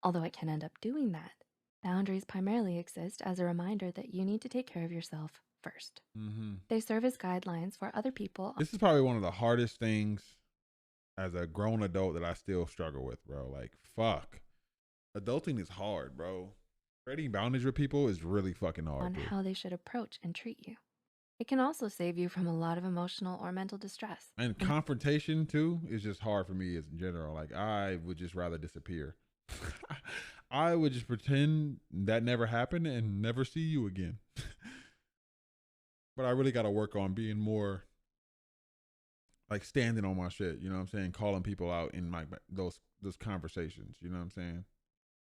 Although it can end up doing that, boundaries primarily exist as a reminder that you need to take care of yourself first. They serve as guidelines for other people. This is probably one of the hardest things as a grown adult that I still struggle with, bro. Like, fuck. Adulting is hard, bro. Creating boundaries with people is really fucking hard. On how they should approach and treat you. It can also save you from a lot of emotional or mental distress. And confrontation too is just hard for me as in general. Like, I would just rather disappear. I would just pretend that never happened and never see you again. But I really got to work on being more like standing on my shit. You know what I'm saying? Calling people out in like those conversations. You know what I'm saying?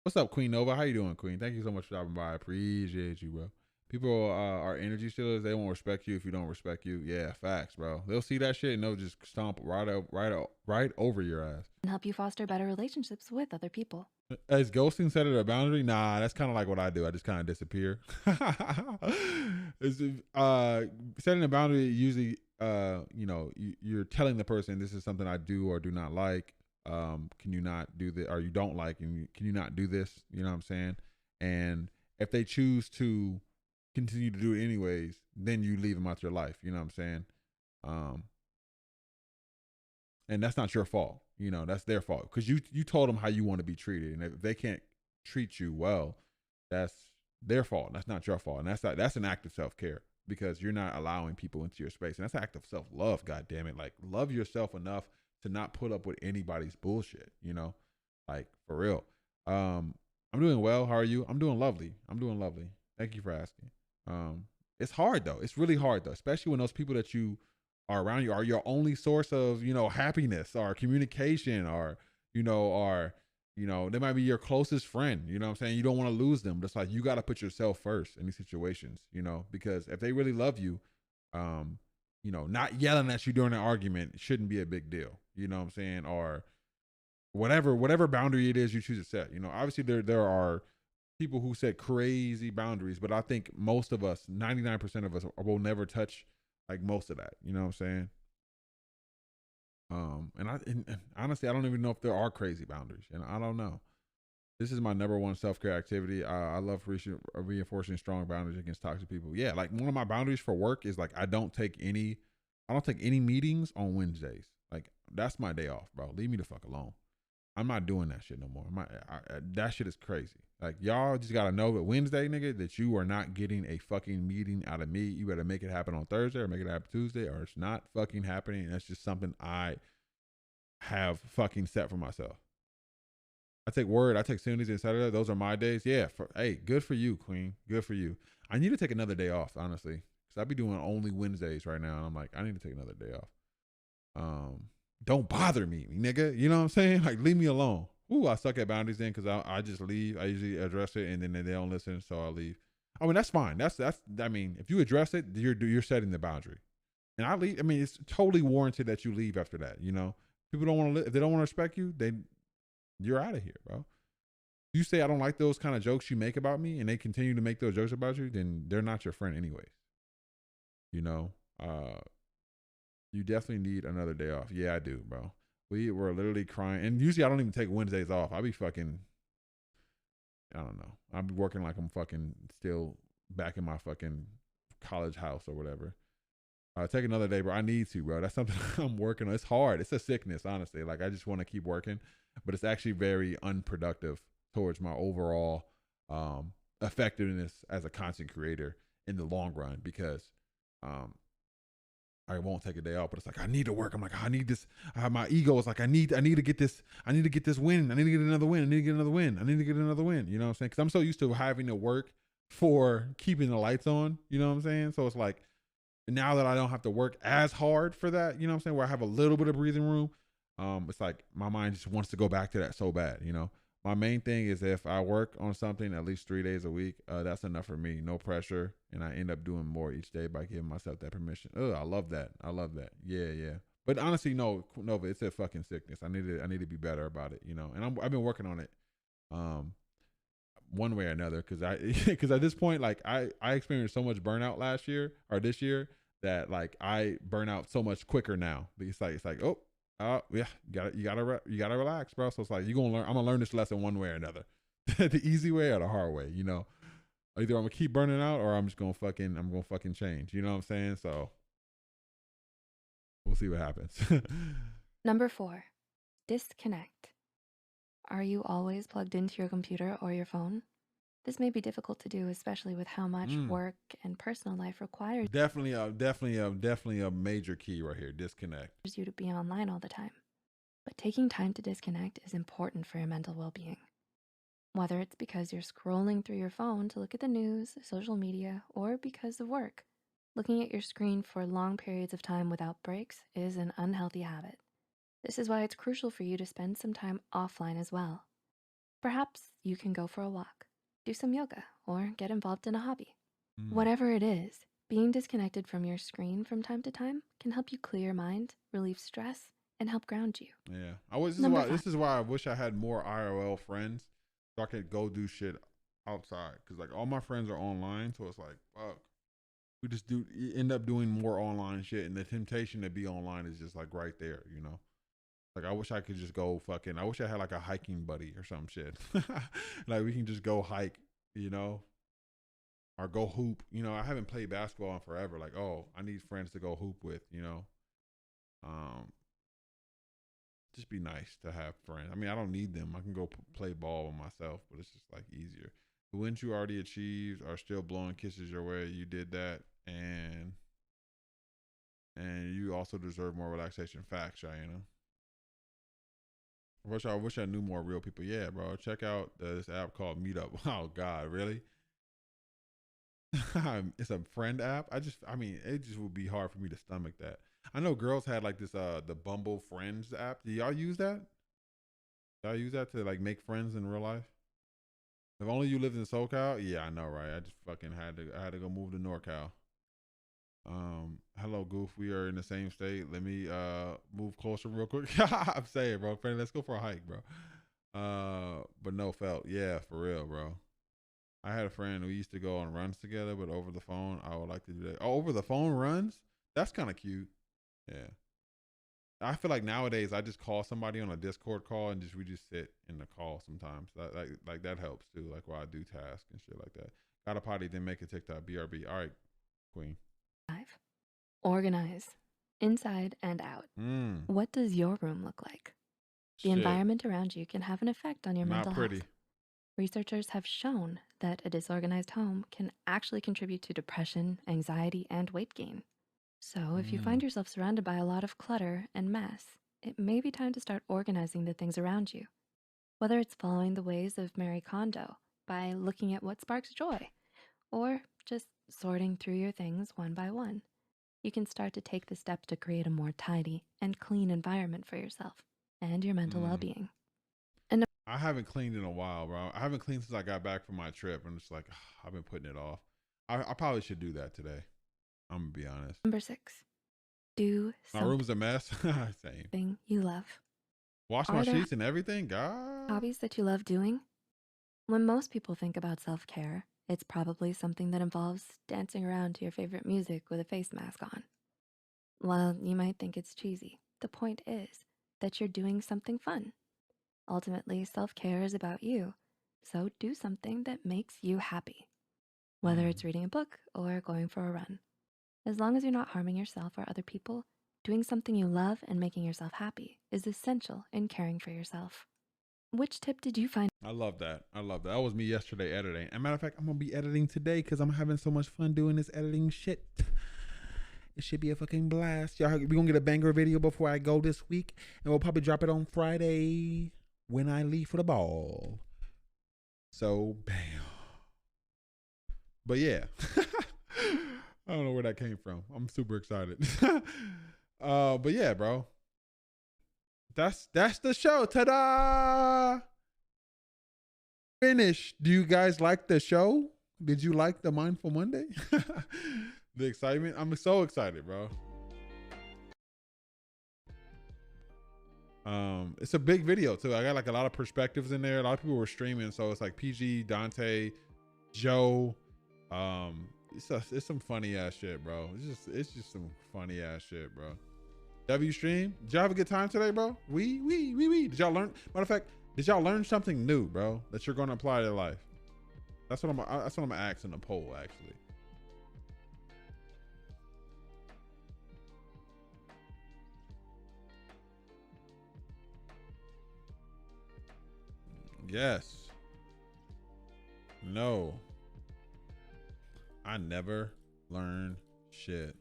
What's up, Queen Nova? How you doing, Queen? Thank you so much for stopping by. I appreciate you, bro. People are energy stealers. They won't respect you if you don't respect you. Yeah, facts, bro. They'll see that shit and they'll just stomp right over your ass. And help you foster better relationships with other people. As ghosting set it a boundary? Nah, that's kind of like what I do. I just kind of disappear. Setting a boundary usually, you know, you're telling the person this is something I do or do not like. Can you not do this? Or you don't like, and can you not do this? You know what I'm saying? And if they choose to continue to do it anyways, then you leave them out your life. You know what I'm saying? And that's not your fault. You know, that's their fault because you told them how you want to be treated, and if they can't treat you well, that's their fault. That's not your fault, and that's an act of self-care because you're not allowing people into your space, and that's an act of self-love. God damn it, like love yourself enough to not put up with anybody's bullshit. You know, like for real. I'm doing well. How are you? I'm doing lovely. Thank you for asking. It's hard though. It's really hard though, especially when those people that you are around you are your only source of, you know, happiness or communication or, you know, they might be your closest friend. You know what I'm saying? You don't want to lose them. Just like you got to put yourself first in these situations, you know, because if they really love you, you know, not yelling at you during an argument shouldn't be a big deal. You know what I'm saying? Or whatever boundary it is you choose to set. You know, obviously there are people who set crazy boundaries, but I think most of us, 99% of us, will never touch like most of that. You know what I'm saying? And honestly, I don't even know if there are crazy boundaries, and I don't know. This is my number one self-care activity. I love reinforcing strong boundaries against toxic people. Yeah, like one of my boundaries for work is like I don't take any meetings on Wednesdays. Like that's my day off, bro. Leave me the fuck alone. I'm not doing that shit no more. That shit is crazy. Like y'all just gotta know that Wednesday, nigga, that you are not getting a fucking meeting out of me. You better make it happen on Thursday or make it happen Tuesday, or it's not fucking happening. And that's just something I have fucking set for myself. I take Sundays and Saturday. Those are my days. Yeah. Hey, good for you, Queen. Good for you. I need to take another day off, honestly, because I be doing only Wednesdays right now, and I'm like, I need to take another day off. Don't bother me, nigga. You know what I'm saying? Like, leave me alone. Ooh, I suck at boundaries then because I just leave. I usually address it, and then they don't listen, so I leave. I mean, that's fine. That's. I mean, if you address it, you're setting the boundary, and I leave. I mean, it's totally warranted that you leave after that. You know, people don't want to. If they don't want to respect you, you're out of here, bro. You say I don't like those kind of jokes you make about me, and they continue to make those jokes about you, then they're not your friend anyways. You know, you definitely need another day off. Yeah, I do, bro. We were literally crying, and usually I don't even take Wednesdays off. I be fucking, I don't know. I'll be working like I'm fucking still back in my fucking college house or whatever. Take another day, bro. I need to, bro. That's something I'm working on. It's hard. It's a sickness, honestly. Like I just want to keep working, but it's actually very unproductive towards my overall effectiveness as a content creator in the long run, because I won't take a day off, but it's like I need to work. I'm like, I need this. My ego is like, I need to get this. I need to get this win. I need to get another win. I need to get another win. I need to get another win. You know what I'm saying? Because I'm so used to having to work for keeping the lights on. You know what I'm saying? So it's like now that I don't have to work as hard for that, you know what I'm saying, where I have a little bit of breathing room, it's like my mind just wants to go back to that so bad. You know, my main thing is if I work on something at least 3 days a week, that's enough for me. No pressure. And I end up doing more each day by giving myself that permission. Oh, I love that. I love that. Yeah, yeah. But honestly, no, Nova, it's a fucking sickness. I need to be better about it, you know. And I've been working on it, one way or another, because at this point, like I experienced so much burnout this year that like I burn out so much quicker now. It's like oh yeah, you gotta relax, bro. So it's like I'm gonna learn this lesson one way or another, the easy way or the hard way, you know. Either I'm gonna keep burning out or I'm gonna fucking change. You know what I'm saying? So we'll see what happens. Number 4, disconnect. Are you always plugged into your computer or your phone? This may be difficult to do, especially with how much work and personal life requires Definitely a major key right here. Disconnect. you to be online all the time. But taking time to disconnect is important for your mental well-being. Whether it's because you're scrolling through your phone to look at the news, social media, or because of work, looking at your screen for long periods of time without breaks is an unhealthy habit. This is why it's crucial for you to spend some time offline as well. Perhaps you can go for a walk, do some yoga, or get involved in a hobby. Whatever it is, being disconnected from your screen from time to time can help you clear your mind, relieve stress, and help ground you. Yeah, this is why I wish I had more IRL friends so I could go do shit outside. Cause like all my friends are online, so it's like fuck. We just end up doing more online shit, and the temptation to be online is just like right there, you know. Like I wish I could just go fucking. I wish I had like a hiking buddy or some shit. Like we can just go hike, you know, or go hoop. You know, I haven't played basketball in forever. Like, oh, I need friends to go hoop with. You know, just be nice to have friends. I mean, I don't need them. I can go play ball with myself, but it's just like easier. The wins you already achieved are still blowing kisses your way. You did that, and you also deserve more relaxation. Facts, Cheyenne. I wish I knew more real people. Yeah, bro. Check out this app called Meetup. Oh God, really? It's a friend app. I mean, it just would be hard for me to stomach that. I know girls had like this the Bumble Friends app. Do y'all use that? Do y'all use that to like make friends in real life? If only you lived in SoCal. Yeah, I know, right? I just fucking had to go move to NorCal. Hello Goof, we are in the same state. Let me move closer real quick. I'm saying, bro, friend, let's go for a hike, bro. But no felt. Yeah, for real, bro. I had a friend who used to go on runs together, but over the phone, I would like to do that. Oh, over the phone runs? That's kind of cute. Yeah. I feel like nowadays I just call somebody on a Discord call and we just sit in the call sometimes. Like that helps too. Like while I do tasks and shit like that. Got a potty, then make a TikTok. BRB. All right, Queen. 5. Organize, inside and out. What does your room look like? The Shit. environment around you can have an effect on your Not mental pretty. health. Researchers have shown that a disorganized home can actually contribute to depression, anxiety, and weight gain. So if you find yourself surrounded by a lot of clutter and mess, it may be time to start organizing the things around you. Whether it's following the ways of Marie Kondo by looking at what sparks joy, or just sorting through your things one by one, you can start to take the steps to create a more tidy and clean environment for yourself and your mental well-being. I haven't cleaned in a while, bro. I haven't cleaned since I got back from my trip. I'm just like, I've been putting it off. I probably should do that today. I'm gonna be honest. Number 6, do My room's a mess. Same. something you love. Wash Are my there sheets and everything. God. Hobbies that you love doing? When most people think about self-care, it's probably something that involves dancing around to your favorite music with a face mask on. While you might think it's cheesy, the point is that you're doing something fun. Ultimately, self-care is about you, so do something that makes you happy. Whether it's reading a book or going for a run. As long as you're not harming yourself or other people, doing something you love and making yourself happy is essential in caring for yourself. Which tip did you find? I love that. I love that. That was me yesterday editing. As a matter of fact, I'm gonna be editing today because I'm having so much fun doing this editing shit. It should be a fucking blast. Y'all, we gonna get a banger video before I go this week, and we'll probably drop it on Friday when I leave for the ball. So bam. But yeah. I don't know where that came from. I'm super excited. But yeah, bro. That's the show. Ta-da! Finish. Do you guys like the show? Did you like the Mindful Monday? The excitement? I'm so excited, bro. It's a big video too. I got like a lot of perspectives in there. A lot of people were streaming, so it's like PG, Dante, Joe. It's some funny ass shit, bro. It's just some funny ass shit, bro. W stream. Did y'all have a good time today, bro? We. Did y'all learn? Matter of fact, did y'all learn something new, bro, that you're gonna apply to your life? That's what I'm asking the poll, actually. Yes. No. I never learned shit.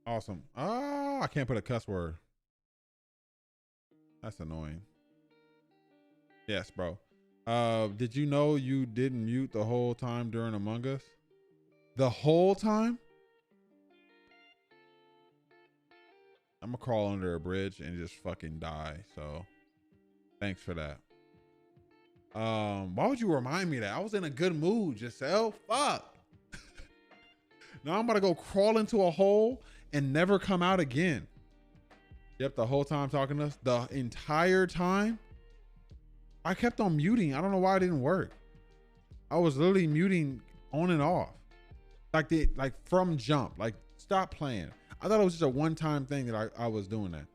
Awesome. Oh, I can't put a cuss word. That's annoying. Yes, bro. Did you know you didn't mute the whole time during Among Us? The whole time? I'm gonna crawl under a bridge and just fucking die. So thanks for that. Why would you remind me of that? I was in a good mood, Giselle. Fuck. Now I'm about to go crawl into a hole and never come out again. Yep, the whole time talking to us, the entire time. I kept on muting. I don't know why it didn't work. I was literally muting on and off. Like from jump. Like, stop playing. I thought it was just a one-time thing that I was doing that.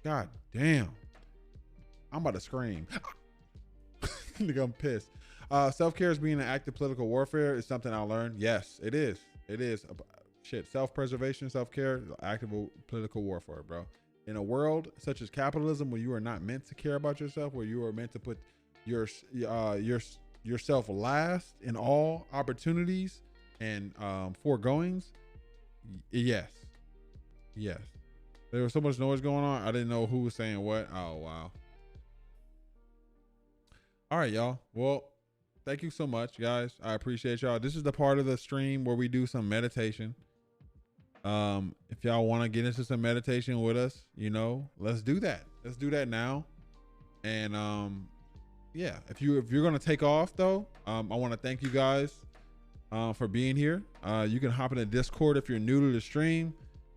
God damn. I'm about to scream. Nigga, I'm pissed. Self-care is being an act of political warfare is something I learned. Yes, it is. It is. Shit, self-preservation, self-care, active political warfare, bro. In a world such as capitalism, where you are not meant to care about yourself, where you are meant to put yourself last in all opportunities and foregoings. Yes. There was so much noise going on. I didn't know who was saying what. Oh, wow. All right, y'all. Well, thank you so much, guys. I appreciate y'all. This is the part of the stream where we do some meditation. If y'all want to get into some meditation with us, let's do that. Let's do that now. And yeah, if you're gonna take off though, I want to thank you guys for being here. You can hop in the Discord if you're new to the stream.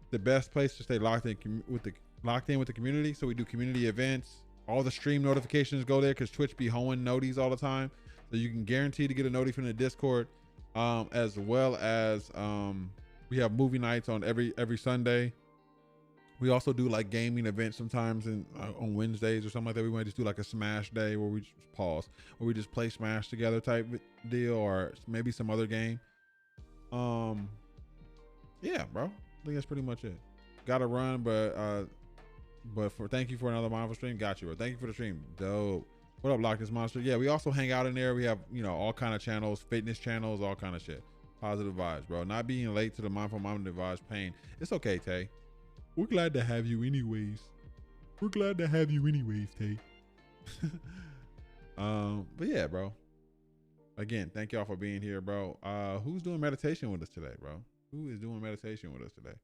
The best place to stay locked in with the community. So we do community events. All the stream notifications go there because Twitch be hoeing noties all the time. So you can guarantee to get a noti from the Discord, as well as We have movie nights on every Sunday. We also do like gaming events sometimes on Wednesdays or something like that. We might just do like a Smash day where we just where we just play Smash together type deal, or maybe some other game. Yeah, bro. I think that's pretty much it. Got to run, but thank you for another mindful stream. Got you, bro. Thank you for the stream. Dope. What up, Lock This Monster? Yeah, we also hang out in there. We have, all kind of channels, fitness channels, all kind of shit. Positive vibes, bro. Not being late to the Mindful Mom Vibes pain. It's okay, Tay. We're glad to have you anyways. Tay. But yeah, bro. Again, thank y'all for being here, bro. Who's doing meditation with us today, bro? Who is doing meditation with us today?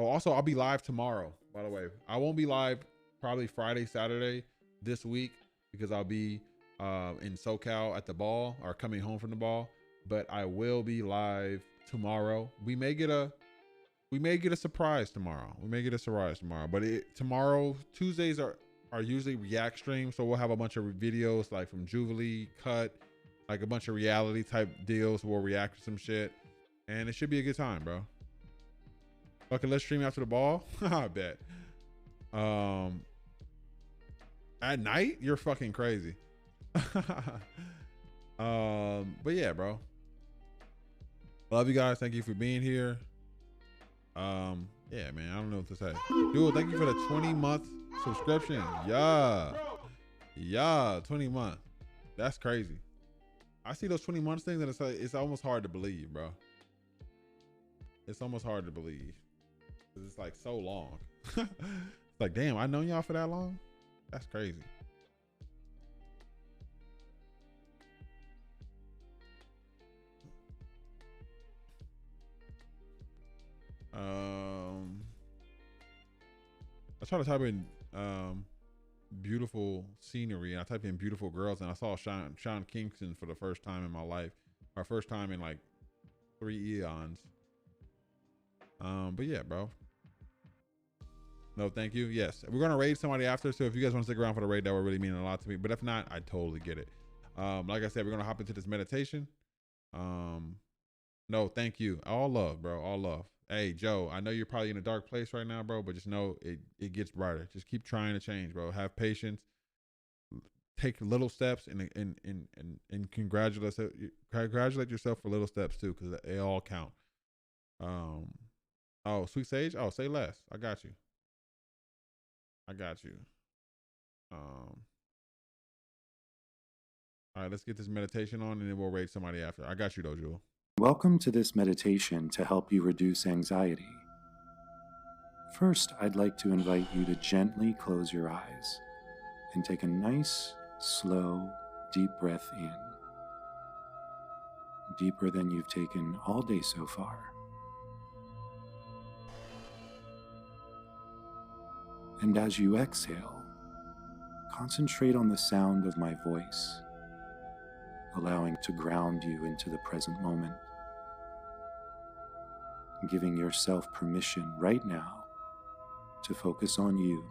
Oh, also, I'll be live tomorrow, by the way. I won't be live probably Friday, Saturday this week because I'll be in SoCal at the ball or coming home from the ball. But I will be live tomorrow. We may get a surprise tomorrow. But tomorrow, Tuesdays are usually react streams. So we'll have a bunch of videos like from Jubilee, Cut, like a bunch of reality type deals. We'll react to some shit. And it should be a good time, bro. Okay, let's stream after the ball. I bet. At night, you're fucking crazy. But yeah, bro. Love you guys. Thank you for being here. Yeah, man. I don't know what to say. Dude, thank you for the 20-month subscription. Yeah, 20 months. That's crazy. I see those 20 months things and it's almost hard to believe, bro. It's almost hard to believe. It's like so long. It's like, damn, I known y'all for that long. That's crazy. I tried to type in beautiful scenery and I typed in beautiful girls and I saw Sean Kingston for the first time in my life. Our first time in like 3 eons. But yeah, bro. No, thank you. Yes, we're gonna raid somebody after, so if you guys want to stick around for the raid, that would really mean a lot to me. But if not, I totally get it. Like I said, we're gonna hop into this meditation. No, thank you. All love, bro. All love. Hey, Joe, I know you're probably in a dark place right now, bro, but just know it gets brighter. Just keep trying to change, bro. Have patience. Take little steps and congratulate yourself for little steps too, because they all count. Oh, Sweet Sage. Oh, say less. I got you. All right, let's get this meditation on and then we'll raid somebody after. I got you though, Jewel. Welcome to this meditation to help you reduce anxiety. First, I'd like to invite you to gently close your eyes and take a nice, slow, deep breath in. Deeper than you've taken all day so far. And as you exhale, concentrate on the sound of my voice, allowing to ground you into the present moment, giving yourself permission right now to focus on you,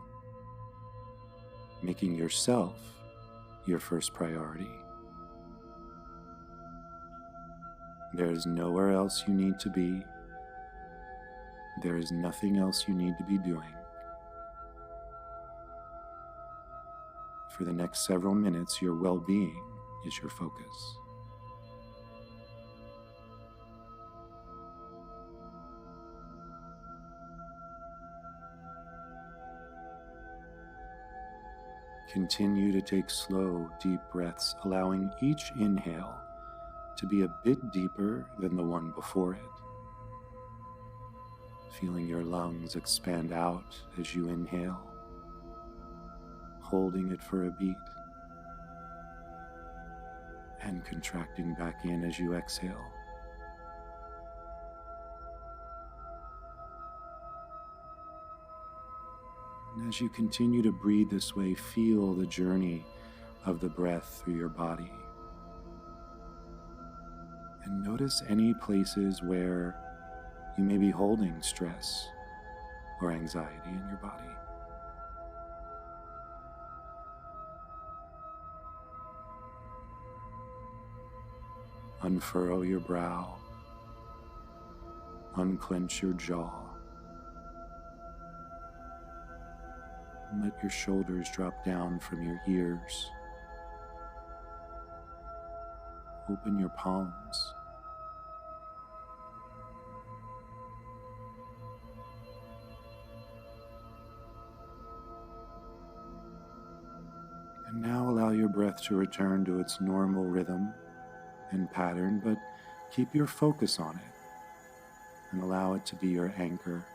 making yourself your first priority. There is nowhere else you need to be. There is nothing else you need to be doing. For the next several minutes, your well-being is your focus. Continue to take slow, deep breaths, allowing each inhale to be a bit deeper than the one before it. Feeling your lungs expand out as you inhale, holding it for a beat, and contracting back in as you exhale. And as you continue to breathe this way, feel the journey of the breath through your body. And notice any places where you may be holding stress or anxiety in your body. Unfurrow your brow, unclench your jaw. Let your shoulders drop down from your ears. Open your palms. And now allow your breath to return to its normal rhythm and pattern, but keep your focus on it and allow it to be your anchor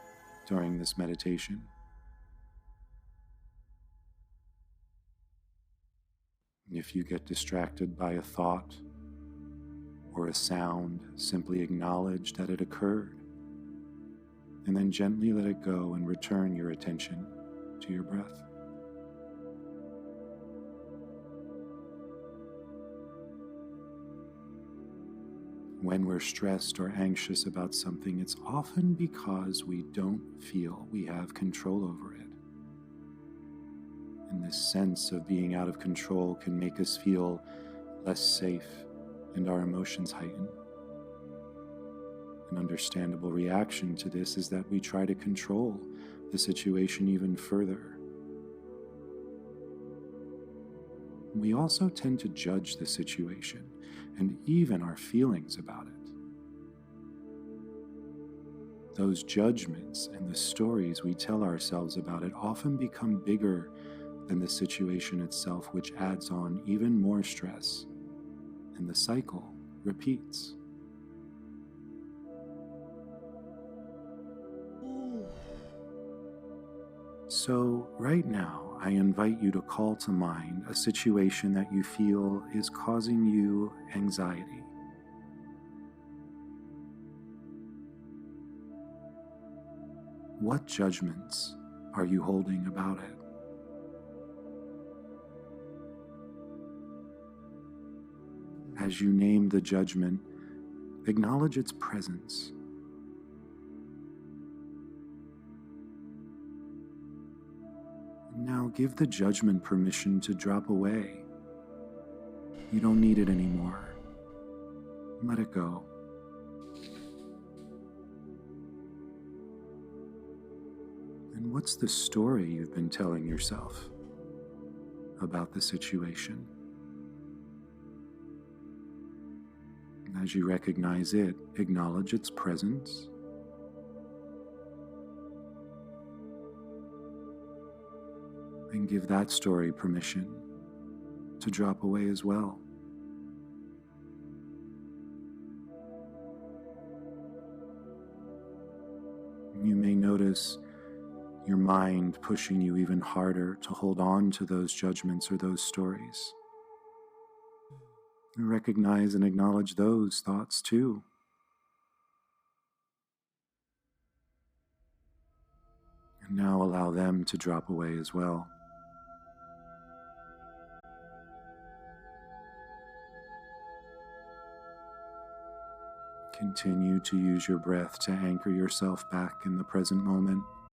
during this meditation. If you get distracted by a thought or a sound, simply acknowledge that it occurred, and then gently let it go and return your attention to your breath. When we're stressed or anxious about something, it's often because we don't feel we have control over it. And this sense of being out of control can make us feel less safe and our emotions heighten. An understandable reaction to this is that we try to control the situation even further. We also tend to judge the situation and even our feelings about it. Those judgments and the stories we tell ourselves about it often become bigger than the situation itself, which adds on even more stress, and the cycle repeats. So, right now, I invite you to call to mind a situation that you feel is causing you anxiety. What judgments are you holding about it? As you name the judgment, acknowledge its presence. Now give the judgment permission to drop away. You don't need it anymore. Let it go. And what's the story you've been telling yourself about the situation? As you recognize it, acknowledge its presence. And give that story permission to drop away as well. You may notice your mind pushing you even harder to hold on to those judgments or those stories. Recognize and acknowledge those thoughts too. And now allow them to drop away as well. Continue to use your breath to anchor yourself back in the present moment.